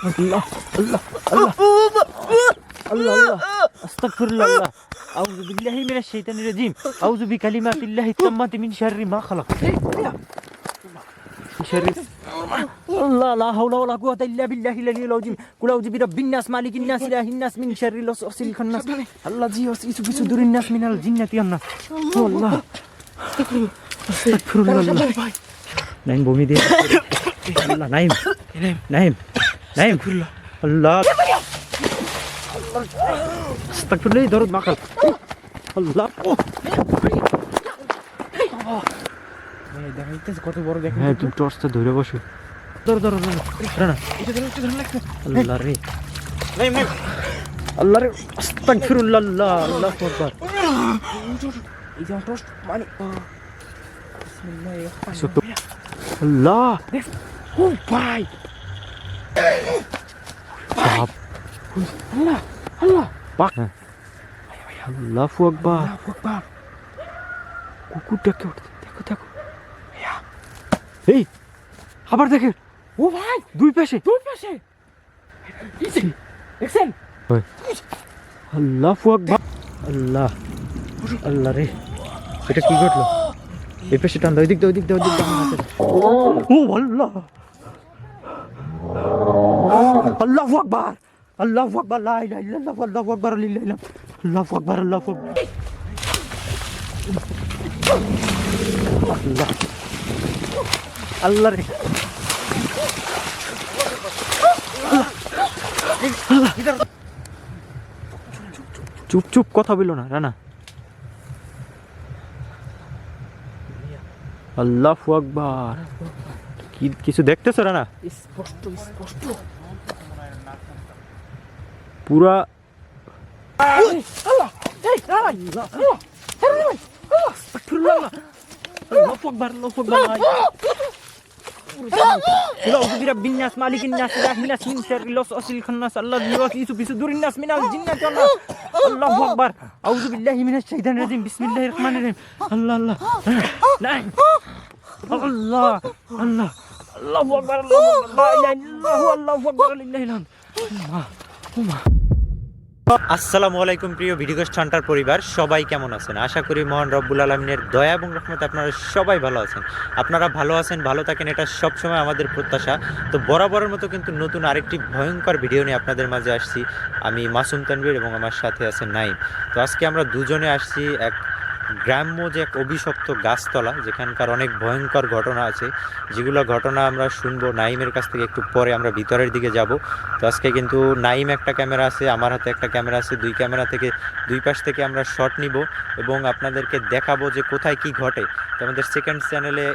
আল্লাহ আল্লাহ আল্লাহ আল্লাহ আস্তাগফিরুল্লাহ আল্লাহ আউযু বিল্লাহি মিনাশ শাইতানির রাজিম আউযু বিকালিমাতিল্লাহি তাম্মাতি মিন শাররি মা খালাক শাররি আল্লাহ লা হাওলা ওয়ালা কুওয়াতা ইল্লা বিল্লাহিল আলিয়্যিল আযীম কুল আউযু বিরাব্বিন নাস মালিকিন নাস ইলাহিন নাস মিন শাররিল ওয়াসওয়াসিল খান্নাস আল্লাযী ইউওয়াসওয়িসু ফি সুদুরিন নাস মিনাল জিন্নাতি ওয়ান নাস আল্লাহ আস্তাগফিরুল্লাহ আল্লাহ নাইম বমি দে আল্লাহ নাইম নাইম নাইম আল্লাহ আস্তাগফিরুল্লাহ দরদ মাকাল আল্লাহ দেখাইতেছে কত বড় দেখেন। হ্যাঁ তুমি টর্চটা ধরে বসো। ধরো ধরো ধরো না এটা ধরো লাগছে। আল্লাহ রে নাইম নাইম আল্লাহ রে আস্তাগফিরুল্লাহ আল্লাহ আল্লাহু আকবার। এই যে টর্চ মানে বিসমিল্লাহ আল্লাহ ও ভাই বাপ আল্লাহ আল্লাহ পাক আল্লাহু আকবার আল্লাহু আকবার। কুকুরটা কে দেখো দেখো এই আবার দেখেন ও ভাই দুই পাশে দেখছেন আল্লাহু আকবার আল্লাহ আল্লাহ রে এটা কি ঘটলো? এই পাশে টান দাও ওই দিক দাও ও আল্লাহ আল্লাহু আকবার আল্লাহু আকবার লা ইলাহা ইল্লাল্লাহ আল্লাহু আকবার লিল্লাহি আল্লাহু আকবার আল্লাহু আকবার আল্লাহ আল্লাহ রে চুপ চুপ কথা বলো না রানা। আল্লাহু আকবার কি কিছু দেখতেছ রানা? স্পষ্ট স্পষ্ট পুরা আল্লাহ এই আল্লাহ আস্তাগফিরুল্লাহ আল্লাহু আকবার আল্লাহু আকবার কুল আউযু বিরাব্বিন নাস মালিকিন নাস ইলাহিন নাস মিন শাররিল ওয়াসওয়াসিল খান্নাস আল্লাযী ইউওয়াসওয়িসু ফি সুদুরিন নাস মিনাল জিন্নাতি ওয়ান নাস আল্লাহু আকবার আউযু বিল্লাহি মিনাশ শাইতানির রাজিম বিসমিল্লাহির রহমানির রহিম আল্লাহ আল্লাহ নাই আল্লাহ আল্লাহ আল্লাহু আকবার আল্লাহু আকবার লা ইলাহা ইল্লাল্লাহু আল্লাহু আকবার লিল্লাহিল হামদ। আসসালামু আলাইকুম প্রিয় ভিডিওগাস্ট হান্টার পরিবার, সবাই কেমন আছেন? আশা করি মহান রব্বুল আলামিনের দয়া এবং রহমতে আপনারা সবাই ভালো আছেন। আপনারা ভালো আছেন, ভালো থাকেন, এটা সবসময় আমাদের প্রত্যাশা। তো বরাবরের মতো কিন্তু নতুন আরেকটি ভয়ঙ্কর ভিডিও নিয়ে আপনাদের মাঝে আসছি। আমি মাসুম তানভীর এবং আমার সাথে আছে নাইম। তো আজকে আমরা দুজনে আসছি এক গ্রাম্য যে এক অভিশপ্ত গাছতলা, যেখানকার অনেক ভয়ঙ্কর ঘটনা আছে, যেগুলো ঘটনা আমরা শুনবো নাইমের কাছ থেকে একটু পরে। আমরা ভিতরের দিকে যাব। তো আজকে কিন্তু নাইম একটা ক্যামেরা আছে, আমার হাতে একটা ক্যামেরা আছে, দুই ক্যামেরা থেকে দুই পাশ থেকে আমরা শট নিব এবং আপনাদেরকে দেখাবো যে কোথায় কি ঘটে। তো আমাদের সেকেন্ড চ্যানেলে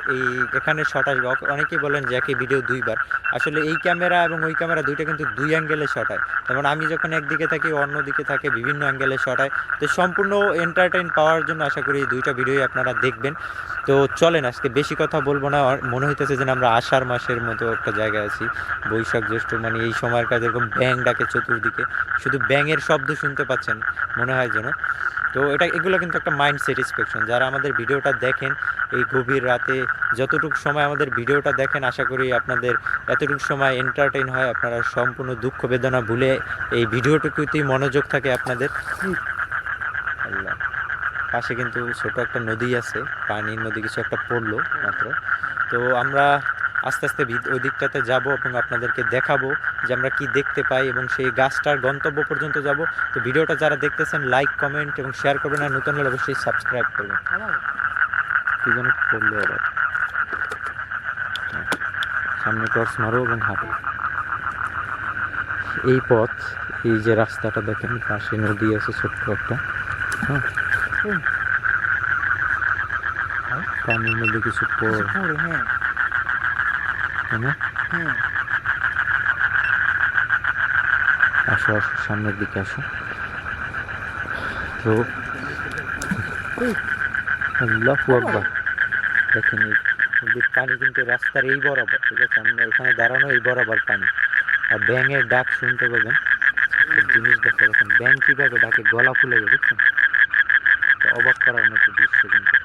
এখানে শট আসবে। অনেকেই বলেন যে একই ভিডিও দুইবার, আসলে এই ক্যামেরা এবং ওই ক্যামেরা দুইটা কিন্তু দুই অ্যাঙ্গেলে শট হয়। যেমন আমি যখন একদিকে থাকি অন্য দিকে থাকে, বিভিন্ন অ্যাঙ্গেলে শট হয়। তো সম্পূর্ণ এন্টারটেইন পাওয়ার জন্য আশা করি এই দুইটা ভিডিওই আপনারা দেখবেন। তো চলেন, আজকে বেশি কথা বলবো না। মনে হইতেছে যে আমরা আষাঢ় মাসের মতো একটা জায়গায় আছি, বৈশাখ জ্যৈষ্ঠ, মানে এই সময়ের কাজ এরকম ব্যাং ডাকে চতুর্দিকে, শুধু ব্যাঙের শব্দ শুনতে পাচ্ছেন মনে হয় যেন। তো এগুলো কিন্তু একটা মাইন্ড স্যাটিসফ্যাকশন। যারা আমাদের ভিডিওটা দেখেন এই গভীর রাতে, যতটুকু সময় আমাদের ভিডিওটা দেখেন, আশা করি আপনাদের এতটুকু সময় এন্টারটেইন হয়, আপনারা সম্পূর্ণ দুঃখ বেদনা ভুলে এই ভিডিওটুকুতেই মনোযোগ থাকে আপনাদের। আল্লাহ, পাশে কিন্তু ছোট একটা নদী আছে, পানির নদী, কিছু একটা পড়লো মাত্র। তো আমরা আস্তে আস্তে ওই দিকটাতে যাব এবং আপনাদেরকে দেখাবো যে আমরা কি দেখতে পাই এবং সেই গাছটার গন্তব্য পর্যন্ত যাব। তো ভিডিওটা যারা দেখতেছেন লাইক, কমেন্ট এবং শেয়ার করবেন, আর নতুন হলে অবশ্যই সাবস্ক্রাইব করবেন। কি যেন করলো আবার, সামনে টর্চ মারো এবং হাঁটো। এই পথ, এই যে রাস্তাটা দেখেন, পাশে নদী আছে ছোট্ট একটা, হ্যাঁ পানির মধ্যে কিছু পড়ে, হ্যাঁ আসো আসো, সামনের দিকে আসো। তো আল্লাহু আকবার, দেখেন এই পানি কিন্তু রাস্তার এই বরাবর, ঠিক আছে? আমরা এখানে দাঁড়ানো এই বরাবর পানি, আর ব্যাঙের ডাক শুনতে পাবেন। জিনিস দেখো, দেখেন ব্যাঙ কিভাবে ডাকে, গলা ফুলে যাবে, দেখছেন? অবাক করার মতো দৃশ্য কিন্তু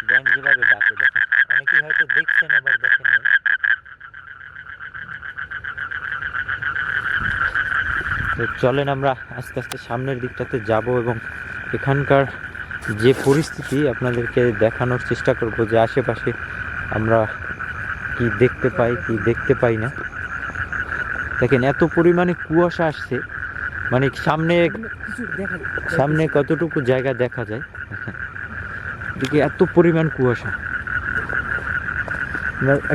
ব্যাঙ যেভাবে ডাকে, দেখেন। অনেকেই হয়তো দেখছেন, আবার দেখেন নাই। তো চলেন আমরা আস্তে আস্তে সামনের দিকটাতে যাব এবং এখানকার যে পরিস্থিতি আপনাদেরকে দেখানোর চেষ্টা করব যে আশেপাশে আমরা কি দেখতে পাই কি দেখতে পাই না। দেখেন এত পরিমাণে কুয়াশা আসছে, মানে সামনে কতটুকু জায়গা দেখা যায় দেখেন, এদিকে এত পরিমাণ কুয়াশা।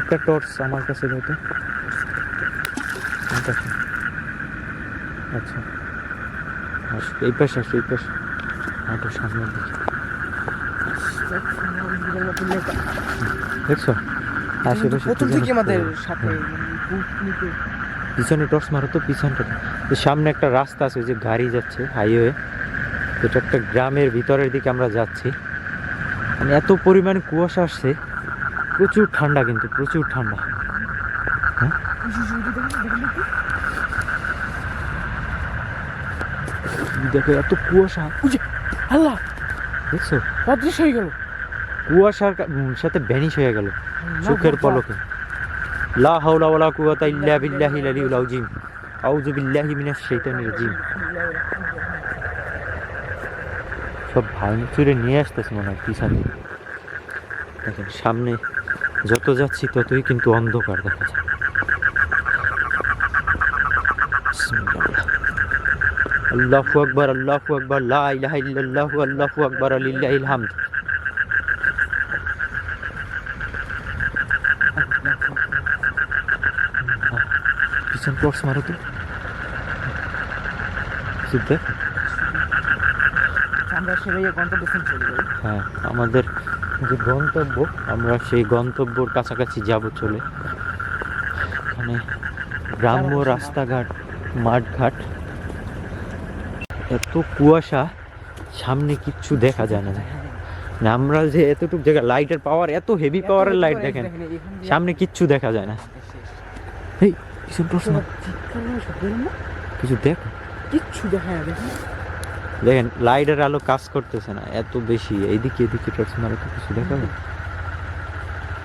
একটা টর্চ আমার কাছে হয়তো, আচ্ছা এই পাশে আসো, এই পাশে হাঁটো সামনের দিকে, দেখছো আশেপাশে পিছনে টর্চ মারো তো, পিছনটা সামনে একটা রাস্তা আছে যে গাড়ি যাচ্ছে হাইওয়ে, এটা একটা গ্রামের ভিতরের দিকে আমরা যাচ্ছি। মানে এত পরিমাণে কুয়াশা আসছে, প্রচুর ঠান্ডা, কিন্তু প্রচুর ঠান্ডা। হ্যাঁ দেখো এত কুয়াশা, আল্লাহ দেখছো অদৃশ্য হয়ে গেল, কুয়াশার সাথে ভ্যানিশ হয়ে গেল চোখের পলকে। লা হাওলা ওয়ালা কুওয়াতা ইল্লা বিল্লাহিল আলিয়্যিল আযীম। আউযু বিল্লাহি মিনাশ শাইতানির রাজীম। সব ভাঙচুরে নিয়ে আসতেছে মনে হয় পিছনে। দেখেন সামনে যত যাচ্ছি ততই কিন্তু অন্ধকার দেখা যায়। আল্লাহু আকবার, আল্লাহু আকবার, লা ইলাহা ইল্লাল্লাহু, আল্লাহু আকবার, লিল্লাহিল হামদ। পিছন টর্চ মারো তো, দেখ হ্যাঁ আমাদের যে গন্তব্য, আমরা সেই গন্তব্যর কাছাকাছি যাব চলে। এখানে গ্রাম্য রাস্তাঘাট, মাঠঘাট, এত কুয়াশা সামনে কিচ্ছু দেখা যায় না। আমরা যে এতটুকু জায়গা, লাইটের পাওয়ার এত হেভি পাওয়ারের লাইট, দেখেন সামনে কিচ্ছু দেখা যায় না। এই কিছু দেখ, কিচ্ছু দেখা যায় না। দেখেন লাইটের আলো কাজ করতেছে না এত বেশি, এইদিকে এদিকে টর্চ মারে তো কিছু দেখা যায়,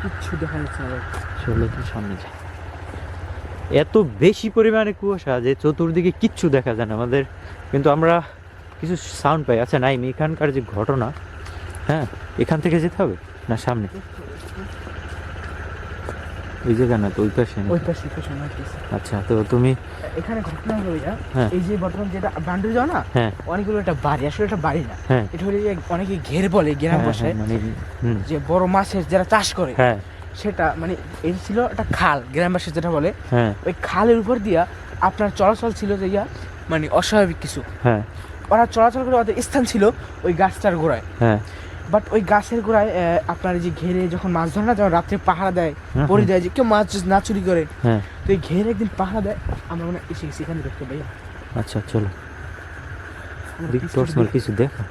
কিচ্ছু দেখা যাচ্ছে না। চলো তো সামনে যাই। এত বেশি পরিমাণে কুয়াশা যে চতুর্দিকে কিচ্ছু দেখা যায় না আমাদের, কিন্তু আমরা কিছু সাউন্ড পাই। আচ্ছা নাইম, এখানকার যে ঘটনা, হ্যাঁ এখান থেকে যেতে হবে না সামনে, ওই জায়গা না তো, ওই পাশে। আচ্ছা তো তুমি এখানে ঘটনা হলো এই যে বর্তমান যেটা বান্ডু যাও না, অনেকগুলো একটা বাড়ি, আসলে এটা বাড়ি না, এটা হলো অনেকে ঘের বলে গ্রাম ভাষায়, মানে যে বড় মাছের যারা চাষ করে, সেটা মানে এই ছিল একটা খাল, গ্রামবাসী যেটা বলে, ওই খালের উপর দিয়া আপনার চলাচল ছিল যে মানে অস্বাভাবিক কিছু, ওরা চলাচল করে, ওদের স্থান ছিল ওই গাছটার গোড়ায়। বাট ওই গাছের গোড়ায় আপনার যে ঘেরে যখন মাছ ধরে না, যখন রাত্রে পাহারা দেয়, পরি দেয় যে কেউ মাছ না চুরি করে, তো এই ঘেরে একদিন পাহারা দেয়, আমরা মানে এসে গেছি এখানে দেখতে ভাইয়া। আচ্ছা চলো কিছু দেখো,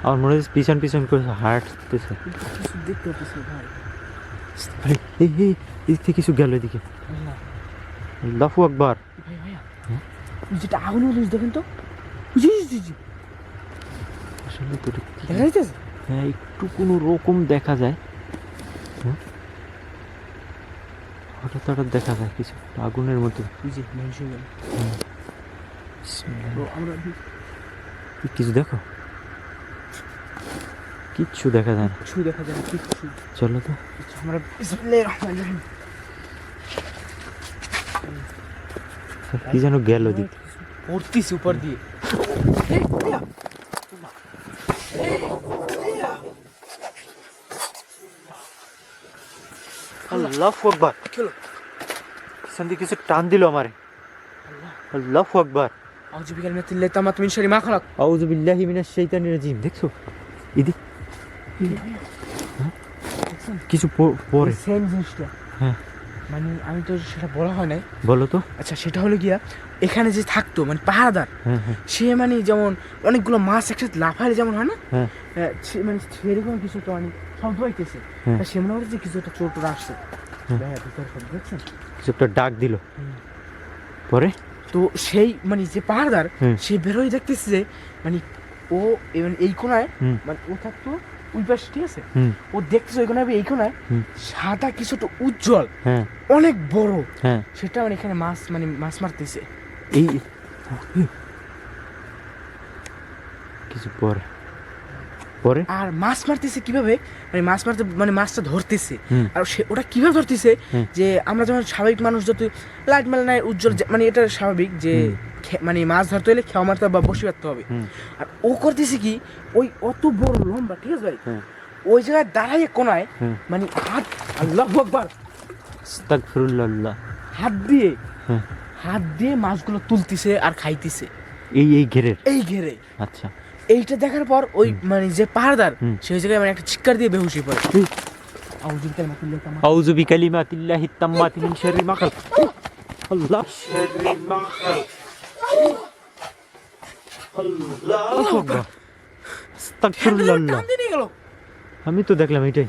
আমার মনে হচ্ছে পিছন পিছন করে হাঁটতেছে, কিছু দেখতে পাচ্ছি ভাই। এই থেকে কিছু গেল এদিকে, আল্লাহু আকবার। ভাই ভাইয়া যেটা আগুন হলো দেখেন তো, আসলে তো দেখা যাইতেছে, হ্যাঁ একটু কোনো রকম দেখা যায়, হঠাৎ হঠাৎ দেখা যায় কিছু আগুনের মতো, কিছু দেখো, কিচ্ছু দেখা যায় না, কিছু দেখা যায় না, কিচ্ছু। চলো তো আমরা কি যেন গেল দিক পড়তিস উপর দিয়ে, আল্লাহু আকবার। সন্ধি কিছু টান দিল আমারে, আল্লাহু আকবার। আউযু বিল্লাহি মিনাশ শাররি মা খালাক, আউযু বিল্লাহি মিনাশ শাইতানির রাজীম। দেখছো এদিক কিছু পরে সেম জিনিসটা, হ্যাঁ মানে আমি তো সেটা বলা হয় নাই, বলো তো। আচ্ছা সেটা হলো গিয়া এখানে যে থাকতো মানে পাহারাদার, সে মানে যেমন অনেকগুলো মাছ একসাথে লাফাইলে যেমন হয় না, মানে সেরকম কিছু তো মানে শব্দ হইতেছে, সে মনে হচ্ছে কিছু একটা চোট আসছে, দেখছেন কিছু একটা ডাক দিল পরে, তো সেই মানে যে পাহারাদার সে বেরোয় দেখতেছে যে মানে ও এই কোনায়, মানে ও থাকতো ওই পাশে, ঠিক আছে, ও দেখতেছে ওই কোনায়, এই কোনায় সাদা কিছুটা উজ্জ্বল অনেক বড়, সেটা মানে এখানে মাছ মানে মাছ মারতেছে। এই কিছু পরে পরে আর মাছ মারতেছে কিভাবে, মানে মাছ মারতে মানে মাছটা ধরতেছে, আর সে ওটা কিভাবে ধরতেছে যে আমরা যেমন স্বাভাবিক মানুষ যত লাইট মাল নাই উজ্জ্বল মানে এটা স্বাভাবিক যে মানে মাছ ধরতে হলে খেয়া মারতে হবে বা বসে রাখতে হবে, আর ও করতেছে কি ওই অত বড় লম্বা, ঠিক আছে ভাই, ওই জায়গায় দাঁড়াইয়ে কোনায় মানে হাত, আল্লাহু আকবার, আস্তাগফিরুল্লাহ, হাত দিয়ে মাছগুলো তুলতিছে আর খাইতেছে এই ঘেরে। আচ্ছা, এইটা দেখার পর ওই মানে যে পাহাড়দার সেই জায়গায় মানে একটা চিৎকার দিয়ে বেহুশ হয়ে পড়ে। আউযু বিকালিমাতিল্লাহি তাম্মাতি মিন শাররি মা খালাক। আল্লাহ শাররি মা খালাক। আল্লাহু আকবার, আস্তাগফিরুল্লাহ। আমি তো দেখলাম এটাই।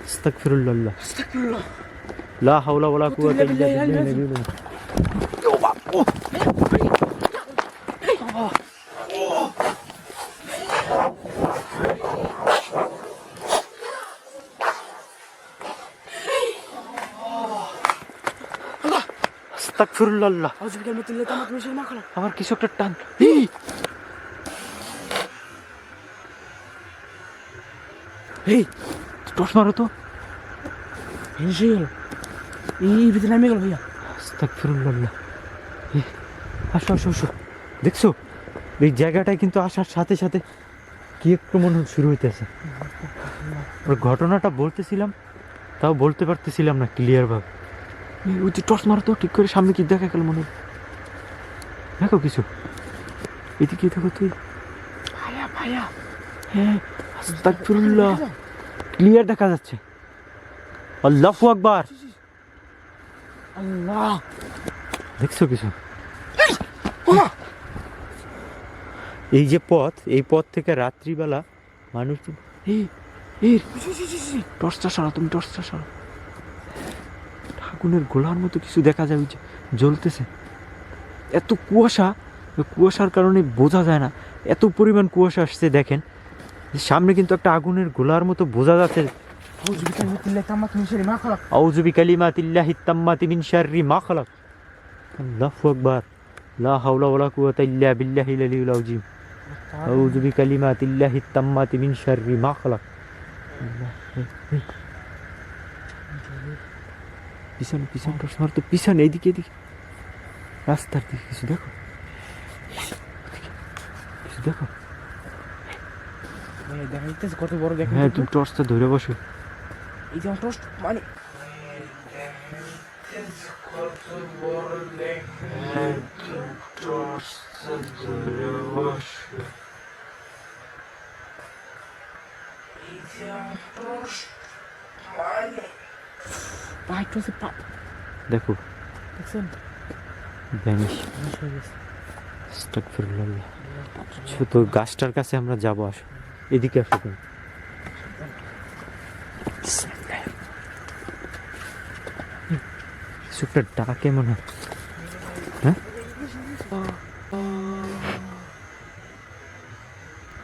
আস্তাগফিরুল্লাহ, লা হাওলা ওয়ালা কুওয়াতা ইল্লা বিল্লাহ। আস্তাগফিরুল্লাহ, আমার কিছু একটা টান। এই টর্চ মারো তো, এই ভিতরে নামে গেল ভাইয়া। আস্তাগফিরুল্লাহ, আসো আসো আসো, দেখছো এই জায়গাটায় কিন্তু আসার সাথে সাথে কি একটু মনে শুরু হইতেছে। ঘটনাটা বলতেছিলাম, তাও বলতে পারতেছিলাম না ক্লিয়ার ভাবে। ওই যে টর্চ মারো তো ঠিক করে, সামনে কি দেখা গেল মনে দেখো কিছু, এদিকে দেখো তুই। ভাইয়া হ্যাঁ, আস্তাগফিরুল্লাহ, ক্লিয়ার দেখা যাচ্ছে। আল্লাহু আকবার, আল্লাহ, দেখছো কিছু? এই যে পথ, এই পথ থেকে রাত্রিবেলা মানুষ, টর্চটা সরাও তুমি, টর্চটা সরাও। আগুনের গোলার মতো কিছু দেখা যায়, ওই যে জ্বলতেছে। এত কুয়াশা, কুয়াশার কারণে বোঝা যায় না, এত পরিমাণ কুয়াশা আসছে। দেখেন সামনে কিন্তু একটা আগুনের গোলার মতো বোঝা যাচ্ছে। আউযু বিকালিমাতিল্লাহি তাম্মাতি মিন শাররি মা খালাক। আল্লাহু আকবার, লা হাওলা ওয়ালা কুওয়াতা ইল্লা বিল্লাহিল আলিয়্যিল আযীম। আউযু বিকালিমাতিল্লাহি তাম্মাতি মিন শাররি মা খালাক। পিছনে পিছনে টর্চ মারো তো, পিছনে এইদিকে এদিকে রাস্তার দিকে কিছু দেখো, কিছু দেখো। দেখা যাচ্ছে কত বড়, দেখেন। হ্যাঁ, তুমি টর্চটা ধরে বসো। এই যে টর্চ মানে দেখো, দেখছেন ভ্যানিশ। আস্তাগফিরুল্লাহ, ছোট গাছটার কাছে আমরা যাবো, আসো এদিকে আসো তুমি। কিছু একটা ডাকে মনে হয়। হ্যাঁ,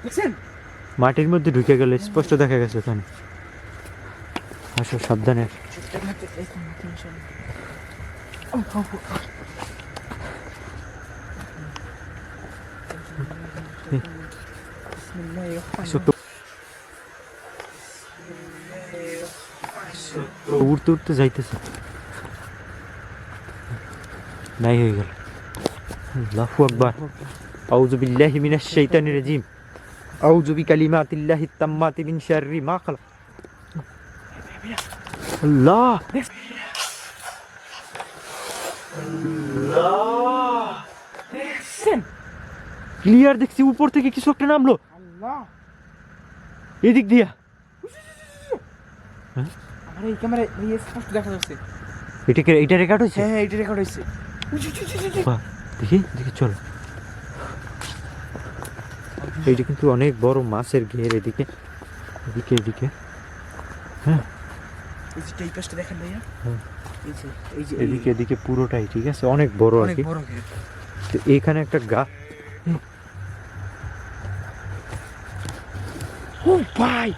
দেখছেন মাটির মধ্যে ঢুকে গেলে স্পষ্ট দেখা গেছে ওখানে। আসো, সাবধানে। উড়তে উড়তে যাইতেছে, নাই হয়ে গেল। আল্লাহু আকবার, আউযু বিল্লাহি মিনাশ শাইতানির রাজিম। আউযু বিকালিমাতিল্লাহি তাম্মাতি মিন শাররি মা খালাক। আল্লাহ, ক্লিয়ার দেখছি, উপর থেকে কিছু একটা নামলো। আল্লাহ, এদিক দিয়া। আমার এই ক্যামেরায় স্পষ্ট দেখা যাচ্ছে। এটা রেকর্ড হয়েছে? হ্যাঁ, এটা রেকর্ড হয়েছে। দেখি দেখি, চলো। এইটা কিন্তু অনেক বড় মাছের ঘের। এদিকে এদিকে এদিকে, হ্যাঁ, এই যে এই পাশটা দেখেন ভাইয়া, এই যে এদিকে এদিকে পুরোটাই, ঠিক আছে, অনেক বড় আর কি। তো এখানে একটা গা, ও ভাই,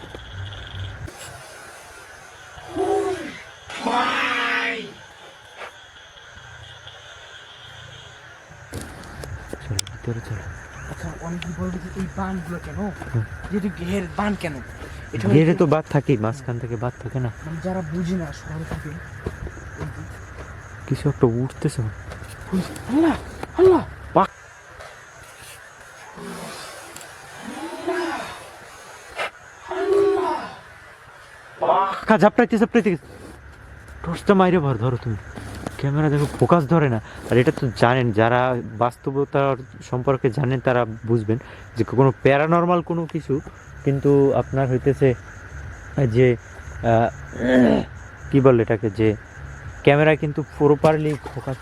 ভিতরে চলো। আচ্ছা অনেকে বলবে যে এই বানগুলো কেন, যেহেতু ঘের বান কেন, এটা ঘেরে তো বাদ থাকেই, মাঝখান থেকে বাদ থাকে না। মানে যারা বুঝে না শহরে থাকে কিছু একটা উঠতেছে। আল্লাহ আল্লাহ পাক পাকা ঝাপটাইতে টর্চটা মাইরে ভর ধরো তুমি। ক্যামেরা দেখো ফোকাস ধরে না। আর এটা তো জানেন, যারা বাস্তবতার সম্পর্কে জানেন তারা বুঝবেন যে কোনো প্যারানর্মাল কোনো কিছু কিন্তু আপনার হইতেছে যে কি বলে এটাকে, যে ক্যামেরা কিন্তু প্রপারলি ফোকাস।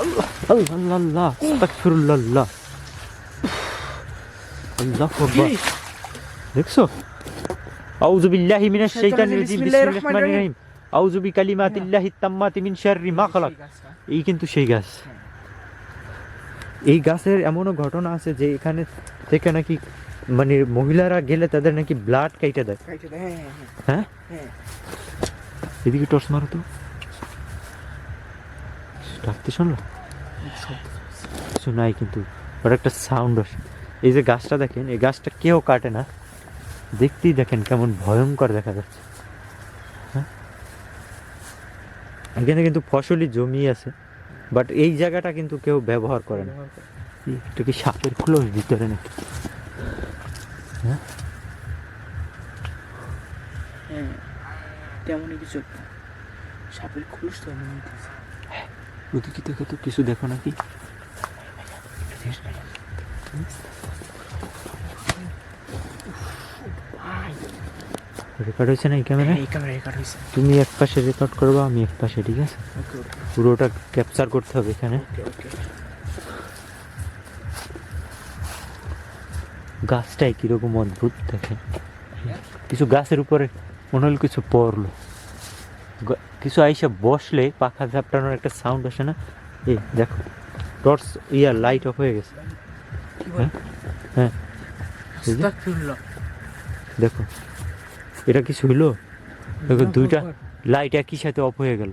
আল্লাহ আল্লাহ আল্লাহ আস্তাগফিরুল্লাহ আল্লাহ আকবার। দেখছো? আউযু বিল্লাহি মিনাশ শাইতানির রাজিম, বিসমিল্লাহির রহমানির রহিম, আউযু বিকালিমাতিল্লাহিত তাম্মাতি মিন শাররি মা খালাক। এই কিন্তু সেই গাছ। এই গাছের এমনও ঘটনা আছে যে এখানে থেকে নাকি মানে মহিলারা গেলে তাদের নাকি ব্লাড কাইটা দেয়। হ্যাঁ, এদিকে টর্চ মারো তো। ডাকতে শুনলো কিছু নাই, কিন্তু ওটা একটা সাউন্ড আসে। এই যে গাছটা দেখেন, এই গাছটা কেউ কাটে না, দেখতেই দেখেন কেমন ভয়ঙ্কর দেখা যাচ্ছে। হ্যাঁ, এখানে কিন্তু ফসলি জমি আছে, বাট এই জায়গাটা কিন্তু কেউ ব্যবহার করে না। এটা কি সাপের খোলস ভিতরে নাকি? হ্যাঁ, তেমনই কিছু সাপের খোলস তো মনে হইতেছে। ওদিকে দেখো তো, কিছু দেখো নাকি? রেকর্ড হয়েছে না এই ক্যামেরা? এই ক্যামেরা রেকর্ড হয়েছে। তুমি এক পাশে রেকর্ড করবা, আমি এক পাশে, ঠিক আছে? পুরোটা ক্যাপচার করতে হবে এখানে। গাছটাই কিরকম অদ্ভুত দেখেন। কিছু গাছের উপরে মনে হলো কিছু পড়লো, কিছু আইসা বসলে পাখা ঝাপটানোর একটা সাউন্ড আসে না? এই দেখো টর্চ লাইট অফ হয়ে গেছে। হ্যাঁ হ্যাঁ, দেখো এটা কিছু হইলো, দেখো দুইটা লাইট একই সাথে অফ হয়ে গেল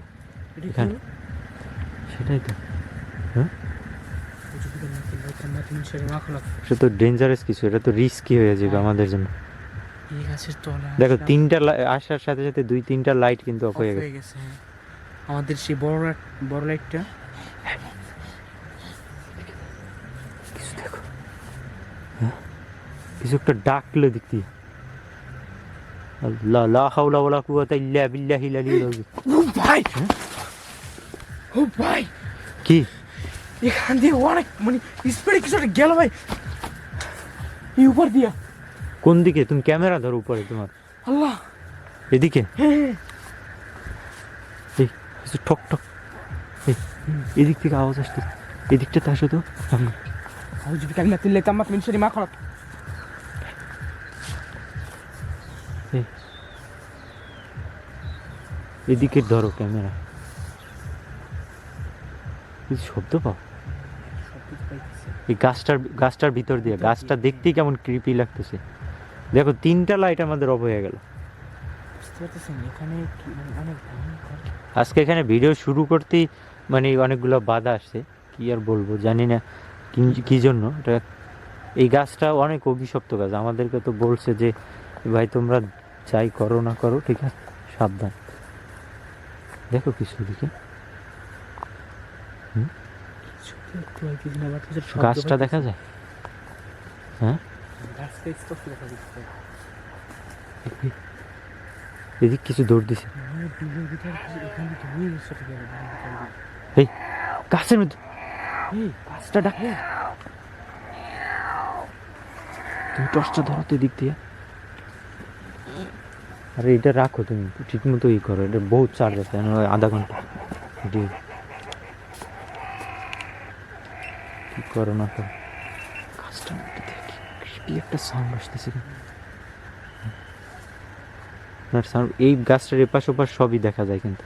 এখানে। সেটাই তো। হ্যাঁ, এটা তো ডেঞ্জারাস কিছু, এটা তো রিস্কি হয়ে যাবে আমাদের জন্য। দেখো তিনটা আসার সাথে সাথে দুই তিনটা লাইট কিন্তু অফ হয়ে গেছে। আমাদের সেই বড় লাইটটা। কিছু দেখো, হ্যাঁ কিছু একটা ডাকলো দেখতে। আল্লাহ লা হাওলা ওয়ালা কুওয়াতা ইল্লা বিল্লাহিল আলিয়্যিল আযীম। ও ভাই, ও ভাই, কি এখান দিয়ে অনেক মানে স্পিডে কিছু একটা গেল ভাই, এই উপর দিয়া। কোন দিকে? তুমি ক্যামেরা ধরো উপরে তোমার। আল্লাহ, এদিকে। এই কিছু ঠক ঠক, এদিক থেকে আওয়াজ আসছে, এদিকটাতে আসো তো। আউযু বিকালিমাতিল্লাহি তাম্মাতি মিন শাররি মা খালাক। এদিকে ধরো ক্যামেরা, কিছু শব্দ পাও? এই গাছটার ভিতর দিয়ে, গাছটা দেখতেই কেমন ক্রিপি লাগতেছে। দেখো তিনটা লাইট আমাদের অফ হয়ে গেল। আজকে এখানে ভিডিও শুরু করতেই মানে অনেকগুলো বাধা আসছে, কি আর বলবো জানি না কি জন্য। এটা এই গাছটা অনেক অভিশপ্ত গাছ, আমাদেরকে তো বলছে যে ভাই তোমরা যাই করো না করো, ঠিক আছে, সাবধান। দেখো কিছু দিকে, গাছটা দেখা যায়। হ্যাঁ, এদিক কিছু দৌড় দিছে। এই গাছের মধ্যে, গাছটা ডাকে। তুমি টর্চটা ধরো তো এদিক দিয়ে। আরে এটা রাখো, তুমি ঠিক মতো করো, এটা বহুত চার্জ আছে, আধা ঘন্টা। কি করো না করো, গাছটার মধ্যে দেখি কি একটা সাউন্ড আসতেছে। এই গাছটার এপাশ ওপাশ সবই দেখা যায় কিন্তু।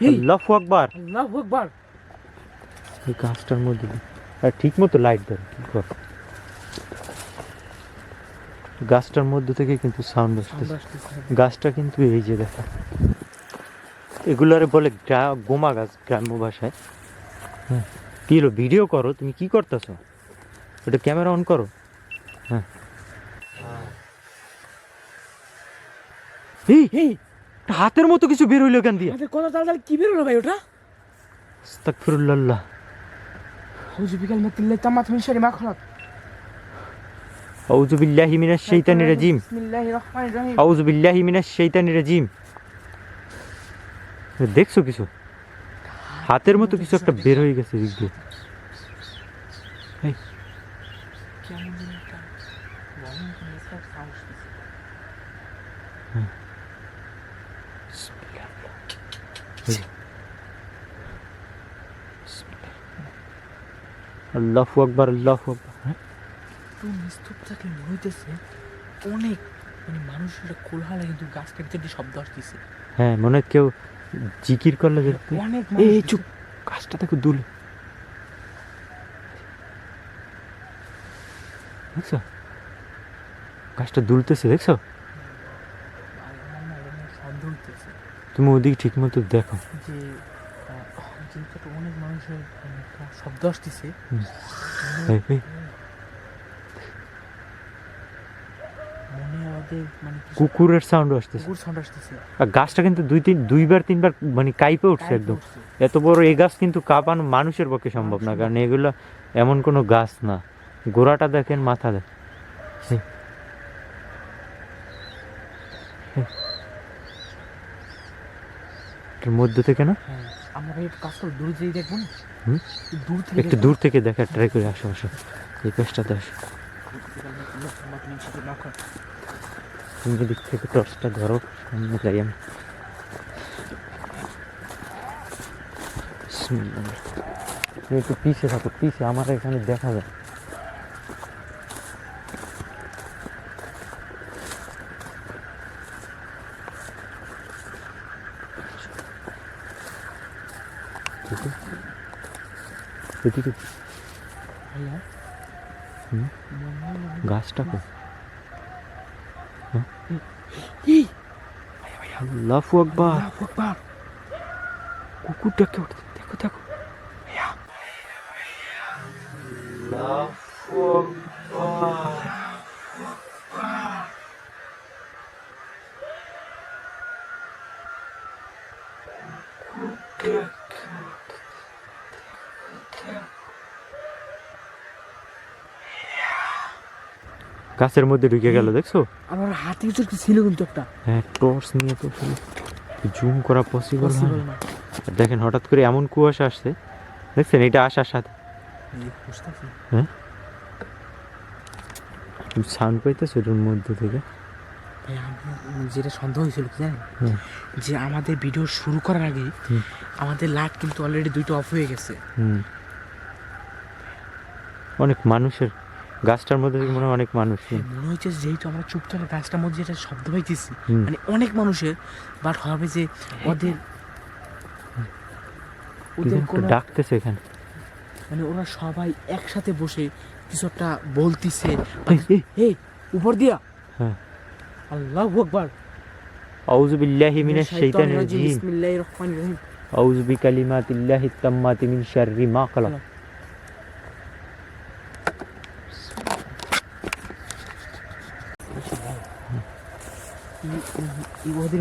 আল্লাহু আকবার, আল্লাহু আকবার। এই গাছটার মধ্যে ঠিক মতো লাইট ধরো, কি কর। গাছটার মধ্যে থেকে কিন্তু সাউন্ড আসতেছে। গাছটা কিন্তু এই যে দেখা, এগুলারে বলে গোমা গাছ গ্রাম্য ভাষায়। হ্যাঁ, কি হলো, ভিডিও করো, তুমি কি করতেছো? ওটা ক্যামেরা অন করো। হ্যাঁ, হাতের মতো কিছু বের হইলো কেন দিয়ে? কত তাড়াতাড়ি কি বের হলো ভাই ওটা? আস্তাগফিরুল্লাহ। আউযু বিকালিমাতিল্লাহি তাম্মাতি মিন শাররি মা খালাক। আউযু বিল্লাহি মিনাশ শাইতানির রাজিম। বিসমিল্লাহির রহমানির রহিম। আউযু বিল্লাহি মিনাশ শাইতানির রাজিম। দেখছো কিছু? হাতের মতো কিছু একটা বের হয়ে গেছে দিক দিয়ে। কেমন যেন একটা ভয়ঙ্কর একটা সাউন্ড আসতেছে। আল্লাহু আকবার, আল্লাহু আকবার। তো নিস্তব্ধ থাকলে মনে হইতেছে অনেক, মানে মানুষের একটা কোলাহলে কিন্তু গাছটার ভিতরে দিয়ে শব্দ আসতেছে। হ্যাঁ, মনে হয় কেউ জিকির করলে অনেক এই চুপ, গাছটা দেখো দুলে, দেখছো গাছটা দুলতেছে, দেখছো? শব্দ হইতেছে তুমি ওদিকে ঠিক মতো দেখো যে যেহেতু অনেক মানুষের একটা শব্দ আসতেছে। মনে আমাদের মানে কুকুরের সাউন্ড আসতেছে, কুকুর সাউন্ড আসতেছে। আর গাছটা কিন্তু দুইবার তিনবার মানে কাইপে উঠছে একদম। এত বড় এই গাছ কিন্তু কাঁপানো মানুষের পক্ষে সম্ভব না, কারণ এগুলো এমন কোনো গাছ না। গোড়াটা দেখেন, মাথা দেখেন। এর মধ্যে থেকে না, আমরা ভাই কাজ করে দূর যেয়ে দেখবো না? একটু দূর থেকে দেখার ট্রাই করে আসো, আসো এই পেছটাতে আসো। তুমি দিক থেকে টর্চটা ধরো, সামনে যাই আমি। তুমি একটু পিছিয়ে থাকো, পিছিয়ে, আমার এখানে দেখা যায়। এদিকে গাছটা কো, আল্লাহু আকবার। কুকুরটা কে উঠছে, দেখো দেখো। গাছের মধ্যে ঢুকে গেল, দেখছো? আমার হাতে কিছু ছিল কিন্তু একটা। হ্যাঁ, টর্চ নিয়ে তো জুম করা পসিবল না। দেখেন হঠাৎ করে এমন কুয়াশা আসছে, দেখছেন? এটা আসার সাথে হ্যাঁ সাউন্ড পাইতেছে এটার মধ্যে থেকে। যেটা সন্দেহ হয়েছিল কি জানেন, যে আমাদের ভিডিও শুরু করার আগে আমাদের লাইট কিন্তু অলরেডি দুইটা অফ হয়ে গেছে। অনেক মানুষের, গাছটার মধ্যে থেকে মনে হয় অনেক মানুষ। মনে হচ্ছে যেহেতু আমরা চুপচাপ গাছটার মধ্যে যেটা শব্দ পাইতেছি, মানে অনেক মানুষের, বাট হবে যে ওদের কোনো ডাকতেছে এখানে, মানে ওরা সবাই একসাথে বসে কিছু একটা বলতিছে। এই উপর দিয়া, হ্যাঁ, আল্লাহু আকবার। আউযু বিল্লাহি মিনাশ শাইতানির রাজিম। বিসমিল্লাহির রহমানির রহিম। আউযু বিকালিমাতিল্লাহি তাম্মাতি মিন শাররি মা খালাক।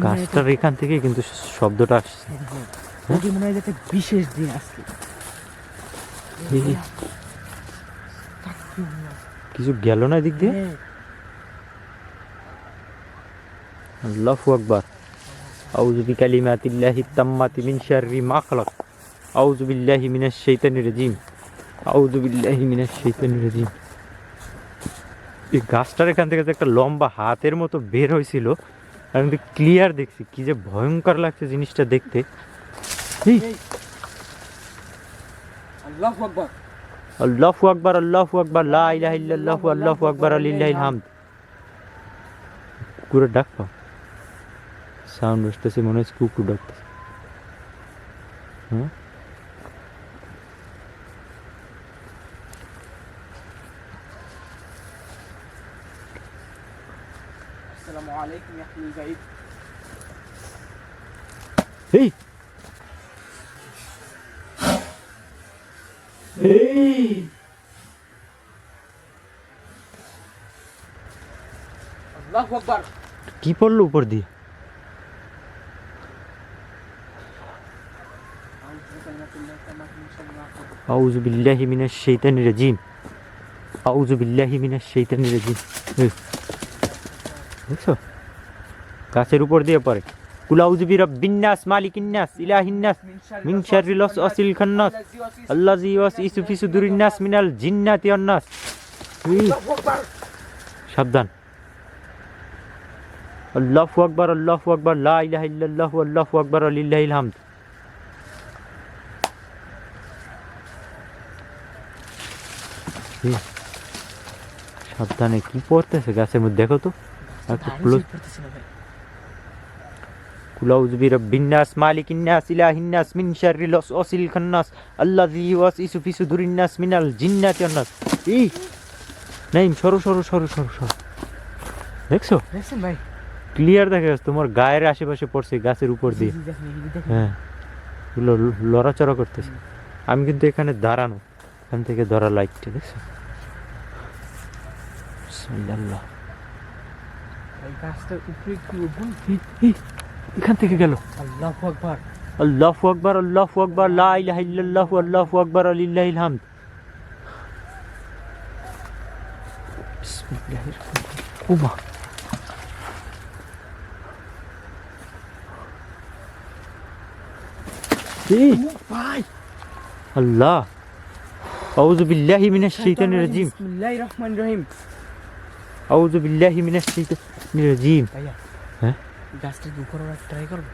গাছটার এখান থেকে কিন্তু শব্দটা আসছে। ওদের মনে হয় একটা বিশেষ দিন আজকে। কিছু গেল না দিক দিয়ে। আল্লাহু আকবার। আউযু বিকালিমাতিল্লাহি তাম্মাতি মিন শাররি মা খালাক। আউযু বিল্লাহি মিনাশ শাইতানির রাজিম। আউযু বিল্লাহি মিনাশ শাইতানির রাজিম। এই গাছটার এখান থেকে একটা লম্বা হাতের মতো বের হয়েছিল, আমি কিন্তু ক্লিয়ার দেখছি, কি যে ভয়ঙ্কর লাগছে জিনিসটা দেখতে। আল্লাহু আকবার, আল্লাহু আকবার, আল্লাহু আকবার, লা ইলাহা ইল্লাল্লাহু, আল্লাহু আকবার, লিল্লাহিল হামদ। কুকুরের ডাক পাও, সাউন্ড আসতেছে, মনে হচ্ছে কুকুর ডাকতেছে। হ্যাঁ, আসসালামু আলাইকুম ইয়া আহলাল গায়ব। এই এই আল্লাহু আকবার। কি পড়লো উপর দিয়ে? আউযু বিল্লাহি মিনাশ শাইতানির রাজিম। আউযু বিল্লাহি মিনাশ শাইতানির রাজিম। দেখছো গাছের উপর দিয়ে পড়ে। কুল আউযু বিরাব্বিন নাস মালিকিন নাস ইলাহিন নাস মিন শাররিল ওয়াসওয়াসিল খান্নাস আল্লাযী ইউওয়াসওয়িসু ফি সুদুরিন নাস মিনাল জিন্নাতি ওয়ান নাস। সাবধান। আল্লাহু আকবার, আল্লাহু আকবার, লা ইলাহা ইল্লাল্লাহু আল্লাহু আকবার ওয়া লিল্লাহিল হামদ। সাবধানে কি পড়তেছে গাছের মধ্যে দেখো তো। কুল আউযু বিরাব্বিন নাস মালিকিন নাস ইলাহিন নাস মিন শাররিল ওয়াসওয়াসিল খান্নাস আল্লাযী ইউওয়াসওয়িসু ফি সুদুরিন নাস মিনাল জিন্নাতি ওয়ান নাস। এই নাইম সরো সরো সরো সরো সরো। দেখছো দেখছেন ভাই? ক্লিয়ার দেখা যাচ্ছে তোমার গায়ের আশেপাশে পড়ছে গাছের উপর দিয়ে। হ্যাঁ লড়াচড়া করতেছে। আমি কিন্তু এখানে দাঁড়ানো, এখান থেকে ধরা লাইটটা দেখছো। বিসমিল্লাহ। এই গাছটার উপরে কি উঠুন? এখান থেকে গেল। আল্লাহু আকবার, আল্লাহু আকবার, আল্লাহু আকবার, লা ইলাহা ইল্লাল্লাহু আল্লাহু আকবার ওয়া লিল্লাহিল হামদ। বিসমিল্লাহির রহমানির রহিম। ভাই আল্লাহ। আউযু বিল্লাহি মিনাশ শাইতানির রাজিম। বিসমিল্লাহির রহমানির রহিম। আউযু বিল্লাহি মিনাশ শাইতানির রাজিম। ভাইয়া হ্যাঁ গাছটা উপর ওরা ট্রাই করব।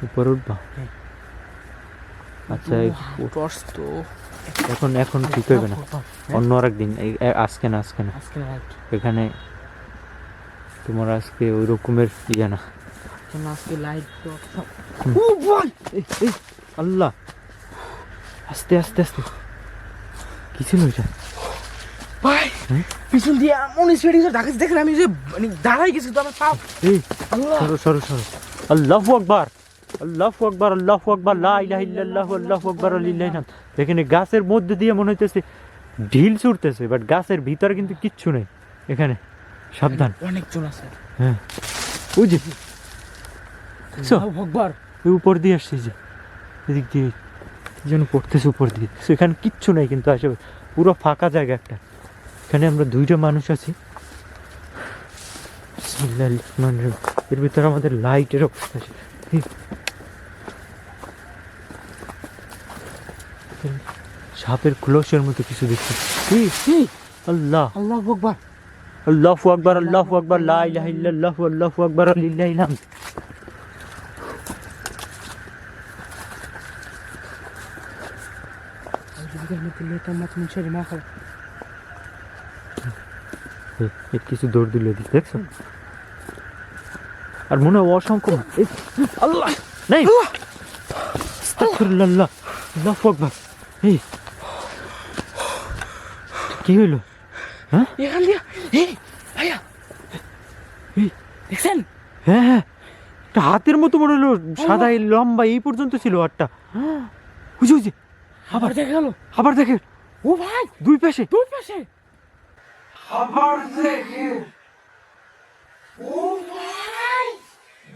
উপরে উঠবা? হ্যাঁ। আচ্ছা টর্চ তো এখন এখন ঠিক হবে না, অন্য আরেকদিন। আজকে না, আজকে না, আজকে রাইট। এখানে তোমার আজকে ওই রকমের ইয়ে না। কেন আজকে লাইট তো ও ভাই আল্লাহ, আস্তে আস্তে আস্তে। কি ছিল এটা ভাই? পিছন দিয়ে এমন স্পিডে ঢাকা দেখেন, আমি যে মানে দাঁড়াই গেছি তো আমার পা। এই আল্লাহ, সরো সরো সরো। আল্লাহু আকবার, আল্লাহু আকবার, আল্লাহু আকবার, লা ইলাহা ইল্লাল্লাহু আল্লাহু আকবার ওয়া লিল্লাহিল হামদ। এখানে গাছের মধ্যে দিয়ে মনে হইতেছে ঢিল ছুটতেছে, বাট গাছের ভিতরে কিন্তু কিচ্ছু নেই এখানে। সাবধান, অনেক জন আছে। হ্যাঁ ওই যে আল্লাহু আকবার। ওই উপর দিয়ে আসছে, যে এদিক দিয়ে যেন পড়তেছে উপর দিয়ে। সেখানে কিচ্ছু নেই কিন্তু আশেপাশে, পুরো ফাঁকা জায়গা একটা। এখানে আমরা দুইটা মানুষ আছি। বিসমিল্লাহির রহমানির রহিম। এর ভিতরে আমাদের লাইটের অবস্থা আছে। সাপের ক্লোসের মতো কিছু দেখছি। আল্লাহ, আল্লাহু আকবার, আল্লাহু আকবার, আল্লাহু আকবার, লা ইলাহা ইল্লাল্লাহু আল্লাহু আকবার ওয়া লিল্লাহিল হামদ। কিছু দৌড় দিল, দেখছো? আর মনে হয় অসংখ্য আল্লাহ নাই। আস্তাগফিরুল্লাহ, আল্লাহু আকবার। এই কি হইলো? হ্যাঁ এখান দিয়ে এই ভাইয়া এই দেখছেন? হ্যাঁ হ্যাঁ, একটা হাতের মতো মনে হলো, সাদা এই লম্বা এই পর্যন্ত ছিল হাতটা। বুঝি বুঝি, আবার দেখা গেল। আবার দেখে। ও ভাই, দুই পাশে দুই পাশে আবার দেখে। ও ভাই,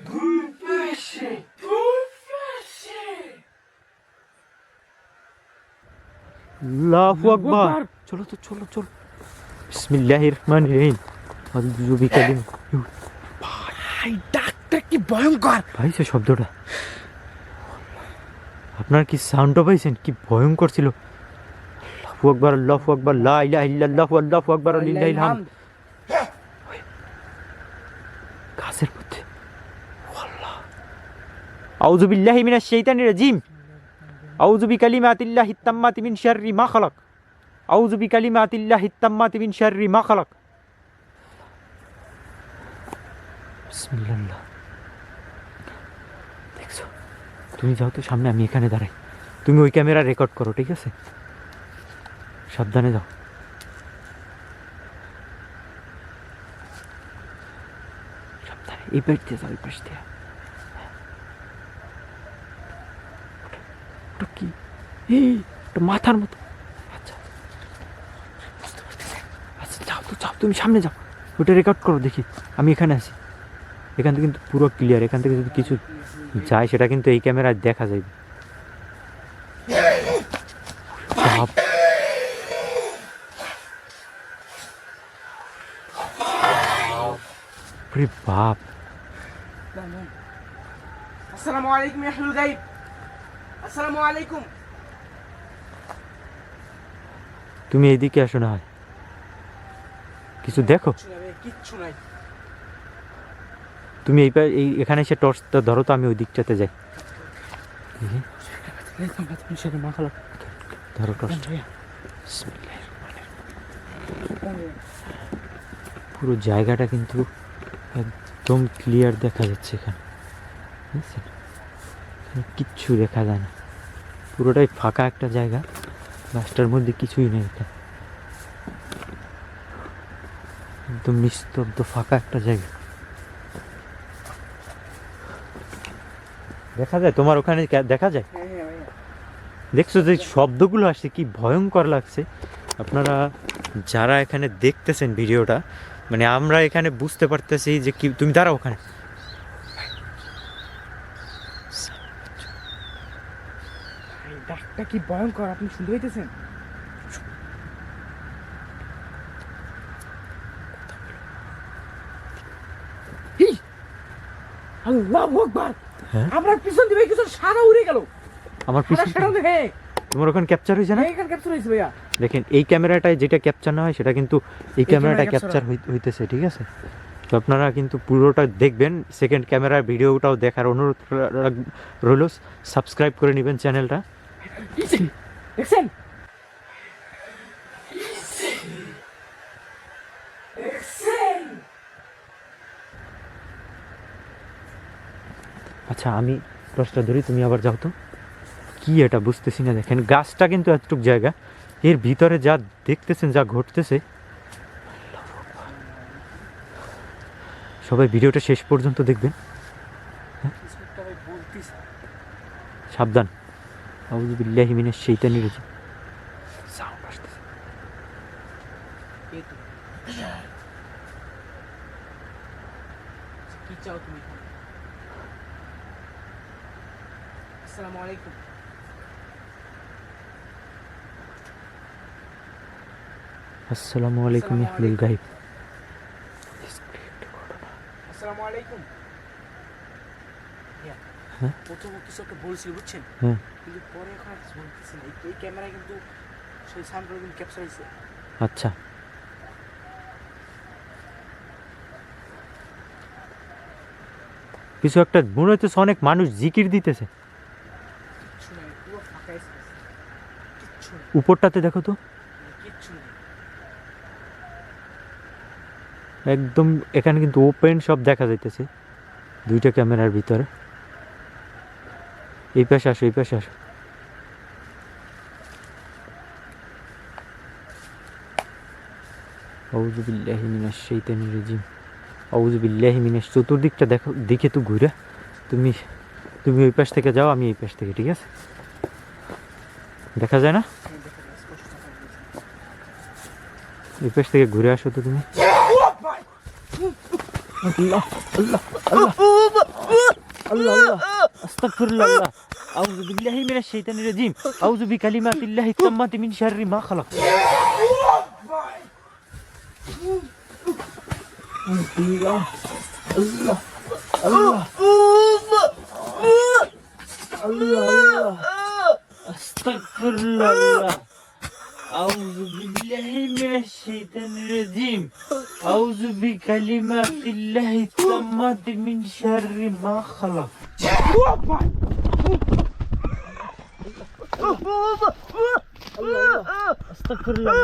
দুই পাশে দুই পাশে। আল্লাহু আকবার। চলো তো, চলো চলো। বিসমিল্লাহির রহমানির রহিম। আউযু বিকালিম। ভাই ডাকটা কি ভয়ঙ্কর! পাইছে শব্দটা? আপনার কি সাউন্ডটা পাইছেন? কি ভয়ঙ্কর ছিল। আল্লাহু আকবার, আল্লাহু আকবার, লা ইলাহা ইল্লাল্লাহু আল্লাহু আকবার ওয়া লিল্লাহিল হামদ। গাছের মধ্যে আল্লাহ। আউযু বিল্লাহি মিনাশ শাইতানির রাজিম। আউযু বিকালিমাতিল্লাহিত তাম্মাতি মিন শাররি মা খালাক। আউযু বিকালিমাতিল্লাহিত তাম্মাতি মিন শাররি মা খালাক। বিসমিল্লাহ। দেখছো? তুমি যাও তো সামনে, আমি এখানে দাঁড়াই। তুমি ওই ক্যামেরা রেকর্ড করো, ঠিক আছে? সাবধানে যাও। এই পাশ দিয়ে যাও, এই পাশ দিয়ে। ওটা কি? এই ওটা মাথার মতো। আচ্ছা বুঝতে পারতেছি। আচ্ছা যাও তো, যাও তুমি সামনে যাও, ওটা রেকর্ড করো দেখি। আমি এখানে আছি, এখান থেকে কিন্তু পুরো ক্লিয়ার। এখান থেকে যদি কিছু যায় সেটা কিন্তু এই ক্যামেরায় দেখা যাবে। বাপ, আসসালামু আলাইকুম ইয়া আহলুল গায়ব। আসসালামু আলাইকুম। তুমি এইদিকে আসো না হয়, কিছু দেখো। কিচ্ছু নাই। তুমি এই এখানে এসে টর্চটা ধরো তো, আমি ওই দিকটাতে যাই। ধরো টর্চটা। পুরো জায়গাটা কিন্তু একদম ক্লিয়ার দেখা যাচ্ছে এখানে, বুঝছেন? এখানে কিচ্ছু দেখা যায় না, পুরোটাই ফাঁকা একটা জায়গা, গাছটার মধ্যে কিছুই নেই। এটা একদম নিস্তব্ধ ফাঁকা একটা জায়গা। দেখা যায় তোমার ওখানে? দেখা যায়? দেখছো যে শব্দগুলো আসছে, কি ভয়ঙ্কর লাগছে। আপনারা যারা এখানে দেখতেছেন ভিডিওটা, মানে আমরা এখানে বুঝতে পারতেছি যে কি। তুমি দাঁড়াও ওখানে। ডাকটা কি ভয়ঙ্কর, আপনি শুনতে পাইতেছেন? আল্লাহু আকবার। হ্যাঁ? আপনার পিছন দিকে কিছু সারা উড়ে গেল। আমার পিছনে হ্যাঁ, তোমার ওখানে ক্যাপচার হয়েছে না? এখানে ক্যাপচার হয়েছে ভাইয়া। দেখেন এই ক্যামেরাটায় যেটা ক্যাপচার না হয় সেটা কিন্তু এই ক্যামেরাটা ক্যাপচার হইতেছে, ঠিক আছে? তো আপনারা কিন্তু পুরোটা দেখবেন। সেকেন্ড ক্যামেরার ভিডিওটাও দেখার অনুরোধ রইল। সাবস্ক্রাইব করে নেবেন চ্যানেলটা। দেখছেন? আচ্ছা আমি টর্চটা ধরি, তুমি আবার যাও তো। কি এটা বুঝতেছি না। দেখেন গাছটা কিন্তু এতটুকু জায়গা, এর ভিতরে যা দেখতেছেন, যা ঘটতেছে। সবাই ভিডিওটা শেষ পর্যন্ত দেখবেন। সাবধান। আউযু বিল্লাহি মিনাশ শাইতানির রাজিম। সাউন্ড আসতেছে। কি চাও তুমি? আসসালামু আলাইকুম। আসসালামু আলাইকুম ইয়া আহলুল গায়ব। আসসালামু আলাইকুম। হ্যাঁ? প্রথম কিছু একটা বলছিল বুঝছেন, হ্যাঁ কিন্তু পরে এখন আর কিছু বলতেছি না। এই ক্যামেরায় কিন্তু সেই সাউন্ডগুলো কিন্তু ক্যাপচার হয়েছে। আচ্ছা কিছু একটা মনে হইতেছে, অনেক মানুষ জিকির দিতেছে। কিচ্ছু নাই, পুরো ফাঁকা স্পেস। কিচ্ছু নেই, উপরটাতে দেখো তো, কিচ্ছু নেই। একদম এখানে কিন্তু ওপেন সব দেখা যাইতেছে দুইটা ক্যামেরার ভিতরে। এই পাশে আসো, এই পাশে আসো। আউযু বিল্লাহি মিনাশ শাইতানির রাজিম। আউযু বিল্লাহি মিনাশ। চতুর্দিকটা দেখো, দিকে তো ঘুরে। তুমি তুমি ওই পাশ থেকে যাও, আমি এই পাশ থেকে, ঠিক আছে? দেখা যায় না? এই পাশ থেকে ঘুরে আসো তো তুমি। আল্লাহ আল্লাহ আল্লাহ আল্লাহ আল্লাহ আস্তাগফিরুল্লাহ। আউযু বিল্লাহি মিনাশ শাইতানির রাজিম। আউযু বিকালিমাতিল্লাহি তাম্মাতি মিন শাররি মা খালাক। আল্লাহ আল্লাহ আল্লাহ আল্লাহ আস্তাগফিরুল্লাহ। আউযু বিল্লাহি মিনাশ শাইতানির রাজিম। আউযু বিকালিমাতিল্লাহি তাম্মাতি মিন শাররি মা খালাক। আস্তাগফিরুল্লাহ।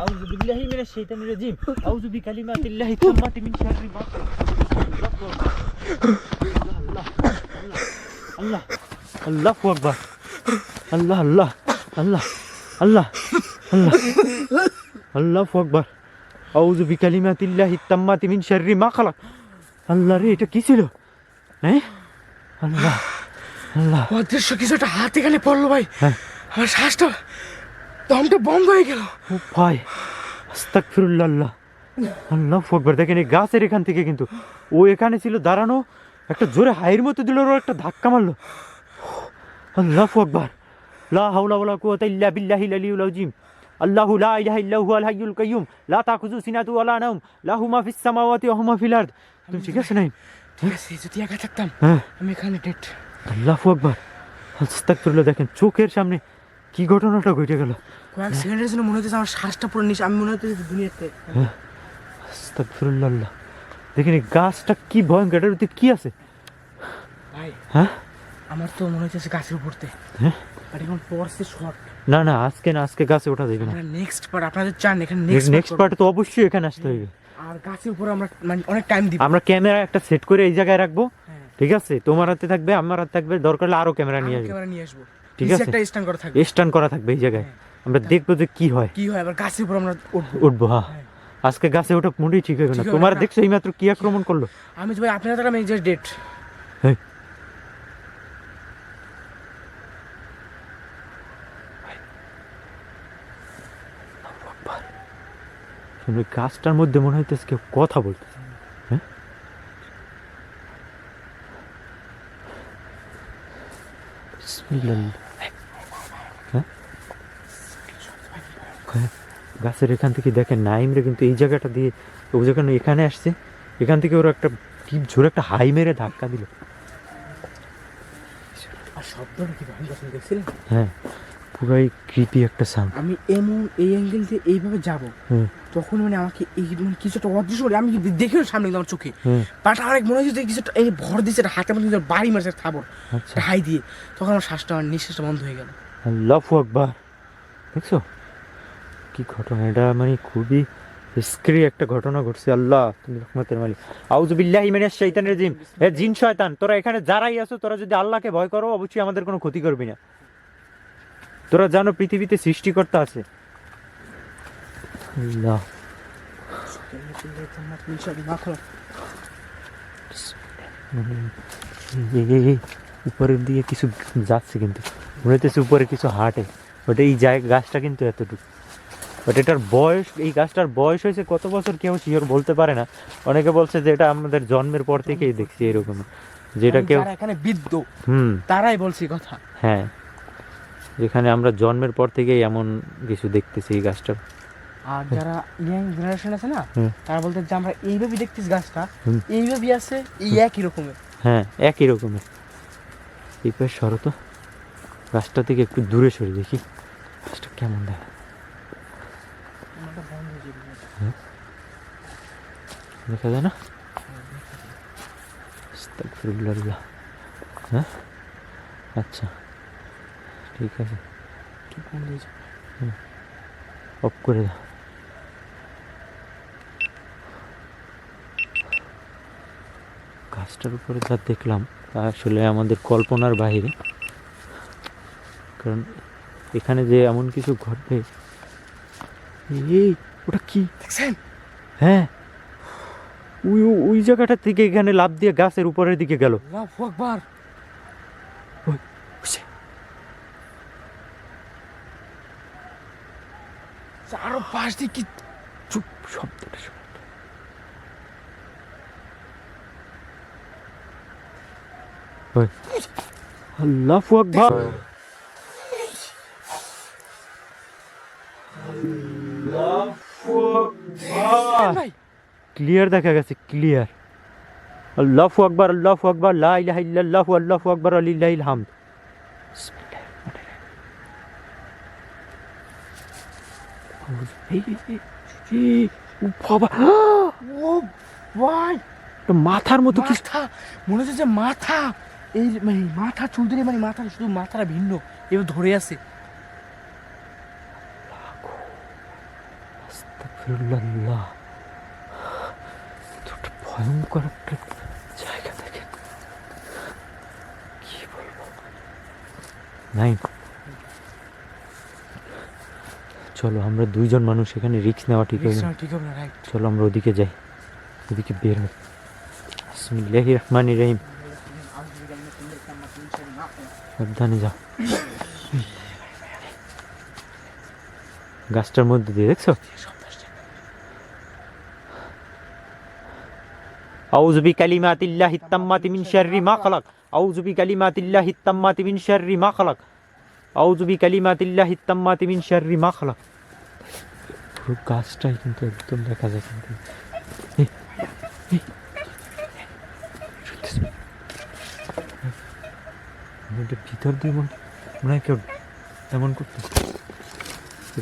আউযু বিল্লাহি মিনাশ শাইতানির রাজিম। আউযু বিকালিমাতিল্লাহি তাম্মাতি মিন শাররি মা খালাক। আল্লাহ আল্লাহু আকবার। আল্লাহ আল্লাহ আল্লাহ আল্লাহ আল্লাহ আল্লাহু আকবার। আউযু বিকালিমাতিল্লাহি তাম্মাতি মিন শাররি মা খালাক। আল্লাহ রে, এটা কি ছিল? হ্যাঁ আল্লাহ আল্লাহ, অদৃশ্য কিছু একটা হাত এখানে পড়লো ভাই। হ্যাঁ। আমার শ্বাসটা দমটা বন্ধ হয়ে গেল। ও ভাই, আস্তাগফিরুল্লাহ। আল্লাহ আল্লাহু আকবার। দেখেন এই গাছের এখান থেকে কিন্তু ও এখানে ছিল দাঁড়ানো, একটা জোরে হাইয়ের মতো দিল, ওর একটা ধাক্কা মারলো। আল্লাহু আকবার, লা হাওলা ওয়ালা কুওয়াতা ইল্লা বিল্লাহিল আলিয়্যিল আযীম। আল্লাহু লা ইলাহা ইল্লা হুয়াল হাইয়ুল কাইয়্যুম লা তাখুযু সিনাতু ওয়ালা নাওম লাহু মা ফিস সামাওয়াতি ওয়া মা ফিল আরদ। তুমি ঠিক আছে নাই? ঠিক আছে, যদি একা থাকতাম হ্যাঁ। আমি এখানে ডেট। আল্লাহু আকবার, আস্তাগফিরুল্লাহ। দেখেন চোখের সামনে কি ঘটনাটা ঘটে গেল। কয়েক সেকেন্ডের জন্য মনে হচ্ছে আমার শ্বাসটা পুরো নিচে, আমি মনে হচ্ছে দুনিয়াতে। আস্তাগফিরুল্লাহ। আল্লাহ, দেখেন এই গাছটা কি ভয়ঙ্কর, এটার ভিতরে কি আছে? ভাই হ্যাঁ আমার তো মনে হচ্ছে গাছের উপরতে, হ্যাঁ। আর এখন পড়ছে শর্ট। না না, আজকে না, আজকে গাছে ওঠা যাবে না। আমরা নেক্সট পার্ট, আপনাদের চান এখানে নেক্সট পার্ট তো অবশ্যই এখানে আসতে হবে। আর গাছের উপর আমরা মানে অনেক টাইম দিব। আমরা ক্যামেরা একটা সেট করে এই জায়গায় রাখবো, হ্যাঁ। ঠিক আছে? তোমার হাতে থাকবে, আমার হাতে থাকবে, দরকার হলে আরো ক্যামেরা নিয়ে আসবো, ক্যামেরা নিয়ে আসবো, ঠিক নিচে আছে? একটা স্ট্যান্ড করা থাকবে, স্ট্যান্ড করা থাকবে এই জায়গায়। আমরা দেখবো যে কি হয়। কি হয়, আবার গাছের উপর আমরা উঠবো। উঠবো, হ্যাঁ। আজকে গাছে ওঠা মোটেই ঠিক হবে না। ঠিক হবে তোমার না। দেখছো এই মাত্র কি আক্রমণ করলো। আমি তো ভাই আপনারা তো আমি জাস্ট ডেট। হ্যাঁ। ওই গাছটার মধ্যে মনে হইতেছে কেউ কথা বলতেছে। হ্যাঁ, বিসমিল্লাহ। হ্যাঁ? হ্যাঁ, গাছের এখান থেকে দেখেন নাইমরে কিন্তু এই জায়গাটা দিয়ে ও যখন এখানে আসছে, এখান থেকে ওরা একটা কি জোরে একটা হাই মেরে ধাক্কা দিল। আর শব্দটা কি ভয়ঙ্কর দেখছিলেন? হ্যাঁ, পুরাই ক্রিপি একটা সাউন্ড। আমি এমন এই অ্যাঙ্গেল দিয়ে এইভাবে যাব, তখন মানে আমাকে এই মানে কিছু একটা অদৃশ্য করে আমি দেখেও সামনে কিন্তু আমার চোখে, বাট আমার মনে হচ্ছে যে কিছু একটা এই ভর দিচ্ছে, একটা হাতের মধ্যে বাড়ি মারছে থাবর, আচ্ছা, হাই দিয়ে। তখন আমার শ্বাসটা, আমার নিঃশ্বাসটা বন্ধ হয়ে গেল। আল্লাহু আকবার। দেখছো কি ঘটনা, এটা মানে খুবই স্ক্রি একটা ঘটনা ঘটছে। আল্লাহ তুমি রহমতের মালিক। আউযু বিল্লাহি মিনাশ শাইতানির রাজিম। হে জিন শয়তান, তোরা এখানে যারাই আছো, তোরা যদি আল্লাহকে ভয় করো অবশ্যই আমাদের কোনো ক্ষতি করবি না। তোরা জানো পৃথিবীতে সৃষ্টিকর্তা আছে। আল্লাহ, উপরের দিকে কিছু যাচ্ছে কিন্তু মনে হইতেছে উপরে কিছু হাঁটে। ওটা এই গাছটা কিন্তু এতটুকু, বাট এটার বয়স, এই গাছটার বয়স হয়েছে কত বছর কেউ শিওর বলতে পারে না। অনেকে বলছে যে এটা আমাদের জন্মের পর থেকেই দেখছি এরকম, যেটা কেউ এখানে বিদ্য হুম তারাই বলছি কথা। হ্যাঁ, যেখানে আমরা জন্মের পর থেকেই এমন কিছু দেখতেছি এই গাছটার। আর যারা ইয়াং জেনারেশন আছে না, হুম। তারা বলতে যে আমরা এইভাবে দেখতেছি গাছটা, হুম। এইভাবেই আছে, এই একই রকমের। হ্যাঁ, একই রকমের। এই পাশ সরো তো, গাছটা থেকে একটু দূরে সরে দেখি গাছটা কেমন দেখা। দেখা যায় না? আস্তাগফিরুল্লাহ। হ্যাঁ, আচ্ছা ঠিক আছে, অফ করে দাও। গাছটার উপরে যা দেখলাম তা আসলে আমাদের কল্পনার বাইরে, কারণ এখানে যে এমন কিছু ঘটবে। এই ওটা কি দেখছেন? হ্যাঁ, ওই ওই জায়গাটা থেকে এখানে লাফ দিয়ে গাছের উপরের দিকে গেল। আল্লাহু আকবার। আরো পাশ দিয়ে কি চুপ, শব্দটা শোনো। ওই আল্লাহু আকবার। ভাই, ক্লিয়ার দেখা গেছে, ক্লিয়ার। আল্লাহু আকবার, আল্লাহু আকবার, লা ইলাহা ইল্লাল্লাহু, আল্লাহু আকবার, লিল্লাহিল হামদ। ও ভাই, মাথার মতো কি, মাথা মনে হচ্ছে যে মাথা, এই মানে মাথা চুলদের মানে মাথা, শুধু মাথাটা ভিন্ন এবার ধরে আছে। আস্তাগফিরুল্লাহ। এটা ভয়ঙ্কর একটা জায়গা, দেখে কি বলবো। নাই, চলো আমরা দুইজন মানুষ এখানে রিস্ক নেওয়া ঠিক হবে না। ঠিক হবে না, রাইট। চলো আমরা ওদিকে যাই, ওদিকে বের হই। বিসমিল্লাহির রহমানির রহিম। সাবধানে যাও। গাছটার মধ্যে দিয়ে দেখছো? আউযু বিকালিমাতিল্লাহিত তাম্মাতি মিন শাররি মা খালাক। আউযু বিকালিমাতিল্লাহিত তাম্মাতি মিন শাররি মা খালাক। আউযু বিকালিমাতিল্লাহিত তাম্মাতি মিন শাররি মা খালাক। পুরো গাছটাই কিন্তু একদম দেখা যায় কিন্তু। ভিতর দিয়ে মনে হয় কেউ এমন করতে।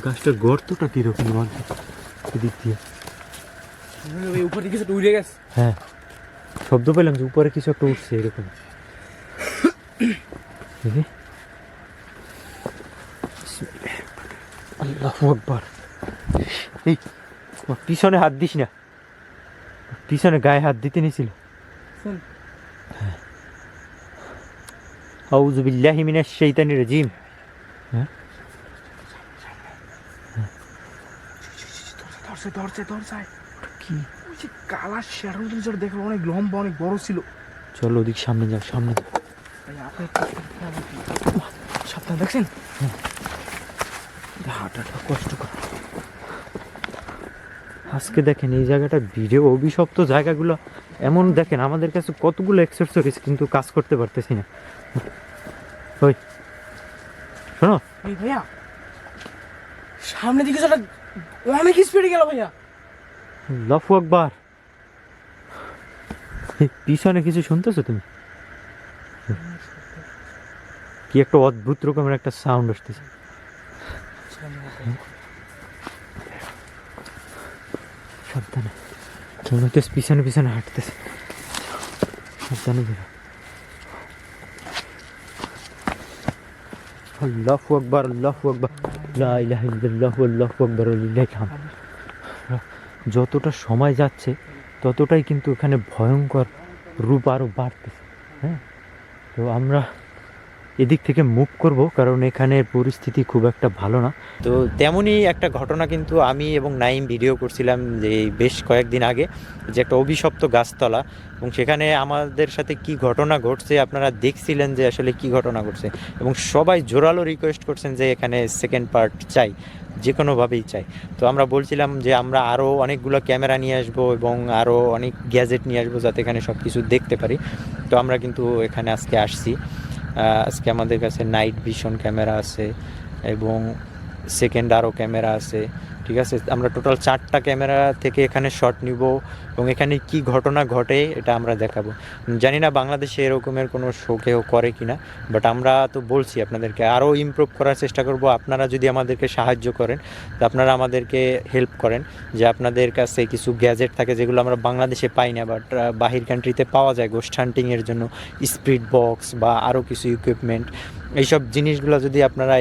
গাছটার গর্তটা কিরকম এদিক দিয়ে? উপরে কিছু উড়ে গেছে। হ্যাঁ, শব্দ পেলাম যে উপরে কিছু একটা উঠছে এরকম। আল্লাহু আকবার। এই পিছনে হাত দিস না, পিছনে গায়ে হাত দিতে নিছিল। আউযু বিল্লাহি মিনাশ শাইতানির রাজিম। হ্যাঁ, ধরছে কি ওই যে কালা শ্যাডো যেটা দেখো অনেক লম্বা অনেক বড় ছিল। চলো ওদিক সামনে যাও, সামনে। ভাই আপনি সাবধান দেখছেন? হাঁটাটা কষ্টকর। আজকে দেখেন এই জায়গাটা ভিডিও অভিশপ্ত জায়গাগুলো এমন দেখেন আমাদের কাছে কতগুলো এক্সেসরিজ কিন্তু কাজ করতে পারতেছি না। ওই শোনো, এই ভাইয়া সামনে দিকে যেটা অনেক স্পিডে গেল ভাইয়া। আল্লাহু আকবার। এই পিছনে কিছু শুনতেছো তুমি? কি একটা অদ্ভুত রকমের একটা সাউন্ড আসতেছে। সাবধানে, কেউ হইতেছে পিছনে পিছনে হাঁটতেছে। সাবধানে বেরো। আল্লাহু আকবার, আল্লাহু আকবার, লা ইলাহা ইল্লাল্লাহু আল্লাহু আকবার ওয়া লিল্লাহিল হামদ। যতটা সময় যাচ্ছে ততটাই কিন্তু এখানে ভয়ঙ্কর রূপ আরও বাড়তেছে। হ্যাঁ, তো আমরা এদিক থেকে মুভ করব, কারণ এখানে পরিস্থিতি খুব একটা ভালো না। তো তেমনই একটা ঘটনা কিন্তু আমি এবং নাইম ভিডিও করছিলাম যে বেশ কয়েকদিন আগে, যে একটা অভিশপ্ত গাছতলা, এবং সেখানে আমাদের সাথে কি ঘটনা ঘটছে আপনারা দেখছিলেন যে আসলে কি ঘটনা ঘটছে, এবং সবাই জোরালো রিকোয়েস্ট করছেন যে এখানে সেকেন্ড পার্ট চাই, যে কোনোভাবেই চাই। তো আমরা বলছিলাম যে আমরা আরও অনেকগুলো ক্যামেরা নিয়ে আসবো এবং আরও অনেক গ্যাজেট নিয়ে আসবো যাতে এখানে সব কিছু দেখতে পারি। তো আমরা কিন্তু এখানে আজকে আসছি। আজকে আমাদের কাছে নাইট ভিশন ক্যামেরা আছে এবং সেকেন্ড আরও ক্যামেরা আছে। ঠিক আছে, আমরা টোটাল 4টা ক্যামেরা থেকে এখানে শট নিব এবং এখানে কি ঘটনা ঘটে এটা আমরা দেখাবো। জানি না বাংলাদেশে এরকমের কোনো শো কেউ করে কি না, বাট আমরা তো বলছি আপনাদেরকে আরও ইমপ্রুভ করার চেষ্টা করব। আপনারা যদি আমাদেরকে সাহায্য করেন, তো আপনারা আমাদেরকে হেল্প করেন, যে আপনাদের কাছে কিছু গ্যাজেট থাকে যেগুলো আমরা বাংলাদেশে পাই না, বাট বাহির কান্ট্রিতে পাওয়া যায় গোস্ট হান্টিংয়ের জন্য, স্পিড বক্স বা আরও কিছু ইকুইপমেন্ট, এইসব জিনিসগুলো যদি আপনারা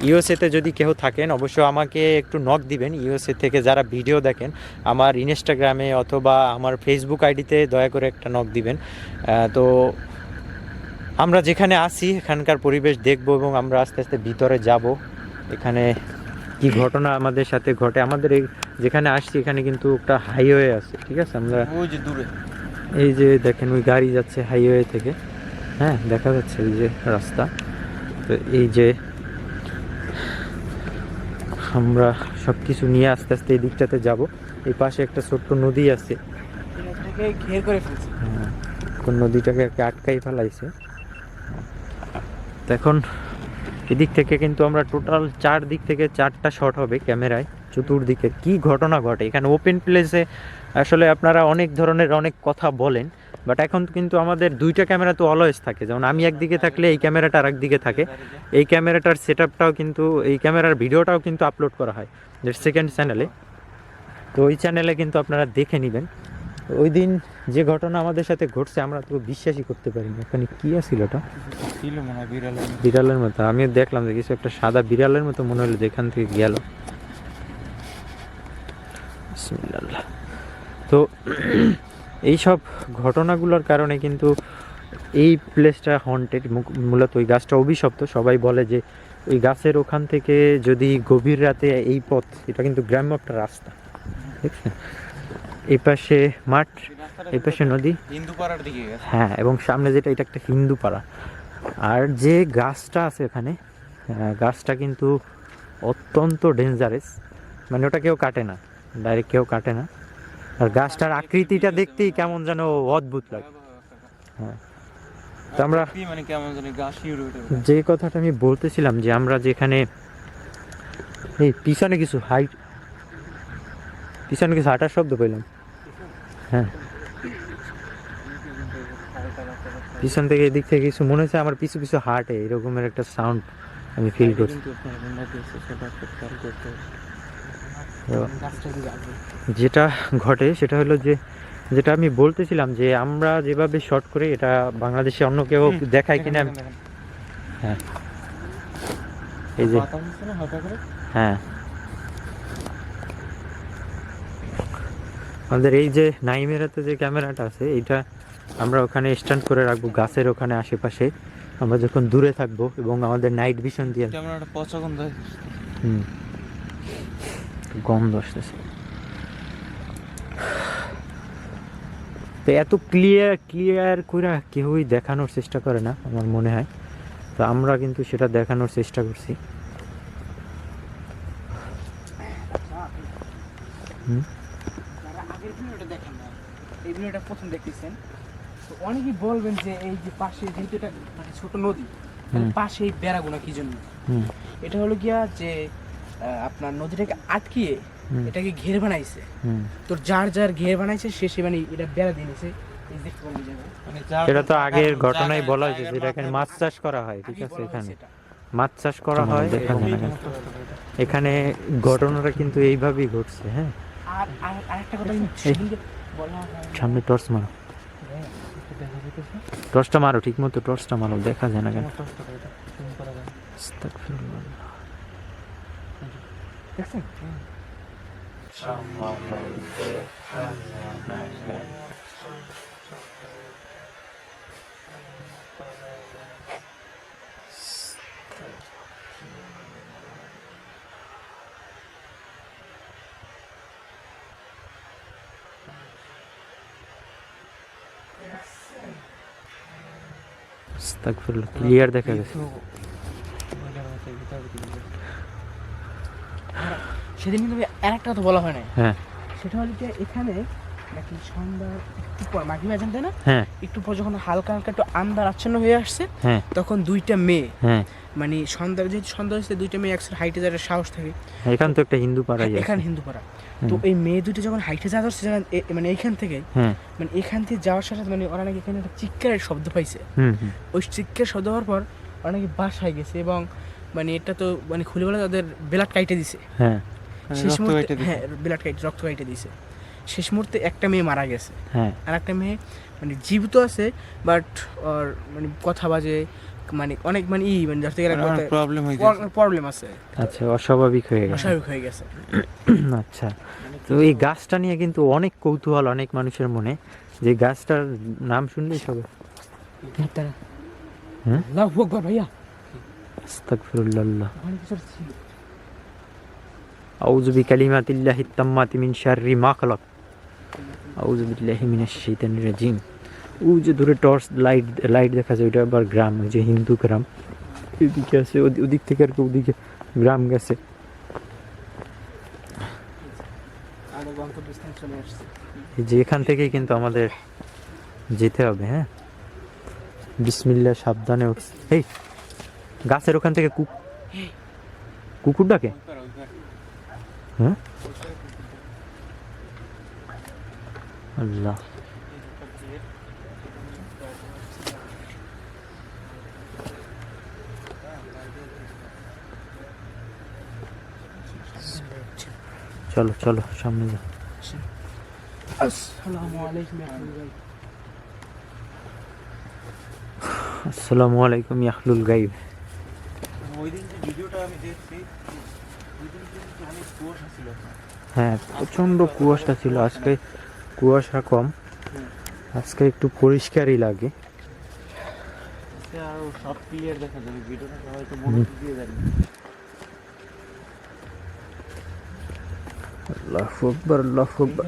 ইউএসএতে যদি কেউ থাকেন অবশ্যই আমাকে একটু নক দিবেন। ইউএসএ থেকে যারা ভিডিও দেখেন আমার ইনস্টাগ্রামে অথবা আমার ফেসবুক আইডিতে দয়া করে একটা নক দিবেন। তো আমরা যেখানে আছি এখানকার পরিবেশ দেখব এবং আমরা আস্তে আস্তে ভিতরে যাব। এখানে কি ঘটনা আমাদের সাথে ঘটে, আমাদের এই যেখানে আসছি এখানে কিন্তু একটা হাইওয়ে আছে। ঠিক আছে, আমরা ওই যে দূরে এই যে দেখেন ওই গাড়ি যাচ্ছে হাইওয়ে থেকে, হ্যাঁ দেখা যাচ্ছে এই যে রাস্তা। তো এই যে আমরা সব কিছু নিয়ে আস্তে আস্তে এই দিকটাতে যাব। এই পাশে একটা ছোট্ট নদী আছে, ঘের করে ফেলছে। হ্যাঁ, কোন নদীটাকে আটকাই ফেলাইছে। তো এখন এদিক থেকে কিন্তু আমরা টোটাল 4 দিক থেকে 4টা শট হবে ক্যামেরায়, চতুর্দিকে কি ঘটনা ঘটে। এখানে ওপেন প্লেসে আসলে আপনারা অনেক ধরনের অনেক কথা বলেন, বাট এখন কিন্তু আমাদের 2টা ক্যামেরা তো অলওয়েজ থাকে। যেমন আমি একদিকে থাকলে এই ক্যামেরাটা আর একদিকে থাকে। এই ক্যামেরাটার সেটআপটাও কিন্তু, এই ক্যামেরার ভিডিওটাও কিন্তু আপলোড করা হয় সেকেন্ড চ্যানেলে। তো ওই চ্যানেলে কিন্তু আপনারা দেখে নেবেন। ওই দিন যে ঘটনা আমাদের সাথে ঘটছে আমরা তো বিশ্বাসই করতে পারিনি। ওখানে কি আছিল ওটা? বিড়ালের মতো। আমিও দেখলাম যে কিছু একটা সাদা বিড়ালের মতো মনে হলো যেখান থেকে গেল। বিসমিল্লাহ। তো এইসব ঘটনাগুলোর কারণে কিন্তু এই প্লেসটা হন্টেড। মূলত ওই গাছটা অভিশপ্ত। সবাই বলে যে ওই গাছের ওখান থেকে যদি গভীর রাতে এই পথ, এটা কিন্তু গ্রাম্য একটা রাস্তা, দেখছেন? এই পাশে মাঠ, এই পাশে নদী, হিন্দু পাড়ার দিকে গেছে। হ্যাঁ, এবং সামনে যেটা এটা একটা হিন্দু পাড়া। আর যে গাছটা আছে এখানে, গাছটা কিন্তু অত্যন্ত ডেঞ্জারাস, মানে ওটা কেউ কাটে না, ডাইরেক্ট কেউ কাটে না। আর গাছটার আকৃতিটা দেখতেই কেমন যেন অদ্ভুত লাগে। হ্যাঁ, তো আমরা মানে কেমন জানি গা শিউরে ওঠে। যে কথাটা আমি বলতেছিলাম যে আমরা যেখানে এই পিছনে কিছু হাঁটার শব্দ পেলাম। হ্যাঁ, পিছন থেকে এদিক থেকে কিছু মনে হচ্ছে আমার পিছু পিছু হাঁটে, এরকমের একটা সাউন্ড আমি ফিল করছি। তো যেটা ঘটে সেটা হলো যে, যেটা আমি বলতেছিলাম যে আমরা যেভাবে শর্ট করি এটা বাংলাদেশে অন্য কেউ দেখায় কিনা। হ্যাঁ, এই যে, হ্যাঁ, আমাদের এই যে নাইমের হাতে যে ক্যামেরাটা আছে এইটা আমরা ওখানে স্ট্যান্ড করে রাখবো গাছের ওখানে আশেপাশে, আমরা যখন দূরে থাকবো এবং আমাদের নাইট ভিশন দিয়ে। ক্যামেরাটা পচা গন্ধ। গন্ধ আসতেছে। তো এত ক্লিয়ার করে কেউই দেখানোর চেষ্টা করে না আমার মনে হয়, তো আমরা কিন্তু সেটা দেখানোর চেষ্টা করছি। যারা আগের ভিডিওটা দেখেন না, এই ভিডিওটা প্রথম দেখতেছেন, তো অনেকেই বলবেন যে এই যে পাশে যেহেতু এটা মানে ছোট নদী, তাহলে পাশে এই বেড়াগুলো কি জন্য? এটা হলো গিয়া যে আপনার নদীটাকে আটকিয়ে এটাকে ঘের বানাইছে। তো যার যার ঘের বানাইছে সে মানে এটা বেড়া দিয়ে নিছে। এই দেখতে পারেন মানে এটা তো আগের ঘটনায় বলা হয়েছে যেটা এখানে মাছ চাষ করা হয়, ঠিক আছে, এখানে মাছ চাষ করা হয়। এখানে ঘটনাটা কিন্তু এইভাবেই ঘটছে। হ্যাঁ, আর আরেকটা কথা বলা হয়, সামনে টর্চ মারো, টর্চটা মারো, ঠিক মতো টর্চটা মারো, দেখা যায় না কেন। আস্তাগফিরুল্লাহ। দেখছেন? আস্তাগফিরুল্লাহ, ক্লিয়ার দেখা গেছে। সেদিন কিন্তু আরেকটা কথা বলা হয় না। হ্যাঁ, সেটা হলো যে এখানে নাকি সন্ধ্যা একটু পর মাগরিব আজান দেয় না, হ্যাঁ, একটু পর যখন হালকা হালকা একটু আন্ধার আচ্ছন্ন হয়ে আসছে, হ্যাঁ, তখন দুইটা মেয়ে, হ্যাঁ, মানে যেহেতু সন্ধ্যা হচ্ছে, দুইটা মেয়ে একসাথে হাইটে যাওয়ার সাহস থাকে। এখান তো একটা হিন্দু পাড়াই আছে। এখানে হিন্দু পাড়া। তো এই মেয়ে দুটো যখন হাইটে যাওয়া ধরছে, মানে এইখান থেকে, হ্যাঁ, মানে এখান থেকে যাওয়ার সাথে মানে ওরা নাকি এখানে একটা চিৎকারের শব্দ পাইছে। ওই চিৎকার শব্দ হওয়ার পর ওরা নাকি বাসায় গেছে এবং মানে এটা তো মানে খুলে বলে তাদের ব্লাড কাইটে দিছে। হ্যাঁ, শেষ মুহূর্তে, হ্যাঁ, ব্লাড কাইটে, রক্ত কাইটে দিছে। শেষ মুহূর্তে একটা মেয়ে মারা গেছে, হ্যাঁ, আর একটা মেয়ে মানে জীবিত আছে, বাট ওর মানে কথা বাজে, মানে অনেক মানে মানে ধরতে গেলে প্রবলেম আছে। আচ্ছা, অস্বাভাবিক হয়ে গেছে। অস্বাভাবিক হয়ে গেছে। আচ্ছা, তো এই গাছটা নিয়ে কিন্তু অনেক কৌতূহল অনেক মানুষের মনে, যে গাছটার নাম শুনলেই সবে। হ্যাঁ, আল্লাহু আকবার ভাইয়া। আস্তাগফিরুল্লাহ। ওখানে কিছু ছিল। আউযু বিকালিমাতিল্লাহিত তাম্মাতি মিন শাররি মা খালাক। আউযু বিল্লাহি মিনাশ শাইতানির রাজিম। ও যে দূরে টর্চ লাইট দেখা যায়, ওইটা আবার গ্রাম, যে হিন্দু গ্রাম এদিকে আছে, ওদিক থেকে আর কি ওদিকে গ্রাম গেছে। যে এখান থেকেই কিন্তু আমাদের যেতে হবে। হ্যাঁ, বিসমিল্লাহ, সাবধানে। এই গাছের ওখান থেকে কুকুর ডাকে। হ্যাঁ, আল্লাহ। চলো চলো সামনে যাও। আসসালামু আলাইকুম। আসসালামু আলাইকুম ইয়াহলুল গাইব। ওই দিন যে ভিডিওটা আমি দেখছি, ওই দিন কিন্তু অনেক কুয়াশা ছিল। হ্যাঁ, প্রচন্ড কুয়াশা ছিল। আজকে কুয়াশা কম, আজকে একটু পরিষ্কারই লাগে। আর সব ক্লিয়ার দেখা যাবে, ভিডিওটা হয়তো মনোযোগ দিয়ে যাবে। আল্লাহু আকবার, আল্লাহু আকবার।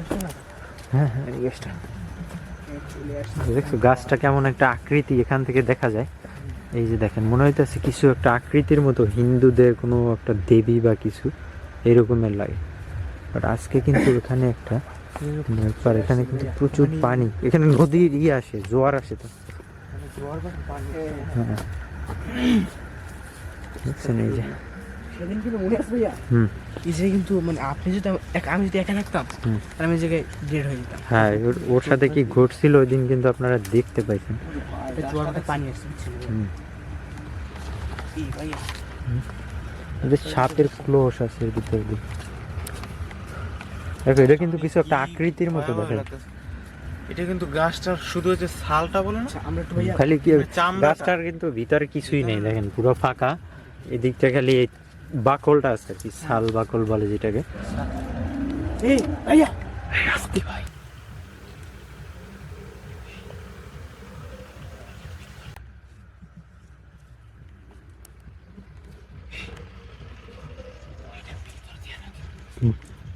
হ্যাঁ হ্যাঁ এই গাছটা দেখছো, গাছটা কেমন একটা আকৃতি এখান থেকে দেখা যায়। এই যে দেখেন, মনে হইতেছে কিছু একটা আকৃতির মতো, হিন্দুদের কোনো একটা দেবী বা কিছু এরকমের লাগে। বাট আজকে কিন্তু এখানে একটা ব্যাপার, এখানে কিন্তু প্রচুর পানি, এখানে নদীর আসে, জোয়ার আসে তো। হ্যাঁ দেখছেন এই যে। সেদিন কিন্তু মনে আছে ভাইয়া, এই যে কিন্তু মানে আপনি যদি আমি যদি একা থাকতাম তাহলে আমি এই জায়গায় ডেড হয়ে যেতাম। হ্যাঁ ওর সাথে কি ঘটছিল ওই দিন কিন্তু আপনারা দেখতে পাইছেন। পানি আসছে ভাইয়া, যে সাপের ক্লোশ আছে এর ভিতর দিয়ে। দেখো এটা কিন্তু কিছু একটা আকৃতির মতো দেখা যায়। এটা কিন্তু গাছটার শুধু হচ্ছে ছালটা বলে না, আমরা একটু ভাইয়া খালি কি চামড়াটা। গাছটার কিন্তু ভিতরে কিছুই নেই, দেখেন পুরো ফাঁকা। এদিকটা খালি এই বাকলটা আছে আর কি, ছাল বাকল বলে যেটাকে। এই ভাইয়া আসতে ভাই,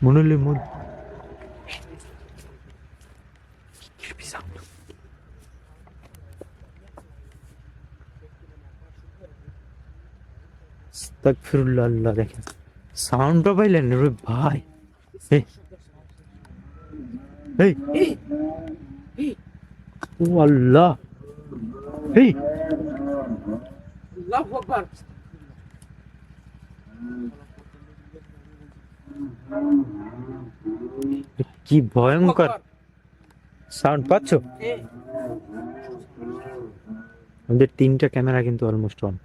মনে হলে মন আস্তাগফিরুল্লাহ। আল্লাহ, দেখেন সাউন্ডটা পাইলেন রে ভাই? এই এই ও আল্লাহ, এই আল্লাহু আকবার। কি ভয়ঙ্কর সাউন্ড পাচ্ছ? আমাদের 3টা ক্যামেরা কিন্তু অলমোস্ট অন,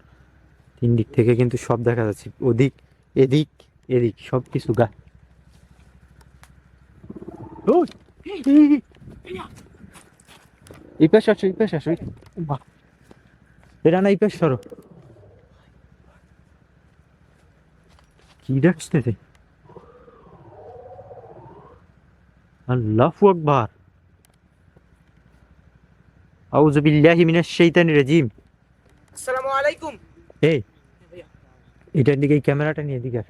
3 দিক থেকে কিন্তু সব দেখা যাচ্ছে, ওদিক এদিক এদিক সব কিছু গা। এই পাশে আসো, এই পাশে আসো, এটা না এই পাশে সরো। কি ডাকতেছে? আল্লাহু আকবার, আউযু বিল্লাহি মিনাশ শাইতানির রাজিম। আসসালামু আলাইকুম। এই এটার দিকে এই ক্যামেরাটা নিয়ে এদিকে আস।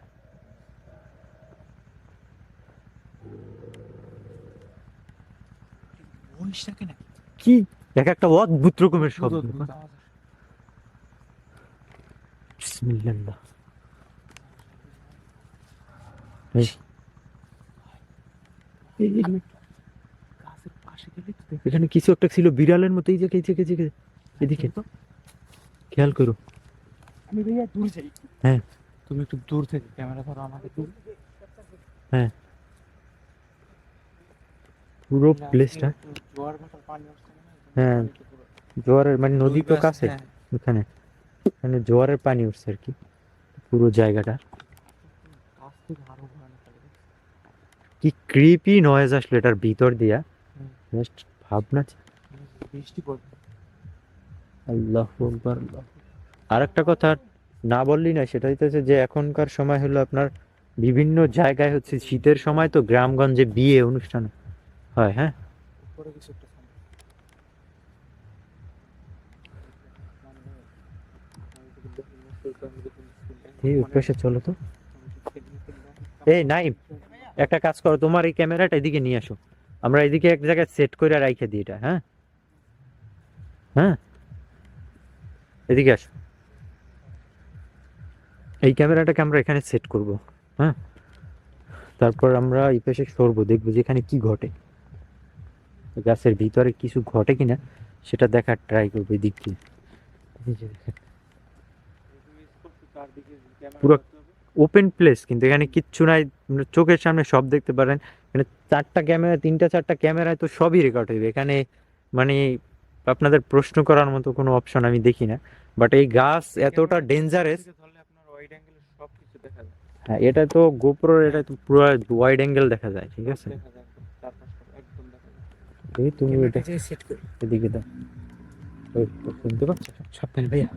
কি এক একটা অদ্ভুত রকমের শব্দ। বিসমিল্লাহ। এখানে কিছু একটা ছিল বিড়ালের মতো, এই যে এদিকে খেয়াল করো। আমি ভাইয়া দূর যাই। হ্যাঁ তুমি একটু দূর থেকে ক্যামেরা ধরো আমাকে দূর। হ্যাঁ পুরো প্লেসটা, জোয়ার ভাটার পানি আসছে না? হ্যাঁ জোয়ারের মানে নদী তো কাছে হ্যাঁ। ওখানে, মানে জোয়ারের পানি উঠছে আর কি পুরো জায়গাটা। কাছ থেকে আরো ভয়ানক লাগে। কি ক্রিপি নয়েজ আসলো এটার ভিতর দিয়া, জাস্ট ভাবনা। বৃষ্টি পড়বে। আল্লাহু আকবার। আর একটা কথা না বললি না, সেটা হইতেছে যে এখনকার সময় হলো আপনার বিভিন্ন জায়গায় হচ্ছে শীতের সময় তো গ্রামগঞ্জে বিয়ে অনুষ্ঠান হয়। হ্যাঁ পরে কিছু একটা এই উৎপাশে চলো তো। এই নাইম, একটা কাজ করো, তোমার এই ক্যামেরাটা এদিকে নিয়ে আসো, আমরা এদিকে এক জায়গায় সেট করে রাইখে দিই এটা। হ্যাঁ হ্যাঁ এদিকে আসো, এই ক্যামেরাটাকে আমরা এখানে সেট করব। হ্যাঁ তারপর আমরা এই পাশে সরবো, দেখবো যে এখানে কি ঘটে, গাছের ভিতরে কিছু ঘটে কিনা সেটা দেখার ট্রাই করবো এই দিক দিয়ে। পুরো ওপেন প্লেস, কিন্তু এখানে কিচ্ছু নাই, চোখের সামনে সব দেখতে পারেন। এখানে 4টা ক্যামেরা, 3টা 4টা ক্যামেরায় তো সবই রেকর্ড হইবে এখানে, মানে আপনাদের প্রশ্ন করার মতো কোনো অপশন আমি দেখি না। বাট এই গাছ এতটা ডেঞ্জারাস। হ্যাঁ এটা তো গোপ্রোর, এটা তো পুরো ওয়াইড অ্যাঙ্গেল দেখা যায়, ঠিক আছে। এই তুমি এটা সেট করি। এদিকে দাও, ওই তো শুনতে পাচ্ছ? সাবধানে ভাইয়া।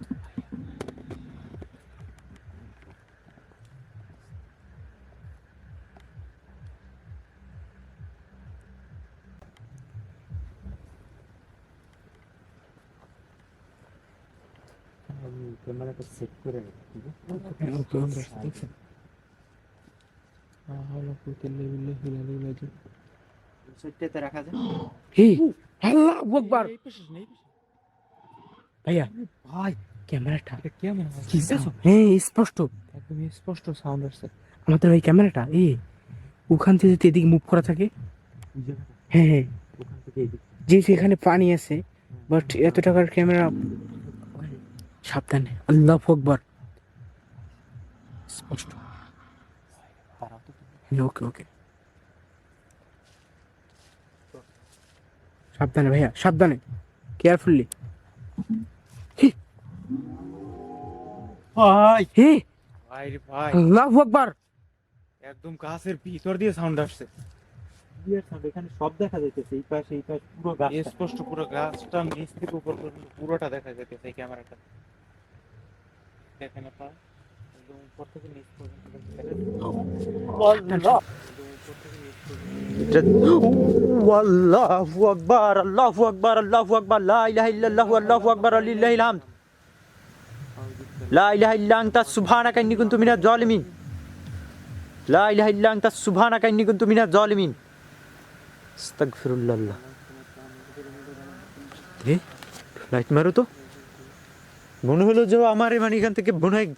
ক্যামেরাটা সেট করে সেটাতে রাখা যায়। হে আল্লাহু আকবার ভাইয়া ভাই ক্যামেরাটা এটা কেমন কি sound? হ্যাঁ স্পষ্ট একদম স্পষ্ট সাউন্ড আসছে। আমাদের ওই ক্যামেরাটা ওখান থেকে যদি এদিকে মুভ করা থাকে হ্যাঁ হ্যাঁ ওখান থেকে এদিকে যে সেখানে পানি আছে বাট এত টাকার ক্যামেরা সাবধানে আল্লাহু আকবার স্পষ্ট দাঁড়াও তো। ওকে ওকে সাবধানে ভাইয়া সাবধানে কেয়ারফুলি ভাই হে ভাই রে ভাই আল্লাহু আকবার একদম গাছের ভিতর দিয়ে সাউন্ড আসছে। বিয়ের সাউন্ড এখানে সব দেখা যাইতেছে, এই পাশে পুরো গাছ স্পষ্ট, পুরো গাছটা নিচ থেকে উপর পর্যন্ত পুরোটা দেখা যাইতেছে এই ক্যামেরাটা। দেখেন আপনারা একদম উপর থেকে নিচ পর্যন্ত দেখা যাচ্ছে। আল্লাহু আকবার আল্লাহু আকবার আল্লাহু আকবার লা ইলাহা ইল্লাল্লাহু আল্লাহু আকবার লিল্লাহিল হামদ লা ইলাহা ইল্লা আনতা সুবহানাকা ইন্নী কুনতু মিনাজ জালিমিন লা ইলাহা ইল্লা আনতা সুবহানাকা ইন্নী কুনতু মিনাজ জালিমিন আস্তাগফিরুল্লাহ। লাইট মারো তো, মনে হলো যে আমার মানে এখান থেকে মনে হয়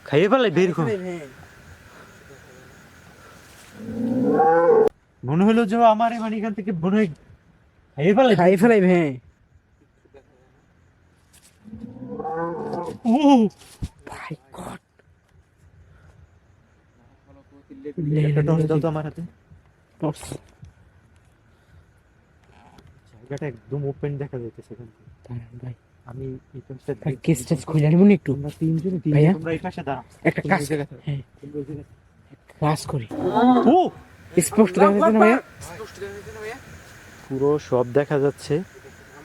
খাইয়ে ফেলাই বের করে, মনে হলো যে আমার মানে এখান থেকে মনে হয় খাইয়ে ফেলাই হ্যাঁ ও ভাই গড একটা টর্চ দাও তো আমার হাতে। জায়গাটা একদম ওপেন দেখা যাইতেছে এখান থেকে। ভাই আমি এই পাশে কেস টেস খুলে নিব একটু তোমরা তিনজনে ভাইয়া? তোমরা এই পাশে দাঁড়াও। একটা কাজ হ্যাঁ কাজ করি ও স্পষ্ট দেখা যাচ্ছে না ভাইয়া পুরো সব দেখা যাচ্ছে।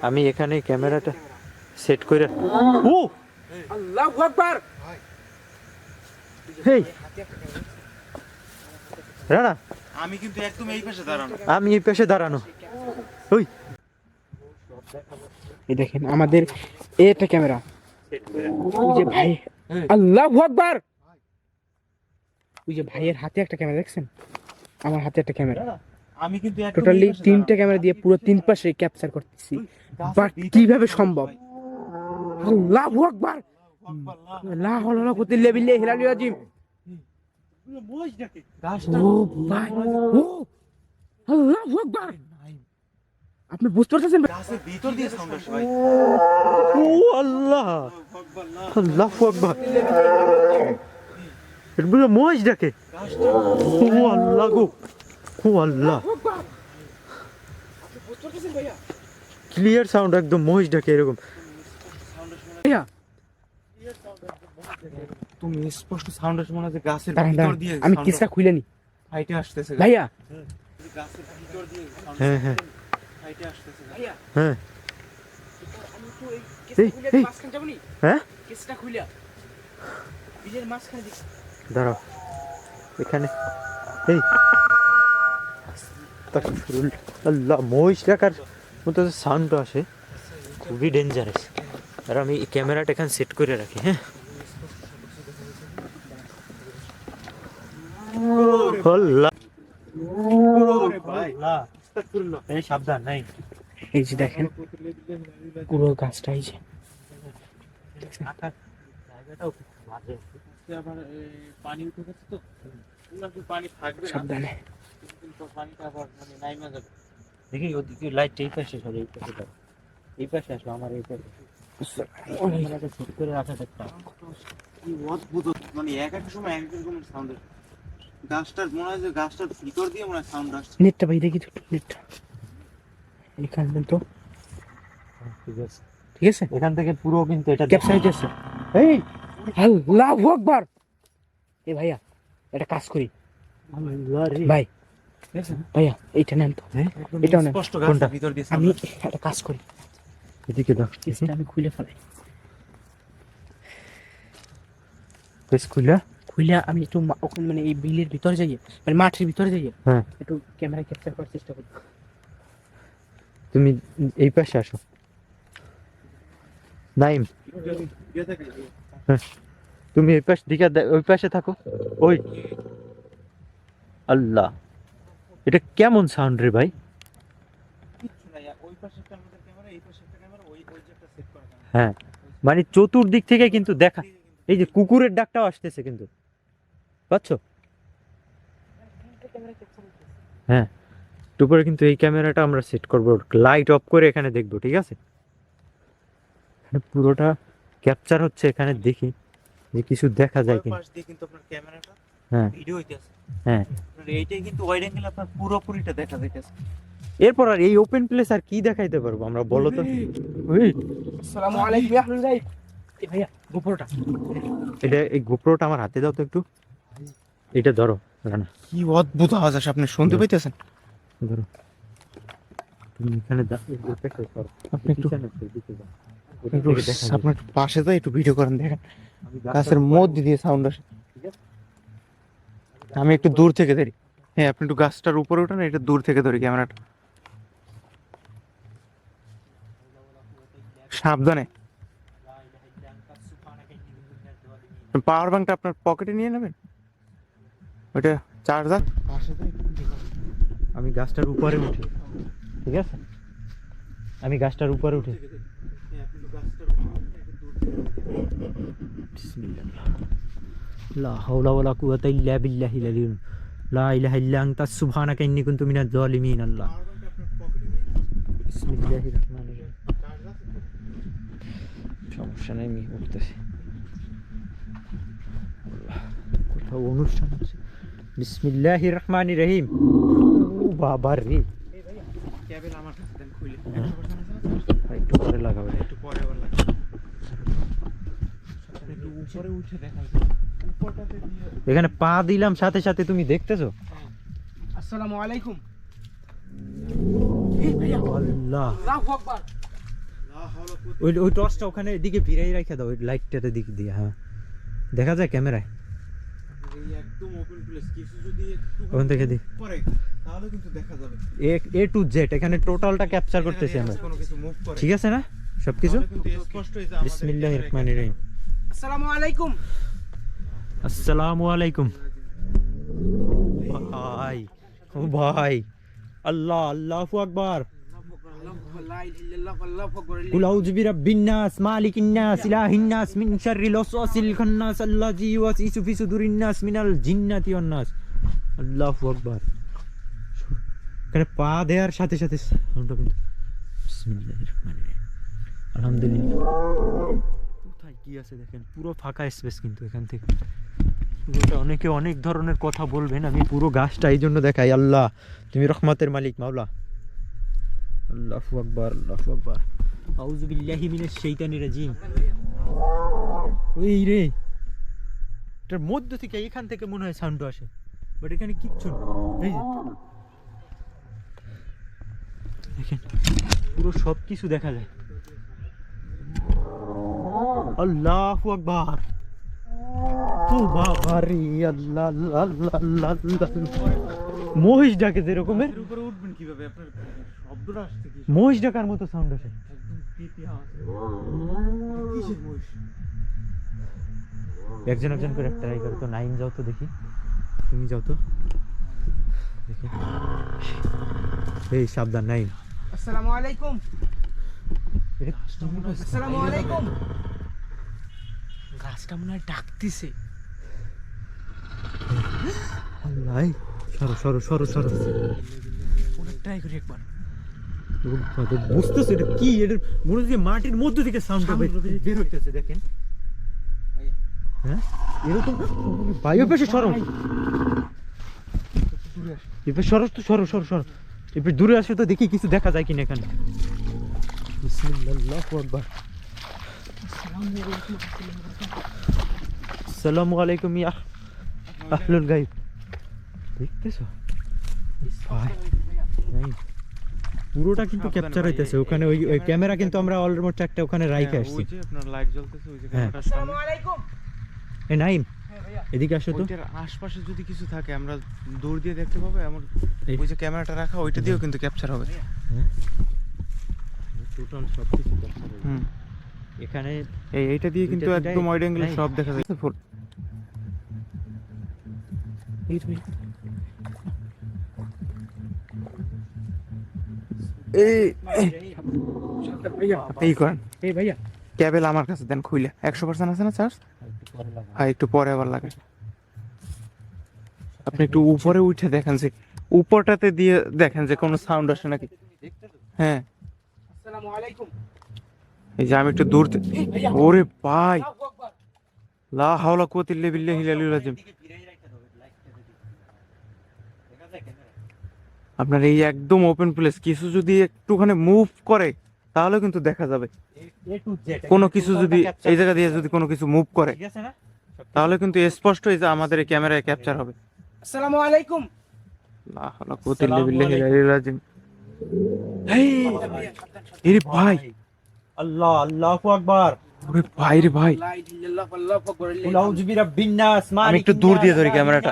আমি এখানে ক্যামেরাটা সেট করে ও আল্লাহু আকবার হেই রানা, আমি কিন্তু একদম এই পাশে দাঁড়ানো। আমি এই পাশে দাঁড়ানো। ওই এই দেখেন আমাদের এটা ক্যামেরা ওই যে ভাই আল্লাহু আকবার ওই যে ভাইয়ের হাতে একটা ক্যামেরা দেখছেন, আমার হাতে একটা ক্যামেরা, আমি কিন্তু একদম টোটালি এই পাশে তিনটা দাঁড়ানো। ক্যামেরা দিয়ে পুরো তিন পাশে ক্যাপচার করতেছি। গাছের বাট ভিতর কিভাবে দিয়ে সম্ভব? ভাই। আল্লাহু আকবার লা হাওলা ওয়ালা কুওয়াতা ইল্লা বিল্লাহিল আলিয়্যিল আযীম। গাছটা ও ভাই ও আল্লাহু আকবার আপনি বুঝতে পারতেছেন ভাই? গাছের ভিতর দিয়ে সাউন্ড আসছে ভাই। ও আল্লাহ আল্লাহু আকবার, এটা বুঝে মহিষ ডাকে। গাছটা ও আল্লাহ গো, ও আল্লাহ ক্লিয়ার সাউন্ড, একদম মহিষ ডাকে এরকম। ভাইয়া তুমি স্পষ্ট সাউন্ড আসছে, মনে হচ্ছে গাছের দাঁড়ান, ভিতর দাঁড়ান, দিয়ে আমি sound কেসটা খুলে নি ফাইটে আসতেছে। ভাইয়া গাছের ভিতর দিয়ে sound হ্যাঁ হ্যাঁ ফাইটে আসতেছে। ভাইয়া হ্যাঁ আমি তো এই এই, কেসটা খুলে এই। মাঝখানে যাবনি হ্যাঁ কেসটা খুলে বিলের মাঝখানে দিই দাঁড়াও এখানে। এই আস্তাগফিরুল্লাহ, আল্লাহ মহিষ ডাকার মতো সাউন্ড আসে, খুবই ডেঞ্জারাস। আর আমি এই ক্যামেরাটা এখানে সেট করে রাখি। হ্যাঁ আল্লাহ এই সাবধান নাই। এই যে দেখেন পুরো গাছটা এই যে জায়গাটাও খুব বাজে। আবার পানি উঠে গেছে তো, পানি থাকবে না, সাবধানে কিন্তু পানিটা আবার মানে নাইমা যাবে। দেখি ওদিকে লাইট এই পাশে সরে, এই পাশে দাও, এই পাশে আসো, আমার এই পাশে ক্যামেরাটা সেট করে রাখা একটা। কি অদ্ভুত, মানে এক এক সময় এক এক রকমের সাউন্ড আসে। গাছটার মনে হয় যে গাছটার ভিতর দিয়ে মনে হয় সাউন্ড আসছে। নেটটা ভাই দেখি তো নেটটা এখানে তো ঠিক আছে, ঠিক আছে এখান থেকে পুরো কিন্তু এটা ক্যাপচার হইতেছে। এই আল্লাহু আকবার এ ভাইয়া একটা কাজ করি আল্লাহ রে। ভাই ভাইয়া এইটা নেন তো এটাও নেন। স্পষ্ট কোনটা? গাছের ভিতর দিয়ে আমি sound আসছে। একটা কাজ করি এদিকে দাও, কেসটা আমি খুলে ফেলাই বেশ খুলে। খুলে আমি একটু ওখানে মানে এই বিলের ভিতরে যাই মানে মাঠের ভিতরে যাই হ্যাঁ একটু ক্যামেরা ক্যাপচার করার চেষ্টা করি। তুমি এই পাশে আসো নাইম, ইয়ে থাকে, তুমি এই পাশ দিকে ওই পাশে থাকো। ওই আল্লাহ, এটা কেমন সাউন্ড রে ভাই? হ্যাঁ মানে চতুর্দিক থেকে কিন্তু দেখা, এই যে কুকুরের ডাকটাও আসতেছে কিন্তু, পাচ্ছো? হ্যাঁ দুপুরে কিন্তু এই ক্যামেরাটা আমরা সেট করব, লাইট অফ করে এখানে দেখবো, ঠিক আছে? এখানে পুরোটা ক্যাপচার হচ্ছে, এখানে দেখি যে কিছু দেখা যায় কিনা। পাশ দিয়ে কিন্তু আপনার ক্যামেরাটা হ্যাঁ ভিডিও হইতেছে, হ্যাঁ। আপনার এইটাই কিন্তু ওয়াইড অ্যাঙ্গেল আপনার পুরোপুরিটা দেখা যাইতেছে। এরপর আর এই ওপেন প্লেস আর কি দেখাইতে পারবো আমরা, বলো তো? ওই আসসালামু আলাইকুম ইয়া আহলুল গায়ব। এ ভাইয়া গোপরটা, এটা, এই গোপ্রোটা আমার হাতে দাও তো একটু, এটা ধরো রানা, কি অদ্ভুত আওয়াজ আসে, আপনি শুনতে পাইতেছেন? ধরো তুমি এখানে দাও, এই গোপ্রোটা করো। আপনি একটু পিছনে একটু দিকে যাও। ওটা একটু থেকে দেখা যায়। আপনার একটু পাশে তো একটু ভিডিও করেন, দেখেন আমি গাছের মধ্যে দিয়ে সাউন্ড আসে। ঠিক আছে? আমি একটু দূর থেকে ধরি। হ্যাঁ আপনি একটু গাছটার উপরে উঠেন, এটা দূর থেকে ধরি ক্যামেরাটা। সাবধানে। পাওয়ার ব্যাংকটা আপনার পকেটে নিয়ে নেবেন, ওইটা চার্জার। আমি গাছটার উপরে উঠি, ঠিক আছে? আমি গাছটার উপরে উঠি। বিসমিল্লাহ, লা হাওলা ওয়ালা কুওয়াতা ইল্লা বিল্লাহিল আলিয়্যিল লা ইলাহা ইল্লা আনতা সুবহানাকা ইন্নী কুনতু মিনাজ জালিমিন। আল্লাহ, বিসমিল্লাহির রহমানির রহিম। সমস্যা নেই, আমি উঠতেছি। আল্লাহ, কোথাও অনুষ্ঠান আছে। বিসমিল্লাহির রহমানির রহিম। ও বাবা রে, কেবল আমার কাছে দেন খুলে। একটু পরে লাগাবো। একটু পরে আবার লাগাবো। একটু উপরে উঠে দেখা যায়। উপরটাতে দিয়ে এখানে পা দিলাম সাথে সাথে তুমি দেখতেছো? আসসালামু আলাইকুম। এ ভাইয়া আল্লাহ, আল্লাহু আকবার। ওই ওই টর্চটা ওখানে এদিকে ভিড়াই রাখা দাও, ওই লাইটটাতে দিক দিয়ে। হ্যাঁ দেখা যায় ক্যামেরায়, এই একদম ওপেন প্লেস, কিছু যদি একটু ওখান থেকে দিই। করে তাহলে কিন্তু দেখা যাবে। এ টু জেড এখানে টোটালটা ক্যাপচার করতেছি আমরা, কোনো কিছু মুভ করে ঠিক আছে না সবকিছু? তাহলে কিন্তু স্পষ্ট হয়ে যায়। বিসমিল্লাহির রহমানির রহিম। আসসালামু আলাইকুম। আসসালামু আলাইকুম। ভাই, ও ভাই, আল্লাহ, আল্লাহু আকবার। কুল আউযু বিরাব্বিন নাস মালিকিন নাস ইলাহিন নাস মিন শাররিল ওয়াসওয়াসিল খান্নাস আল্লাযী ইউওয়াসওয়িসু ফি সুদুরিন নাস মিনাল জিন্নাতি ওয়ান নাস। আল্লাহু আকবার। এখানে পা দেওয়ার সাথে সাথে সাউন্ডটা কিন্তু, বিসমিল্লাহির রহমানির রহিম, আলহামদুলিল্লাহ। কোথায় কি আছে দেখেন, পুরো ফাঁকা স্পেস কিন্তু এখান থেকে পুরোটা। অনেকে অনেক ধরনের কথা বলবেন, আমি পুরো গাছটা এই জন্য দেখাই। আল্লাহ তুমি রহমতের মালিক মাওলা। আল্লাহু আকবার, আল্লাহু আকবার। আউযু বিল্লাহি মিনাশ শাইতানির রাজিম। ওই রে, এটার মধ্য থেকে এখান থেকে মনে হয় সাউন্ড আসে, বাট এখানে কিচ্ছু না। এই যে দেখেন পুরো সব কিছু দেখা যায়। আল্লাহু আকবার। ও বাবা রে, আল্লাহ আল্লাহ আল্লাহ আল্লাহ আল্লাহ। মহিষ ডাকে যেরকমের, এর উপরে উঠবেন কিভাবে? আপনার শব্দটা আসছে কি? মহিষ ডাকার মতো সাউন্ড আসে। একদম পিপি আওয়াজ। কিসের মহিষ? একজন একজন করে ট্রাই করো তো। নাইম যাও তো দেখি, তুমি যাও তো দেখি। এই সাবধান নাইম। আসসালামু আলাইকুম। এটা আসসালামু আলাইকুম। গাছটা মনে হয় ডাকতেছে। আল্লাহ, এই সরো সরো সরো সরো। ওটা ট্রাই করি একবার। বুঝতেছো এটা কি? এটা মনে হচ্ছে মাটির মধ্য থেকে সাউন্ড বের হইতেছে, দেখেন। হ্যাঁ এরকম বায়ু পেশে সরো, এবার সরো তো, সরো সরো সরো। এবার দূরে আসো তো দেখি কিছু দেখা যায় কিনা এখানে। বিসমিল্লাহ, আল্লাহু আকবার। আসসালামু আলাইকুম ইয়া আহলুল গায়ব। দেখতেছো ভাই, নাই পুরোটা কিন্তু ক্যাপচার হইতেছে ওখানে। ওই ক্যামেরা কিন্তু আমরা অলমোস্ট একটা ওখানে রাইখে আসছি। ওই যে আপনার লাইট জ্বলতেছে, ওই যে হ্যাঁ। ক্যামেরার আসসালামু সামনে। আলাইকুম। এ নাইম হ্যাঁ ভাইয়া। এদিকে আসো তো। ওইটার আশপাশে যদি কিছু থাকে আমরা দূর দিয়ে দেখতে পাবো। এমন এই- ওই যে ক্যামেরাটা রাখা, ওইটা দিয়েও কিন্তু ক্যাপচার হবে। টোটাল সব কিছু ক্যাপচার হইছে হুম, এখানে। এইটা দিয়ে কিন্তু দুইটা একদম ওয়াইড অ্যাঙ্গেলে নাই। সব দেখা যাচ্ছে। ফুল এই এই করেন, এই ভাইয়া কেবল আমার কাছে দেন খুইলে 100% আছে না চার্জ? হ্যাঁ একটু পরে আবার লাগে। আপনি একটু উপরে উঠে দেখেন যে উপরটাতে দিয়ে দেখেন যে কোনো সাউন্ড আসে নাকি। হ্যাঁ আসসালামু আলাইকুম। এই যে আমি একটু দূর ওরে ভাই লা হাওলা কুওয়াতা ইল্লা বিল্লাহিল আলিয়্যিল আযীম। আপনার এই একদম ওপেন প্লেস, কিছু যদি একটুখানি মুভ করে তাহলে কিন্তু দেখা যাবে। কোনো কিছু যদি এই জায়গা দিয়ে যদি কোনো কিছু মুভ করে তাহলে কিন্তু স্পষ্ট এই যে আমাদের এই ক্যামেরায় ক্যাপচার হবে। আসসালামু আলাইকুম। লা হাওলা কুওয়াতা ইল্লা বিল্লাহিল আলিয়্যিল আযীম। এই এরে ভাই আল্লাহ আল্লাহু আকবার। ওরে ভাই রে ভাই লা ইলাহা ইল্লাল্লাহ আল্লাহু আকবার। কুল আউযু বিরাব্বিন নাস আমি একটু দূর দিয়ে ধরি ক্যামেরাটা।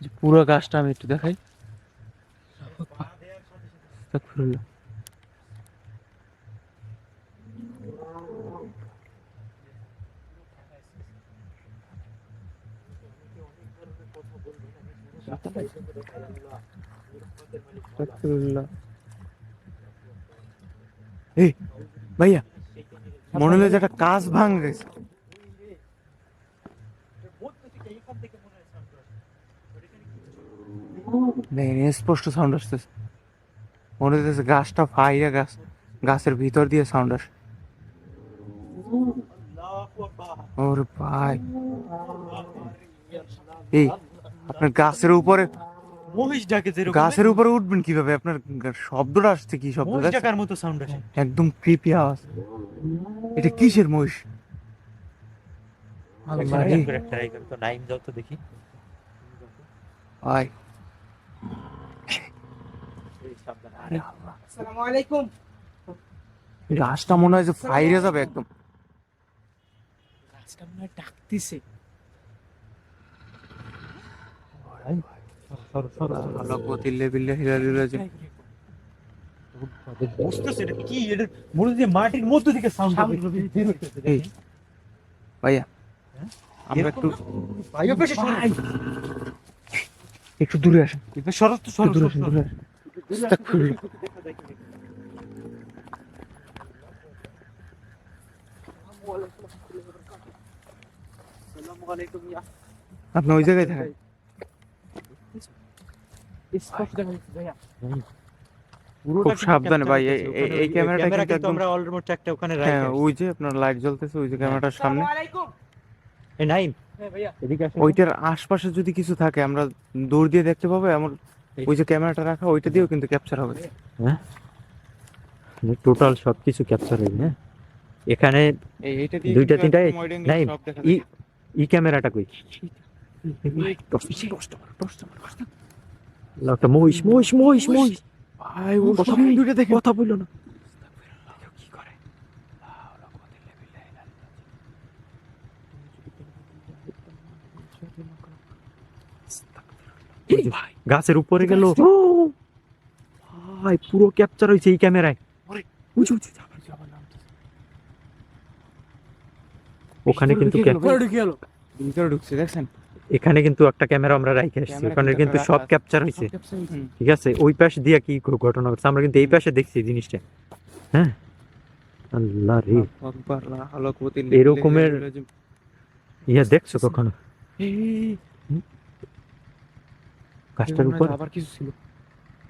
যে পুরো গাছটা আমি একটু দেখাই। আস্তাগফিরুল্লাহ। আস্তাগফিরুল্লাহ। এই ভাইয়া মনে হলো যে একটা কাজ ভাঙ গেছে। স্পষ্ট সাউন্ড আসতেছে, মনে হচ্ছে গাছটা ফাইয়া গাছের ভিতর দিয়ে সাউন্ড আসে। ওরে ভাই এই আপনার গাছের উপরে মহিষ ডাকে যেরকম গাছের উপরে উঠবেন কিভাবে? আপনার শব্দটা আসছে কি শব্দ? মহিষ ডাকার মতো সাউন্ড আসে। একদম ক্রিপি আওয়াজ। এটা কিসের মহিষ? আল্লাহ রে। তো নাইম যাও তো দেখি। ভাই আরে আল্লাহ। আসসালামু আলাইকুম। গাছটা মনে হয় যে ফাইরে যাবে একদম। গাছটা মনে হয় ডাকতেছে। আল্লাহ কুওয়াতা ইল্লা বিল্লাহিল আলিয়্যিল আযীম। বুঝতেছে এটা কি? এটা মনে হচ্ছে মাটির মধ্য থেকে সাউন্ড এই ভাইয়া আমরা একটু একটু দূরে আসেন। শরৎ তো একটু দূরে আসেন, দূরে আসেন। আস্তাগফিরুল্লাহ। আপনি ওই জায়গায় থাকেন। স্পষ্ট দেখা যাচ্ছে ভাইয়া। খুব সাবধানে ভাই, এই ক্যামেরাটা কিন্তু কিন্তু একদম আমরা অলমোস্ট একটা ওখানে হ্যাঁ রাখি। ওই যে আপনার লাইট জ্বলতেছে ওই যে ক্যামেরাটার সামনে। আসসালামু আলাইকুম। এই নাইম হ্যাঁ ভাইয়া। এদিকে আসো। ওইটার আশপাশে যদি কিছু থাকে আমরা দূর দিয়ে দেখতে পাবো। এমন ওই যে ক্যামেরাটা রাখা ওইটা দিয়েও কিন্তু ক্যাপচার হবে। হ্যাঁ টোটাল সবকিছু ক্যাপচার হবে। হ্যাঁ এখানে এইটা দিয়ে দুইটা কিন্তু তিনটা একদম wide angle নাইম সব দেখা ই যায়। ই ক্যামেরাটা কই? একটা মহিষ মহিষ মহিষ মহিষ। ভাই ওর সামনে দুইটা দেখেন। কথা বললো না। কি করে? এই ভাই গাছের উপরে গেল ভাই, পুরো ক্যাপচার হয়েছে এই ক্যামেরায়। ওখানে কিন্তু ভিতরে ঢুকছে দেখছেন? এখানে কিন্তু একটা ক্যামেরা আমরা রাইখে আসছি, ক্যামেরা ওখানে কিন্তু কিন্তু সব রাখা ক্যাপচার হয়েছে। হুম। ঠিক আছে, ওই পাশ দিয়ে কি ঘটনা ঘটছে আমরা কিন্তু এই পাশে দেখছি জিনিসটা। হ্যাঁ আল্লাহ রে, আকবার লা হাওলা কুওয়াতা ইল্লা এরকমের বিল্লাহিল আযীম। ইয়া দেখছো কখনো এই, গাছটার মনে হয় উপরে? আবার কিছু ছিল।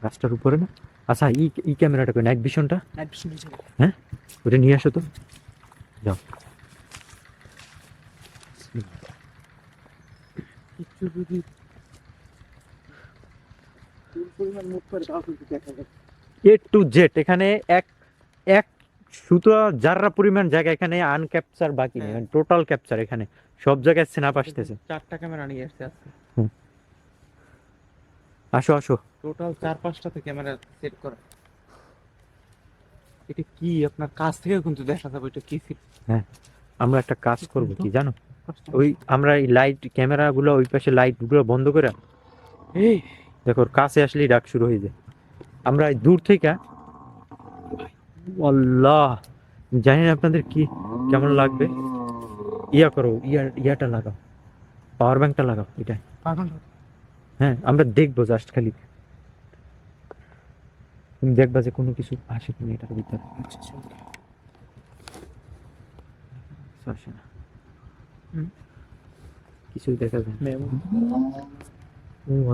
গাছটার উপরে না? আচ্ছা ই ক্যামেরাটা কই, নাইট ভিশনটা? Night vision vision. হ্যাঁ ওটা নিয়ে আসো তো, যাও। কিছু যদি দূর পরিমাণ মুভ করে তাও কিন্তু দেখা যায়। এ টু জেড এখানে এক এক সুতো যাররা পরিমাণ জায়গা এখানে আনক্যাপচার বাকি নেই, হ্যাঁ। Total capture. এখানে সব জায়গায় স্ন্যাপ আসতেছে। 4টা ক্যামেরা নিয়ে আসছে আজকে। আসো আসো। টোটাল 4-5টাতে ক্যামেরা সেট করা। এটা কি আপনার কাছ থেকে কিন্তু দেখা যাবে এটা কি ছিল। আমরা একটা কাজ করব কি জানো, ওই আমরা এই লাইট ক্যামেরা গুলো ওই পাশে লাইট গুলো বন্ধ করে এই দেখো, কাছে আসলেই ডাক শুরু হয়ে যায়। আমরা এই দূর থেকে আল্লাহ, জানি না আপনাদের কি কেমন লাগবে, ইয়া করো, ইয়াটা লাগাও, পাওয়ার ব্যাংকটা লাগাও এটাই। হ্যাঁ আমরা দেখবো জাস্ট খালি। তুমি দেখবা যে কোনো কিছু আসে কিনা এটার ভিতরে। আসে না, কিছুই দেখা যায় না।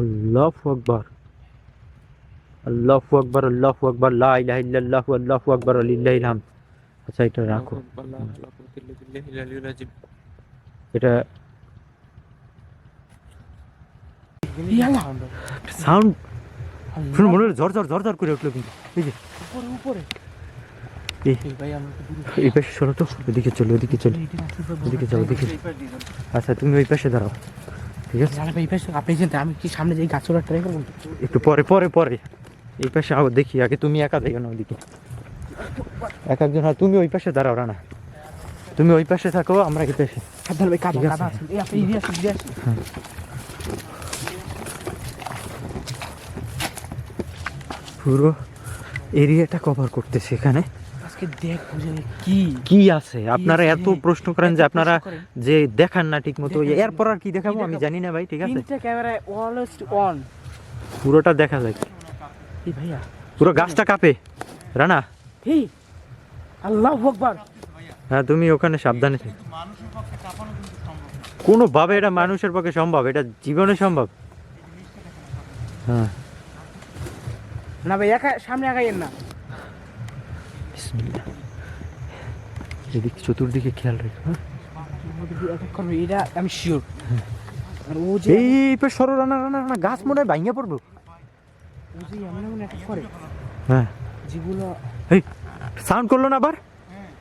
আল্লাহু আকবার, আল্লাহু আকবার, আল্লাহু আকবার, লা ইলাহা ইল্লাল্লাহু, আল্লাহু আকবার, লিল্লাহিল হামদ। আচ্ছা এটা রাখো, এটা সাউন্ড শুনে মনে হলো ঝড় ঝড় ঝড় ঝড় করে উঠলো, কিন্তু এই যে উপরে এই পাশে সরো তো, ওদিকে চলো, ওদিকে চলো, ওদিকে যাও, ওদিকে। আচ্ছা তুমি ওই পাশে দাঁড়াও, ঠিক আছে? আপনি চিন্তা, আমি কি সামনে যাই গাছ চড়ার ট্রাই করবো? একটু পরে পরে পরে এই পাশে আও, দেখি আগে তুমি একা দেখো না ওদিকে, এক একজন। হ্যাঁ তুমি ওই পাশে দাঁড়াও, রানা তুমি ওই পাশে থাকো, আমরা এই পাশে। সাবধান ভাই, কাদা ঠিক আছে। কাদা আছে। এই আপনি ইয়ে আসুন, ইয়ে আসুন। পুরো এরিয়াটা কভার করতেছে এখানে। আজকে দেখ বুঝে কি কি আছে আপনারা আছে? এত প্রশ্ন করেন যে এত আপনারা প্রশ্ন করেন। যে দেখান না ঠিক মতো, দেখান। এরপর আর কি দেখাবো আমি জানি না ভাই, ঠিক আছে? তিনটা ক্যামেরায় অলওয়েজ অন। পুরোটা দেখা যায়, এই ভাইয়া, পুরো গাছটা কাঁপে। রানা এই আল্লাহু আকবার। হ্যাঁ তুমি ওখানে সাবধানে থেকো। কোনোভাবে এটা মানুষের পক্ষে সম্ভব? এটা জীবনে সম্ভব? হ্যাঁ না ভাই, একা সামনে আগাইয়েন না। বিসমিল্লাহ। এদিকে চতুর্দিকে খেয়াল রেখো, হ্যাঁ? অ্যাটাক করবে এটা আমি শিওর। আর ও যে এই পে সরো, রানা রানা রানা, গাছ মনে হয় ভাঙিয়ে পড়বো। ও যে এমন এমন অ্যাটাক করে হ্যাঁ যেগুলো এই সাউন্ড করলো না আবার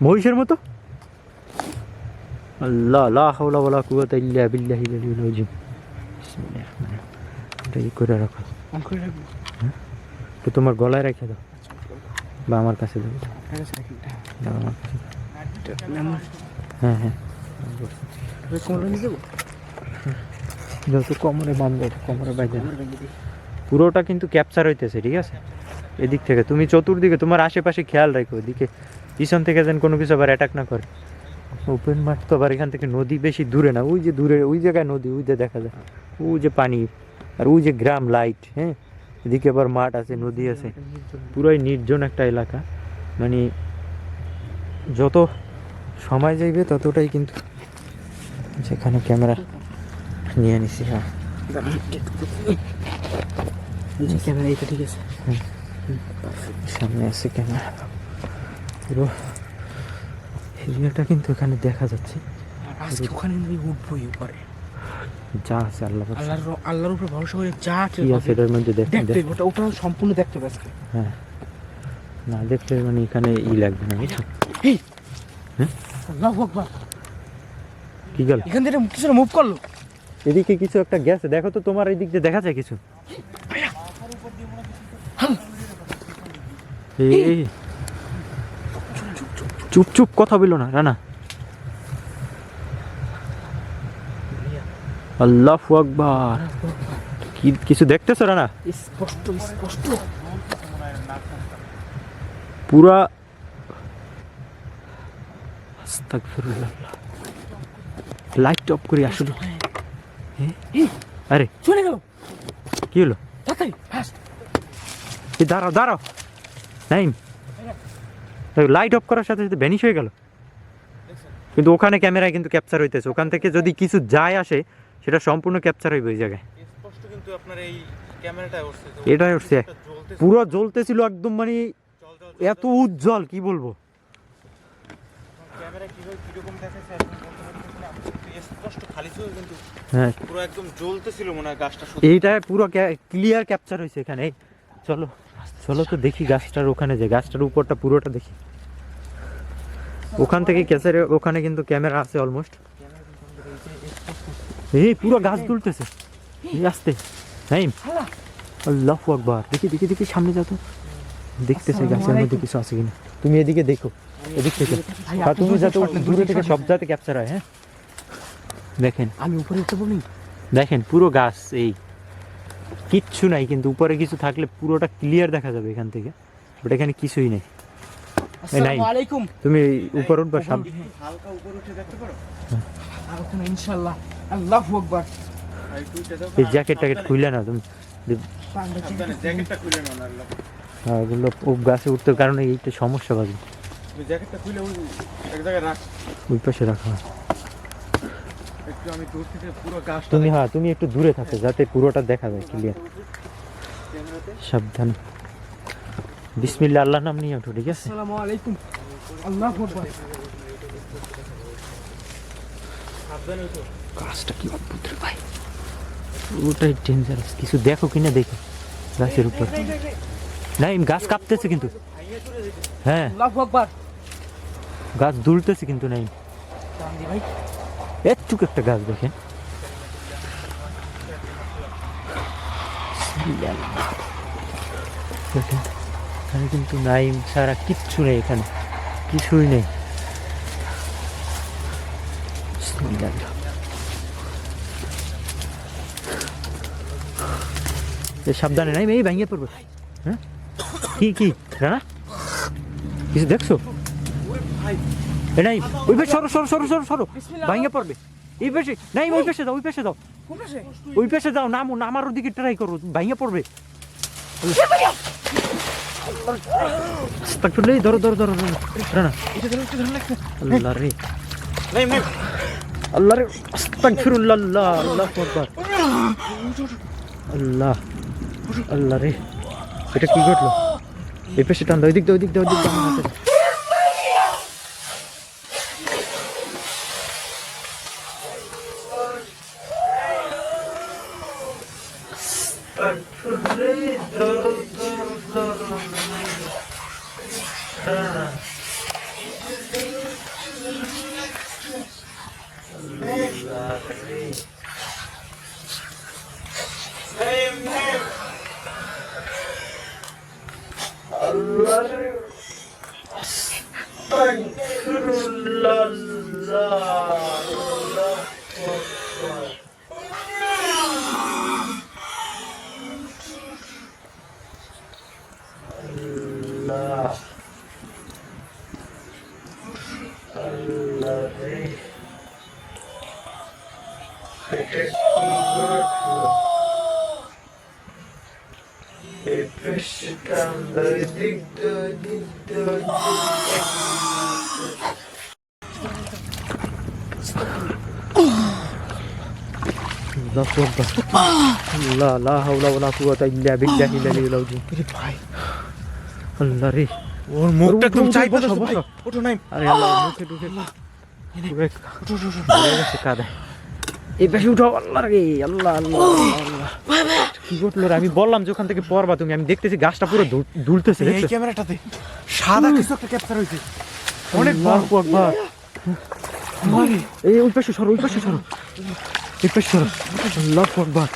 মহিষের মতো? আল্লাহ লা হাওলা ওয়ালা কুওয়াতা ইল্লা বিল্লাহিল আলিয়্যিল আযীম। বিসমিল্লাহির রহমানির রহিম। এটা ই করে রাখো, অন করে রাখবো। তো তোমার গলায় রেখে দাও বা আমার কাছে দাও। ঠিক আছে, রাখি। দাও আমার কাছে দাও। আমার হ্যাঁ হ্যাঁ, কোমরে নিয়ে যাবো। যত কোমরে বাঁধবে, কোমরে বাইরে না। পুরোটা কিন্তু ক্যাপচার হইতেছে, ঠিক আছে? এদিক থেকে তুমি চতুর্দিকে তোমার আশেপাশে খেয়াল রাখো, এদিকে পিছন থেকে যেন কোনো কিছু আবার অ্যাটাক না করে। ওপেন মাঠ তো আবার এখান থেকে নদী বেশি দূরে না, ওই যে দূরে ওই জায়গায় নদী, ওই যে দেখা যায়, ওই যে পানি, আর ওই যে গ্রাম লাইট। হ্যাঁ এদিকে আবার মাঠ আছে, নদী আছে, পুরোই নির্জন একটা এলাকা। মানে যত সময় যাইবে ততটাই কিন্তু যেখানে ক্যামেরা নিয়ে নিছি। হ্যাঁ ক্যামেরা এটা ঠিক আছে। সামনে আছে ক্যামেরা, পুরো এরিয়াটা কিন্তু এখানে দেখা যাচ্ছে। আজকে ওখানে আমি উঠবোই উপরে, যা আছে আল্লাহ আল্লাহর উপরে ভরসা করে যা কি আছে এটার মধ্যে দেখতে ওটা ওটা সম্পূর্ণ দেখতে হবে আজকে। হ্যাঁ না দেখলে মানে এখানে ই লাগবে না, বুঝছো? হ্যাঁ আল্লাহু আকবার। কি গেল? এখান থেকে কিছু মুভ করলো। এদিকে কিছু একটা গেছে, দেখো তো তোমার এই দিক দিয়ে দেখা যায় কিছু? এই চুপ চুপ, কথা বলো না রানা। আল্লাহু আকবার। কি কিছু দেখতেছো রানা? স্পষ্ট স্পষ্ট পুরা আস্তাগফিরুল্লাহ। লাইট অফ করি আসলে। আরে চলে গেল। কি হলো? তাড়াতাড়ি ফাস্ট। এই দাঁড়াও দাঁড়াও, নাইম লাইট অফ করার সাথে সাথে ভ্যানিশ হয়ে গেল। কিন্তু ওখানে ক্যামেরায় কিন্তু ক্যাপচার হইতেছে, ওখান থেকে যদি কিছু যায় আসে সেটা সম্পূর্ণ ক্যাপচার হইবে ওই জায়গায়। স্পষ্ট কিন্তু আপনার এই ক্যামেরাটায় উঠছে, এটাই উঠছে, পুরো জ্বলতেছিল একদম, মানে এত উজ্জ্বল কি বলবো। ক্যামেরা কিভাবে কিরকম দেখাচ্ছে স্পষ্ট খালি ছিল, কিন্তু হ্যাঁ পুরো একদম জ্বলতেছিল মনে হয় গাছটা। এইটা পুরো ক্লিয়ার ক্যাপচার হয়েছে এখানে। এই, চলো চলো তো দেখি গাছটার ওখানে, যে গাছটার উপরটা পুরোটা দেখি। ওখান থেকে ক্যাচারে ওখানে কিন্তু ক্যামেরা আছে অলমোস্ট। এই পুরো গাছ তুলতেছে, এই আসতে নাইম। আল্লাহু আকবার। দেখি দেখি দেখি সামনে যা তো, দেখতেছে গাছের মধ্যে কিছু আছে কিনা। তুমি এদিকে দেখো, এদিক থেকে, আর তুমি যাতে দূরে থেকে সব যাতে ক্যাপচার হয়। হ্যাঁ দেখেন আমি উপরে উঠতে বলি। দেখেন পুরো গাছ, এই কিচ্ছু নাই, কিন্তু উপরে কিছু থাকলে পুরোটা ক্লিয়ার দেখা যাবে এখান থেকে, বাট এখানে কিছুই নেই। আসসালামু আলাইকুম। তুমি উপর উঠবা সামনে, হালকা উপরে উঠে দেখতে পারো? আর ওখানে ইনশাআল্লাহ। আল্লাহু আকবার। এই জ্যাকেট ট্যাকেট খুইলে না তুমি। জ্যাকেটটা খুলে নাও না। আর ওগুলো ও গাছে উঠতে কারণে এইটা সমস্যা বাজে। ওই জ্যাকেটটা খুলে ওই এক জায়গায় রাখ, ওই পাশে রাখা। একটু আমি দূর থেকে পুরো গাছটা তুমি একটু দূরে থাকো যাতে পুরোটা দেখা যায় ক্লিয়ার। সাবধান, বিসমিল্লাহ, আল্লাহর নাম নিয়ে ওঠো, ঠিক আছে? আসসালামু আলাইকুম। আল্লাহু আকবার। সাবধানে ওঠো। গাছটা কি অদ্ভুত রে ভাই, ওটাই ডেঞ্জারাস। কিছু দেখো কিনা দেখো গাছের উপর। নাইম, গাছ কাঁপতেছে কিন্তু। হ্যাঁ, আল্লাহু আকবার। গাছ দুলতেছে কিন্তু। নাইম, চান্দি ভাই, একটুক একটা গাছ দেখেন। দেখেন, এখানে কিন্তু নাইম ছাড়া কিচ্ছু নেই, এখানে কিছুই নেই। সাবধানে নাইম, এই ভেঙে পড়বে। হ্যাঁ, কি রানা, কিছু দেখছো? এ নাই, ওই পাশে সরো সরো সরো সরো সরো, ভেঙে পড়বে। এই পাশে নাই, ওই পাশে দাও, ওই পাশে দাও, কোন পাশে? ওই পাশে দাও। নামার ওদিকে ট্রাই করো, ভেঙে পড়বে। ধরো ধরো ধরো ধরো রানা। আল্লাহ রে, আল্লাহ রে, আস্তাগফিরুল্লাহ, আল্লাহু আকবার। আল্লাহ, আল্লাহ রে, এটা কি ঘটলো? এই পাশে টান দাও, ওই দিক দাও, ওই দিক দাও, ওই দিক দাও। আমার হাতে আল্লাহ, লা হাওলা ওয়ালা কুওয়াতা ইল্লা বিল্লাহিল আলিয়্যিল আযীম। ভাই, আল্লাহ রে, ওর মুখটা একদম চাই বসো, বসো বসো। ভাই। ওঠো নাই। আরে আল্লাহ, মুখে ঢুকে এই পাশে উঠাও। আল্লাহ রে, আল্লাহ আল্লাহ আল্লাহ, কি ঘটলো রে? আমি বললাম যে ওখান থেকে পড়বা তুমি, আমি দেখতেছি গাছটা পুরো দুলতেছে। এই ক্যামেরাটাতে সাদা কিছু একটা ক্যাপচার হয়েছে, অনেক বড়। আল্লাহু আকবার। এই ওই পাশে সরো, ওই পাশে সরো, এই পাশে সরো। আল্লাহু আকবার,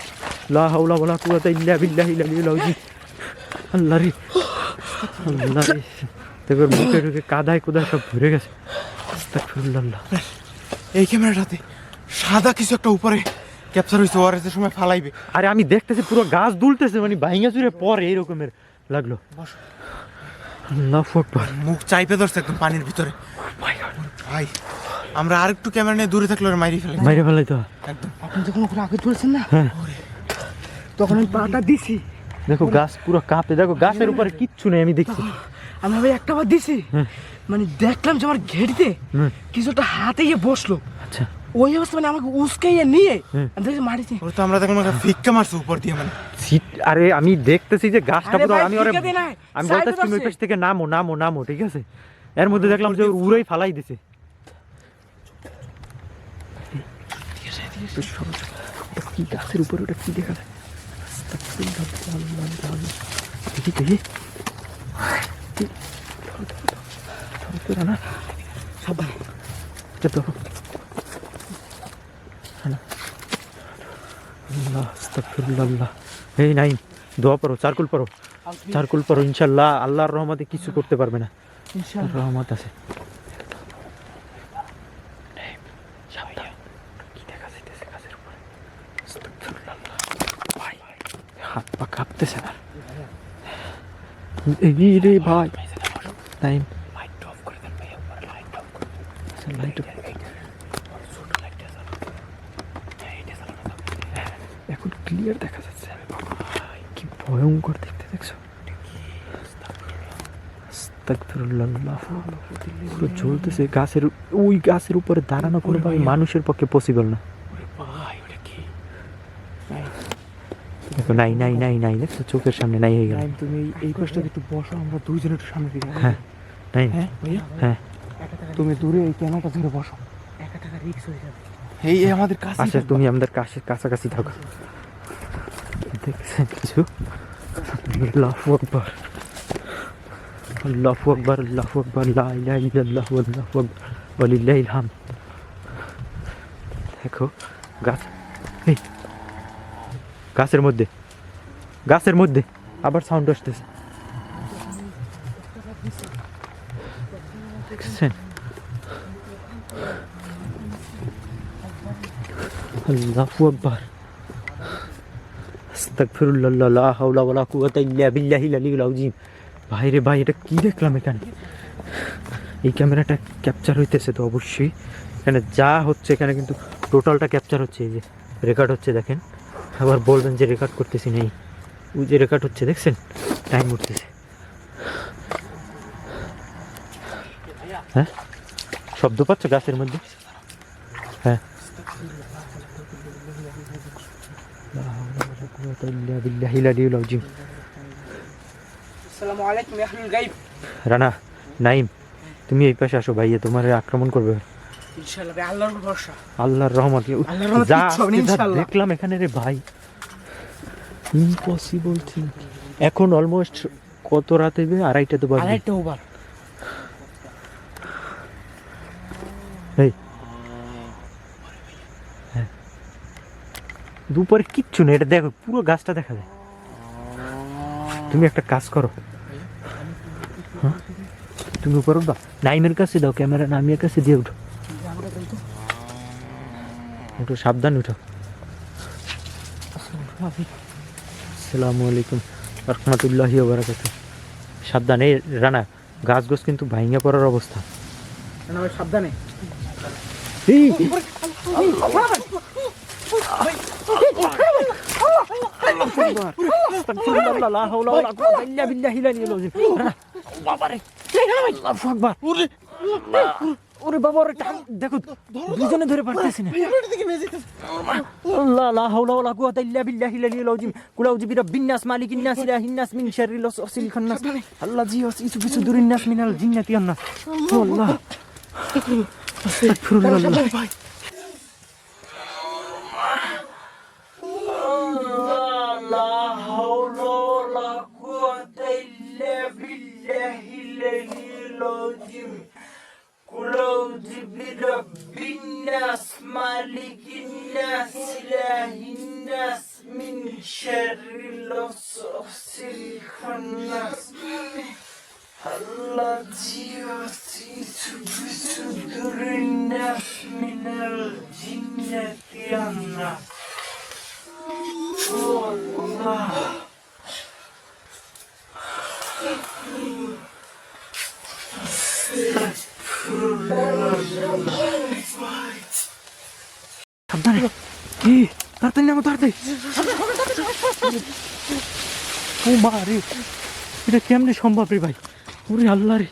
লা হাওলা ওয়ালা কুওয়াতা ইল্লা বিল্লাহিল আলিয়্যিল আযীম। আল্লাহ রে, আল্লাহ রে, দেখো মুখে ঢুকে কাদায় কোদায় সব ভরে গেছে। আস্তাগফিরুল্লাহ। এই ক্যামেরাটাতে সাদা কিছু একটা উপরে ক্যাপচার হয়েছে, ওর এসে সময় ফালাইবে। আরে আমি দেখতেছি পুরো গাছ দুলতেছে, মানে ভাঙা চুরে পরে এইরকমের লাগলো। আল্লাহু আকবার। মুখ চাইপে ধরছে একদম পানির ভিতরে। ভাই, আমরা আর একটু ক্যামেরা নিয়ে দূরে থাকলে ওরা মাইরে ফেলে। মাইরে ফেলাই তো একদম। আপনি যখন ওখানে আগে তুলছেন না, তখন আমি পাটা দিছি। দেখো গাছ পুরো কাঁপে, দেখো গাছের উপরে কিচ্ছু নেই, আমি দেখছি। আমি ভাই একটা বার দিছি, মানে দেখলাম যে আমার ঘেড়িতে কিছু একটা হাতে গিয়ে বসলো। আচ্ছা, ওই অবস্থা মানে আমাকে উস্কাইয়ে নিয়ে আমি দেখছি মাটিতে। ওরা তো আমরা দেখলাম একটা ভিক্ষা মারছে উপর দিয়ে, মানে আরে আমি দেখতেছি যে গাছটা আরে পুরো, ভাই, আমি ওরে ভিক্ষা দিই নাই, আমি সাইডে বলতেছি তুমি ওই ধরছে। পাশ থেকে নামো নামো নামো, ঠিক আছে? এর মধ্যে দেখলাম যে উড়েই ফালাই দিছে। কি গাছের উপরে ওটা কি দেখা যায়? দেখি দেখি, না সাবধানে, দেখো। আল্লাহ, আস্তাগফিরুল্লাহ। এই নাইম, দোয়া পড়ো, চারকুল পড়ো, চারকুল পড়ো। ইনশাআল্লাহ আল্লাহর রহমতে কিছু করতে পারবে না, ইনশাআল্লাহ রহমত আছে। সাবধান, কি দেখা যাইতেছে গাছের উপরে? আস্তাগফিরুল্লাহ। ভাই, হাত পা কাঁপতেছে না। এই রে ভাই, নাইম, লাইট অফ করে দেন ভাই, উপরে লাইট অফ করে দেন। লাইট অফ, এখন ক্লিয়ার দেখা যাচ্ছে। কি ভয়ঙ্কর দেখতে, দেখছো? আস্তাগফিরুল্লাহ। পুরো জ্বলতেছে গাছের, ওই গাছের উপরে দাঁড়ানো কোনোভাবে মানুষের পক্ষে পসিবল না। দেখো নাই নাই নাই নাই, দেখছো চোখের সামনে নাই হয়ে গেল। তুমি এই পাশটা একটু বসো, আমরা দুইজনে একটু সামনে দিকে। হ্যাঁ নাই, হ্যাঁ ভাইয়া, হ্যাঁ তুমি দূরে এই ক্যামেরাটা ধরে বসো, একা টাকা রিস্ক হয়ে যাবে। এই আমাদের কাছে আচ্ছা তুমি আমাদের কাছাকাছি থাকো। দেখছেন কিছু? আল্লাহু আকবার, আল্লাহু আকবার, আল্লাহু আকবার, লা ইলাহা ইল্লাল্লাহ, আল্লাহু আকবার, ওয়ালিল্লাহিল হামদ। দেখো গাছ, এই গাছের মধ্যে, গাছের মধ্যে আবার সাউন্ড আসতেছে, দেখছেন? আল্লাহু আকবার, আস্তাগফিরুল্লাহ, লা হাওলা ওয়ালা কুওয়াতা ইল্লা বিল্লাহিল আলিয়্যিল আযীম। ভাই রে ভাই, এটা কি দেখলাম এখানে? এই ক্যামেরাটা ক্যাপচার হইতেছে তো অবশ্যই, এখানে যা হচ্ছে এখানে কিন্তু টোটালটা ক্যাপচার হচ্ছে, এই যে রেকর্ড হচ্ছে দেখেন। আবার বলবেন যে রেকর্ড করতেছি, নেই, ওই যে রেকর্ড হচ্ছে দেখছেন, টাইম উঠতেছে। হ্যাঁ শব্দ পাচ্ছ গাছের মধ্যে? হ্যাঁ আসসালামু আলাইকুম ইয়া আহলুল গায়ব। রানা, নাইম, তুমি এই পাশে আসো, ভাইয়া তোমার আক্রমণ করবে। ইনশাআল্লাহ ভাই, আল্লাহর উপর ভরসা। আল্লাহর রহমত, আল্লাহর রহমতে যা কিচ্ছু হবে না, আজকে যা ইনশাআল্লাহ। দেখলাম এখানে রে ভাই, ইম্পসিবল থিং। এখন অলমোস্ট কত রাত হইবে? 2:30 তো বাজে। আরেকটা ওভার। এই হ্যাঁ, দুপুরে কিচ্ছু নেই, এটা দেখো পুরো গাছটা দেখা যায়। তুমি একটা কাজ করো, হ্যাঁ তুমি উপর উঠবা, নাইমের কাছে দাও ক্যামেরা, নামিয়ের কাছে দিয়ে উঠো, একটু সাবধান উঠো। আসসালামু আলাইকুম রাহমাতুল্লাহি ওয়া বারাকাতুহু। সাবধানে রানা, গাছ গোছ কিন্তু ভাঙিয়া পড়ার অবস্থা। না ভাই, সাবধানে। এই আস্তাগফিরুল্লাহ, লা হাওলা ওয়ালা কুওয়াতা ইল্লা বিল্লাহিল আলিয়্যিল আযীম। বাবারে, আল্লাহু আকবার, ওরে বাবা, ওরে টান, দেখো দুজনে ধরে পারতেছি না। আল্লাহ, লা হাওলা ওয়ালা কুওয়াতা ইল্লা বিল্লাহিল আলিয়্যিল আযীম। কুল আউযু বিরাব্বিন নাস, মালিকিন নাস, ইলাহিন নাস, মিন শাররিল ওয়াসওয়াসিল খান্নাস, আল্লাযী ইউওয়াসওয়িসু ফি সুদুরিন নাস মিনাল জিন্নাতি ওয়ান নাস। আল্লাহ, আস্তাগফিরুল্লাহ। সাবধানে, কি তাড়াতাড়ি নামো, তাড়াতাড়ি। ও মা রে, এটা কেমনে সম্ভব রে ভাই? ওরে আল্লাহ রে,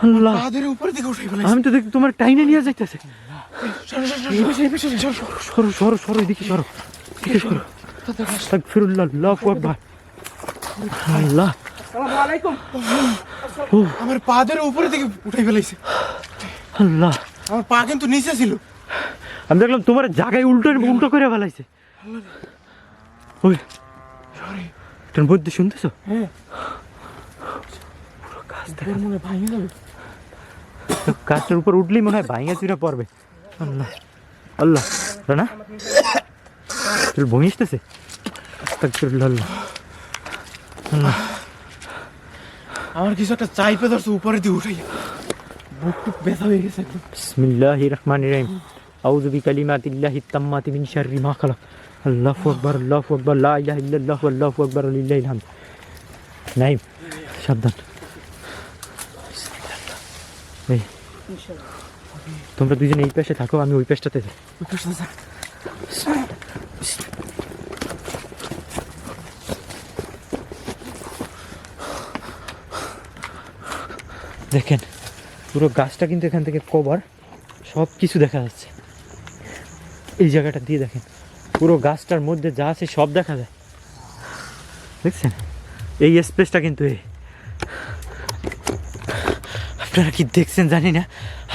আল্লাহ, আমাদের উপরে দিকে উঠে ফেলে। আমি তো দেখি তোমার টাইনে নিয়ে যাইতেছে। সরো সরো সরো, এদিকে সরো, এদিকে সরো। আস্তাগফিরুল্লাহ, আল্লাহু আকবার, আল্লাহ। আসসালামু আলাইকুম। ও আমার পা ধরে উপরে থেকে উঠে ফেলাইছে। আল্লাহ, আমার পা কিন্তু নিচে ছিল। আমি দেখলাম তোমার জায়গায় উল্টো উল্টো করে ফেলাইছে। ওই তোর বুদ্ধি শুনতেছো? হ্যাঁ, পুরো গাছ তোর মনে ভাঙে যাবে। গাছটার উপর উঠলেই মনে হয় ভাঙা চুরা পড়বে। আল্লাহ আল্লাহ, রানা তোর বমি আসতেছে? আস্তাগফিরুল্লাহ, আল্লাহ আল্লাহ। আমার কিছু একটা চাইপে ধরছে উপরে দিয়ে উঠাই, বুক টুক ব্যথা হয়ে গেছে একদম। বিসমিল্লাহির রহমানির রহিম। আউযু বিকালিমাতিল্লাহিত তাম্মাতি মিন শাররি মা খালাক। আল্লাহু আকবার, আল্লাহু আকবার, লা ইলাহা ইল্লাল্লাহ, আল্লাহু আকবার, লিল্লাহিল হামদ। নাইম, সাবধান। এই তোমরা দুজনে এই পাশে থাকো, আমি ওই পাশটাতে যাই। দেখেন পুরো গাছটা কিন্তু এখান থেকে কভার, সব কিছু দেখা যাচ্ছে। এই জায়গাটা দিয়ে দেখেন পুরো গাছটার মধ্যে যা আছে সব দেখা যায়, দেখছেন? এই স্পেসটা কিন্তু আপনারা কি দেখছেন জানি না,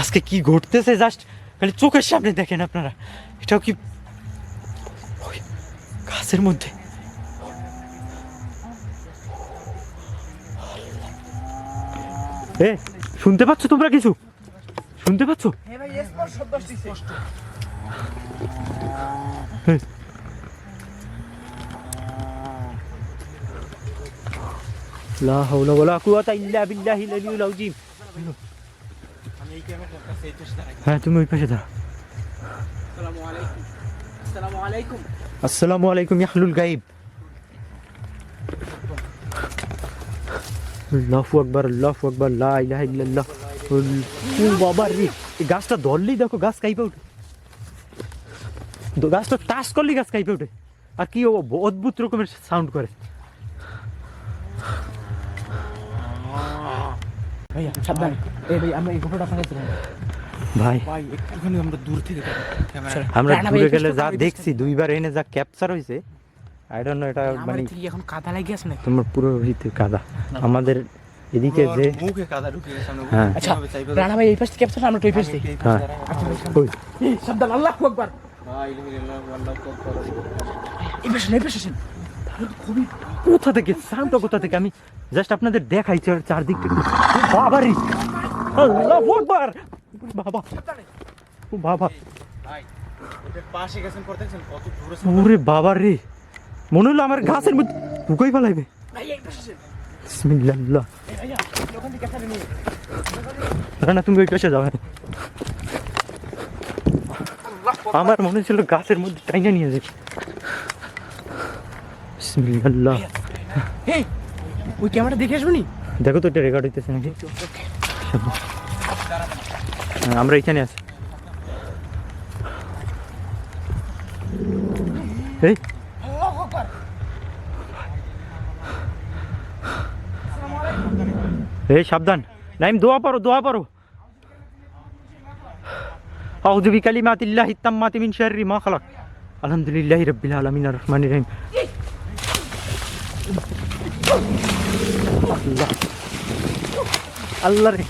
আজকে কি ঘটতেছে জাস্ট খালি চোখের সামনে দেখেন আপনারা। এটাও কি ওই গাছের মধ্যে? শুনতে পাচ্ছ তোমরা? কিছু শুনতে পাচ্ছ? লা হাওলা ওয়ালা কুওয়াতা ইল্লা বিল্লাহিল আলিয়্যিল আযীম। হ্যাঁ, তুমি ওই পাশে দাঁড়াও। আসসালামু আলাইকুম ইয়াহলুল গায়ব। আল্লাহু আকবার, আল্লাহু আকবার, লা ইলাহা ইল্লাল্লাহ। ও বাবা রে, এই গাছটা ধরলেই দেখো গাছ কাঁপে ওঠে, গাছটা টাচ করলেই গাছ কাঁপে ওঠে, আর কি অদ্ভুত রকমের সাউন্ড করে। ভাইয়া সাবধান, ভাই আমরা এই ফটোটা আপনাকে দেব ভাই। ভাই একটুখানি আমরা দূর থেকে দেখো ক্যামেরা। আমরা দূরে গেলে যা দেখছি, দুইবার এনে যা ক্যাপচার হয়েছে, আই ডোন্ট নো এটা মানে এখন কাদা লাগিয়ে আছে নাকি? তোমার পুরো ভিতরে কাদা। আমাদের এদিকে যে মুখে কাদা ঢুকে গেছে, আমরা হ্যাঁ। আচ্ছা রানা ভাই এই পাশে ক্যাপচার, আমরা ওই পাশে দেখি। হ্যাঁ ওই এই সাবধান, আল্লাহু আকবার। এই পাশে এই পাশে খুবই কোথা থেকে সাউন্ডটা কোথা থেকে আমি জাস্ট আপনাদের দেখাইছি, আর চারদিকটা বাবারে, আল্লাহু আকবার, বাবা ও বাবা, ভাই ওটার পাশে গেছেন পর দেখছেন কত দূরে। ওরে বাবা রে, মনে হলো আমার গাছের মধ্যে ঢুকাই ফেলাইবে। ভাই এই পাশে বিসমিল্লাহ। এই ভাইয়া ওখান থেকে ক্যাপচার নিয়ে রানা তুমি ওই পাশে যাও। আমার মনে ছিল গাছের মধ্যে টাইনা নিয়ে যাবে। বিসমিল্লাহ। এই ওই ক্যামেরা দেখে আসবো নি? দেখো তো এটা রেকর্ড হইতেছে নাকি। হ্যাঁ, আমরা এখানে আছি। এই এই সাবধান, নাইম দোয়া পড়ো, দোয়া পড়ো। আউযু বিকালিমাতিল্লাহি তাম্মাতি মিন শাররি মা খালাক। আলহামদুলিল্লাহি রাব্বিল আলামিন আর রহমানির রহিম। আল্লাহ আল্লাহ রে,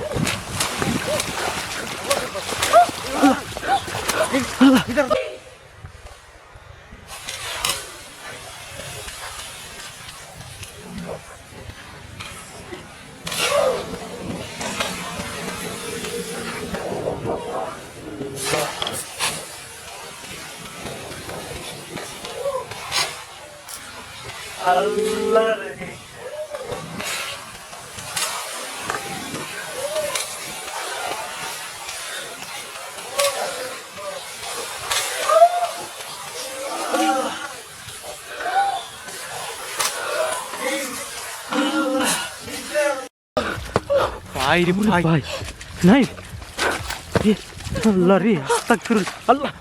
আল্লাহ রে। ভাই রে ভাই, ভাই নাই এ, আল্লাহ রে, আস্তাগফিরুল্লাহ। আল্লাহ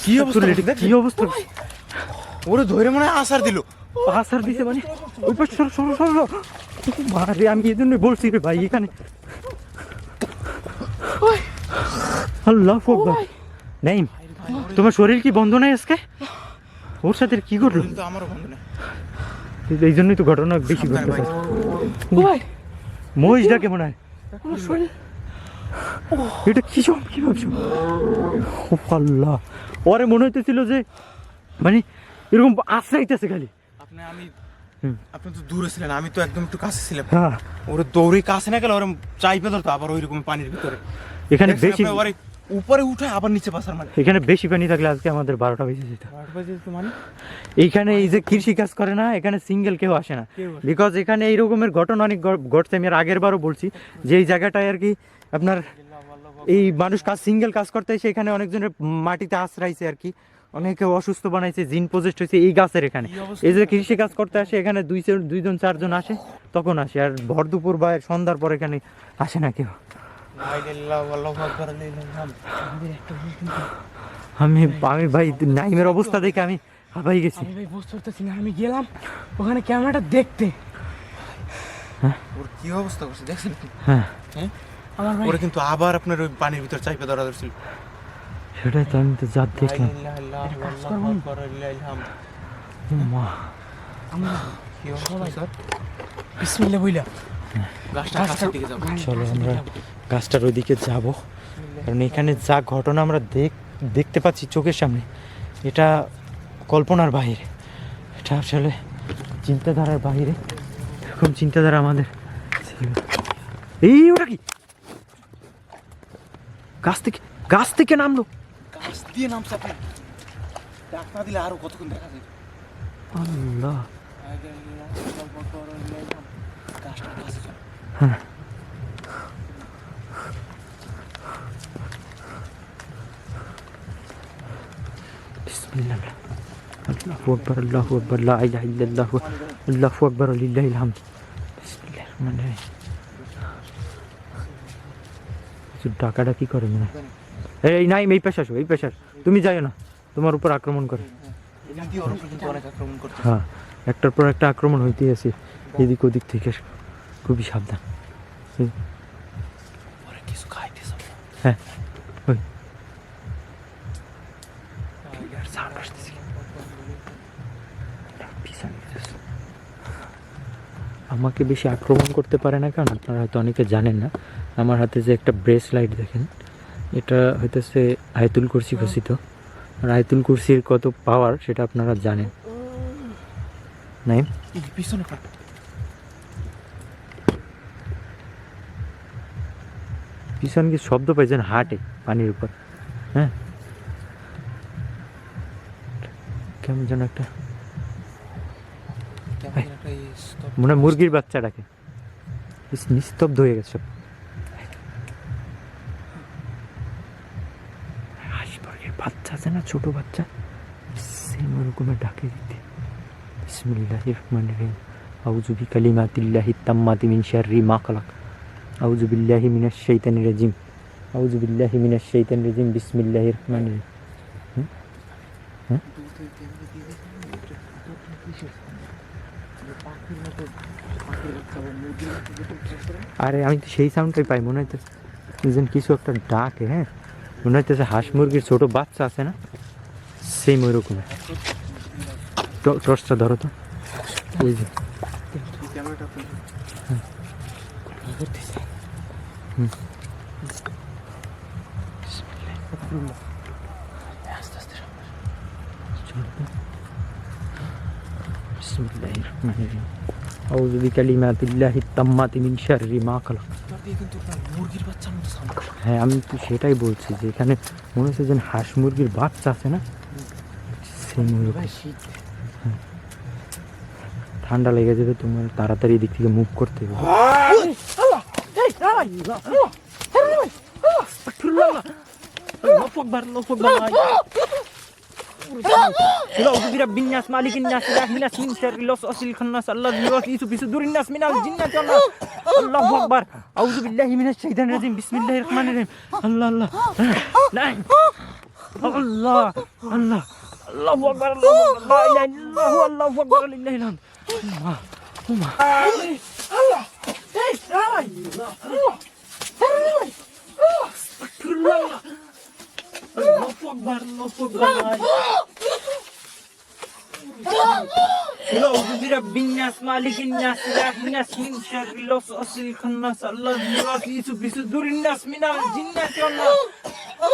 কি অবস্থা আস্তাগফিরুল্লাহ, কি অবস্থা? ওরে ধরে মনে হয় আসার দিল। আসার দিছে মানে ওই পাশে সরো সরো সরো। মারে আমি এই জন্যই বলছি রে ভাই, এখানে আল্লাহ আকবার। নাইম তোমার শরীর কি বন্ধ নাই আজকে? ওর সাথে কি ঘটলো? কিন্তু আমারও বন্ধ না। এই জন্যই তো ঘটনা বেশি ঘটতে পারে। ভাই মহিষটা মনে হয় এটা কি সব, কি ভাবছো? ও আল্লাহ, ওরে মনে হইতেছিল যে মানে এরকম আশ্রাইতেছে খালি। আপনি তো দূরে ছিলেন, আমি তো একদম একটু কাছে ছিলাম। হ্যাঁ, ওরে দৌড়ে কাছে না গেলে ওরে চাইপে ধরতো আবার ওই রকম পানির ভিতরে। এখানে দেখছেন বেশি আপনি ওরে উপরে উঠে আবার নিচে পাসার মানে। এখানে বেশি পানি থাকলে আজকে আমাদের 12টা বেজে যেত। মানে এইখানে এই যে কৃষি কাজ করে না, এখানে সিঙ্গেল কেউ আসে না, বিকজ এখানে এই রকমের ঘটনা অনেক ঘটছে। আমি আর আগের বারও বলছি যে এই জায়গাটায় আর কি আপনার এই মানুষ কাজ সিঙ্গেল কাজ করতে এসে এখানে অনেকজনের মাটিতে আশ্রাইছে আর কি, অনেকে অসুস্থ বানাইছে, জিন পজেস্ট হয়েছে এই গাছের এখানে। এই যে কৃষি কাজ করতে আসে এখানে দুইজন চারজন আসে, তখন আসে, আর ভর দুপুর বা সন্ধ্যার পর এখানে আসে না কেউ। আমি আমি ভাই নাইমের অবস্থা দেখে আমি হাঁপাই গেছি। আমি ভাই বুঝতে পারতেছি না, আমি গেলাম ওখানে ক্যামেরাটা দেখতে। ওর কি অবস্থা করছে দেখছেন? হ্যাঁ হ্যাঁ আমার ভাই ওরা কিন্তু আবার আপনার ওই পানির ভিতর চাইপে ধরা ধরছিল। সেটাই তো আমি তো যা দেখলাম। মা আমরা কি অবস্থা স্যার? বিসমিল্লাহ বইলা গাছটা কাছের দিকে যাবো। চলো আমরা গাছটার ওইদিকে যাব, কারণ এখানে যা ঘটনা আমরা দেখতে পাচ্ছি চোখের সামনে, এটা কল্পনার বাইরে, এটা আসলে চিন্তাধারার বাইরে। এরকম চিন্তাধারা আমাদের ছিল। এই ওটা কি গাছ থেকে নামলো? গাছ দিয়ে নামছে আপনি, ডাক না দিলে আরো কতক্ষণ দেখা যায়। আল্লাহ, গাছটা কাছে যাও। হ্যাঁ বিসমিল্লাহ, আল্লাহু আকবার, আল্লাহু আকবার, লা ইলাহা ইল্লাল্লাহ, আল্লাহু আকবার, লিল্লাহিল হামদ। বিসমিল্লাহির রহমানির রহিম। কিছু ডাকাডাকি করে মনে হয়। এই নাইম, এই পেশা আসো, এই পেশা আসো। তুমি যাইও না, তোমার উপর আক্রমণ করে। এখান দিয়ে ওর উপর কিন্তু অনেক আক্রমণ করছে। হ্যাঁ, একটার পর একটা আক্রমণ হইতেই আছে এদিক ওদিক থেকে, খুবই সাবধান। ওরা কিছু খাইতেছে। হ্যাঁ ওই আমাকে বেশি আক্রমণ করতে পারে না, কারণ আপনারা হয়তো অনেকে জানেন না, আমার হাতে যে একটা ব্রেসলাইট দেখেন, এটা হইতেছে আয়াতুল কুরসি ঘোষিত। আর আয়াতুল কুরসির কত পাওয়ার সেটা আপনারা জানেন। নাই এই পিছনে পা। পিছন কি শব্দ পাইছেন? হাটে পানির উপর। হ্যাঁ, কেমন যেন একটা মনে হয় মুরগির বাচ্চাটাকে, নিস্তব্ধ হয়ে গেছে সব। হাঁস মুরগির বাচ্চা আছে না, ছোট বাচ্চা, সেম ওরকমের ডাকে দিতে। বিসমিল্লাহির রহমানির রহিম। আউযু বিকালিমাতিল্লাহিত তাম্মাতি মিন শাররি মা খালাক। আউযু বিল্লাহি মিনাশ শাইতানির রাজিম। আউযু বিল্লাহি মিনাশ শাইতানির রাজিম। বিসমিল্লাহির রহমানির রহিম। আরে আমি তো সেই সাউন্ডটাই পাই, মনে হইতেছে যেন কিছু একটা ডাকে। হ্যাঁ, মনে হইতেছে হাঁস মুরগির ছোট বাচ্চা আছে না, সেম ওই রকমের। টর্চটা ধরো তো, ওই যে বিসমিল্লাহির রহমানির রহিম। আউযু বিকালিমাতিল্লাহিত তাম্মাতি মিন শাররি মা খালাক। কিন্তু মুরগির বাচ্চার মতো সাউন্ড। হ্যাঁ, আমি তো সেটাই বলছি যে এখানে মনে হচ্ছে যেন হাঁস মুরগির বাচ্চা আছে না, সেম ওইরকম। হ্যাঁ, ঠান্ডা লেগে যাবে তোমার, তাড়াতাড়ি এদিক থেকে মুভ করতে হবে। أعوذ برب الناس مالك الناس إله الناس من شر الوسواس الخناس الذي يوسوس في صدور الناس من الجنة والناس. الله أكبر. أعوذ بالله من الشيطان الرجيم. بسم الله الرحمن الرحيم. الله الله لا الله الله الله أكبر. الله لا إله إلا الله. الله أكبر لله الحمد. الله الله استغفر الله. الله أكبر. الله أكبر. أعوذ برب الناس مالك الناس إله الناس من شر الوسواس الخناس الذي يوسوس في صدور الناس من الجنة والناس.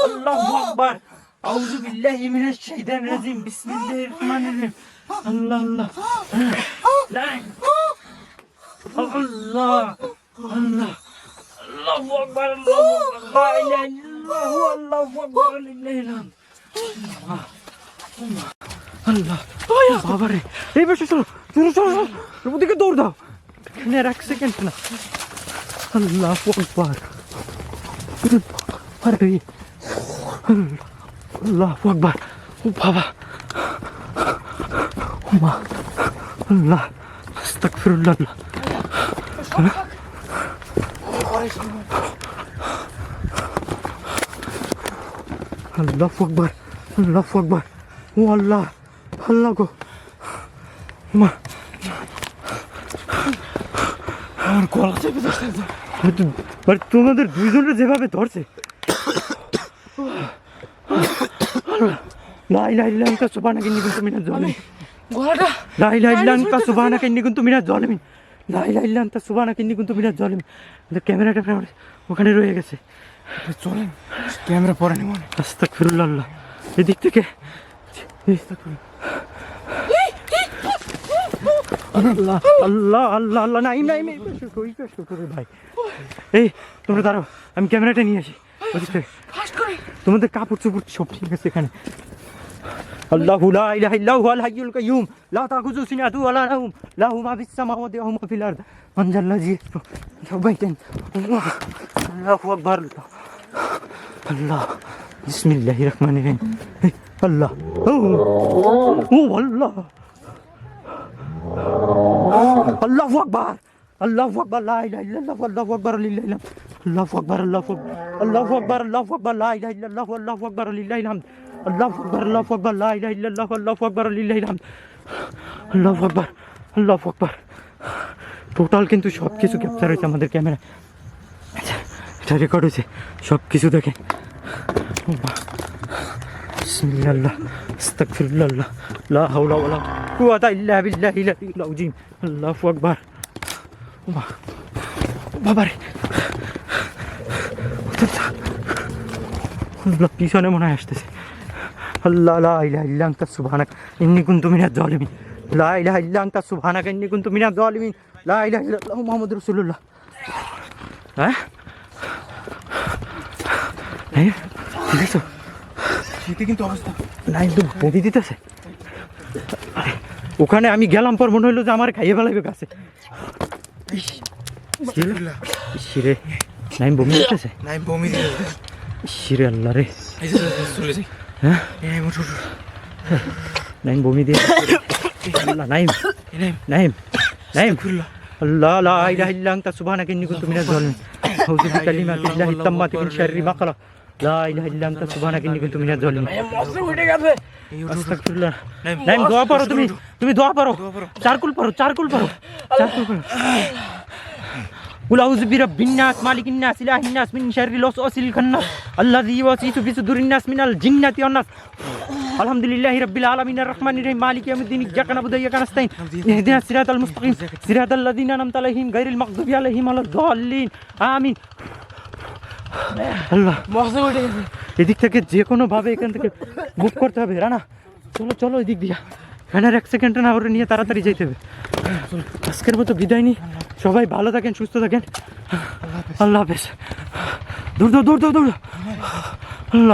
الله أكبر. أعوذ بالله من الشيطان الرجيم. بسم الله الرحمن الرحيم. الله الله لا الله الله الله أكبر. الله أكبر. لا إله إلا الله. الله أكبر لله الحمد. আল্লাহ বাবারে, এই বসে চলো চলো চলো চলো, ওদিকে দৌড় দাও, এখানে আর 1 সেকেন্ড না। আল্লাহ আকবার, আরে আল্লাহ আকবার। ও বাবা, ও মা, আল্লাহ আস্তাগফিরুল্লাহ। আল্লাহ আকবার, আল্লাহ আকবার। ও আল্লাহ, আল্লাহ গো মা, আর গলা চেপে ধরছে। তোমাদের দুইজনের যেভাবে ধরছে لا إله إلا أنت سبحانك إني كنت من الظالمين গলাটা لا إله إلا أنت سبحانك إني كنت من الظالمين لا إله إلا أنت سبحانك إني كنت من الظالمين ক্যামেরাটা ওখানে রয়ে গেছে চলেন ক্যামেরা পরে নেব আস্তাগফিরুল্লাহ আল্লাহ এদিক থেকে আল্লাহ আল্লাহ আল্লাহ আল্লাহ নাইম নাইম ভাই এই তোমরা দাঁড়াও আমি ক্যামেরাটা নিয়ে আসি ওদিক থেকে তোমাদের কাপড় চোপড় সব ঠিক আছে এখানে আল্লাহু লা ইলাহা ইল্লা হুয়াল হাইয়ুল কাইয়ুম লা তাখুযু সিনাতু ওয়া লা নাওম লাহু মা ফিস সামাওয়াতি ওয়া মা ফিল আরদ মান জাল্লাযী তাওবাইতান আল্লাহু আকবার আল্লাহ বিসমিল্লাহির রহমানির রহিম আল্লাহ ও আল্লাহ আল্লাহু আকবার আল্লাহু আকবার লা ইলাহা ইল্লাল্লাহ আল্লাহু আকবার লিল্লাহিল হামদ আল্লাহু আকবার আল্লাহু আকবার আল্লাহু আকবার আল্লাহু আকবার লা ইলাহা ইল্লাল্লাহ আল্লাহু আকবার লিল্লাহিল হামদ আল্লাহু আকবার আল্লাহু আকবার লা ইলাহা ইল্লাল্লাহ আল্লাহু আকবার লিল্লাহিল হামদ আল্লাহু আকবার আল্লাহু আকবার টোটাল কিন্তু সব কিছু ক্যাপচার হয়েছে আমাদের ক্যামেরা এটা রেকর্ড হয়েছে সব কিছু দেখেন বিসমিল্লাহ আস্তাগফিরুল্লাহ লা হাওলা ওয়ালা কুওয়াতা ইল্লা বিল্লাহিল আলিয়্যিল আযীম আল্লাহু আকবার বাবারে আল্লাহ পিছনে মনে হয় আসতেছে আল্লাহ লা ইলাহা ইল্লা আনতা সুবহানাকা ইন্নী কুনতু মিনাজ জালিমিন লা ইলাহা ইল্লা আনতা সুবহানাকা ইন্নী কুনতু মিনাজ জালিমিন লা ইলাহা ইল্লাল্লাহ মুহাম্মাদুর রাসূলুল্লাহ হ্যাঁ ঠিক আছে শীতে কিন্তু অবস্থা না একটু বমি দিতেছে ওখানে আমি গেলাম পর মনে হইলো যে আমার খাইয়ে ফেলাইবে কাছে শিরে নাই বমি দিতেছে নাই বমি দিয়ে শিরে আল্লাহ রে এই যে চলে যাই হ্যাঁ এই মোটর নাইম বমি দিয়ে আল্লাহ নাইম নাইম নাইম আল্লাহ লা ইলাহা ইল্লা আনতা সুবহানাকা ইন্নী কুনতু মিনাজ জালিমিন আউযু বিকালিমাতিল্লাহি তাম্মাতি মিন শাররি মা খালাক লা ইলাহা ইল্লা আনতা সুবহানাকা ইন্নী কুনতু মিনাজ জালিমিন মস্ত উঠে গেছে আস্তাগফিরুল্লাহ নাইম দোয়া পড়ো তুমি দোয়া পড়ো চারকুল পড়ো চারকুল পড়ো قل أعوذ برب الناس مالك الناس إله الناس من شر الوسواس الخناس الذي يوسوس في صدور الناس من الجنة والناس الحمد لله رب العالمين الرحمن الرحيم مالك يوم الدين إياك نعبد وإياك نستعين اهدنا الصراط المستقيم صراط الذين أنعمت عليهم غير المغضوب عليهم ولا الضالين آمين আল্লাহ মস্ত উঠে গেছে এদিক থেকে যে কোনো ভাবে এখান থেকে মুভ করতে হবে রানা চলো চলো এদিক দিয়া ফ্যানের এক সেকেন্ড না ওরে নিয়ে তাড়াতাড়ি যেতে হবে আজকের মতো বিদায় নি সবাই ভালো থাকেন সুস্থ থাকেন আল্লাহ হাফেজ দৌড় দৌড় দৌড় দৌড় আল্লাহ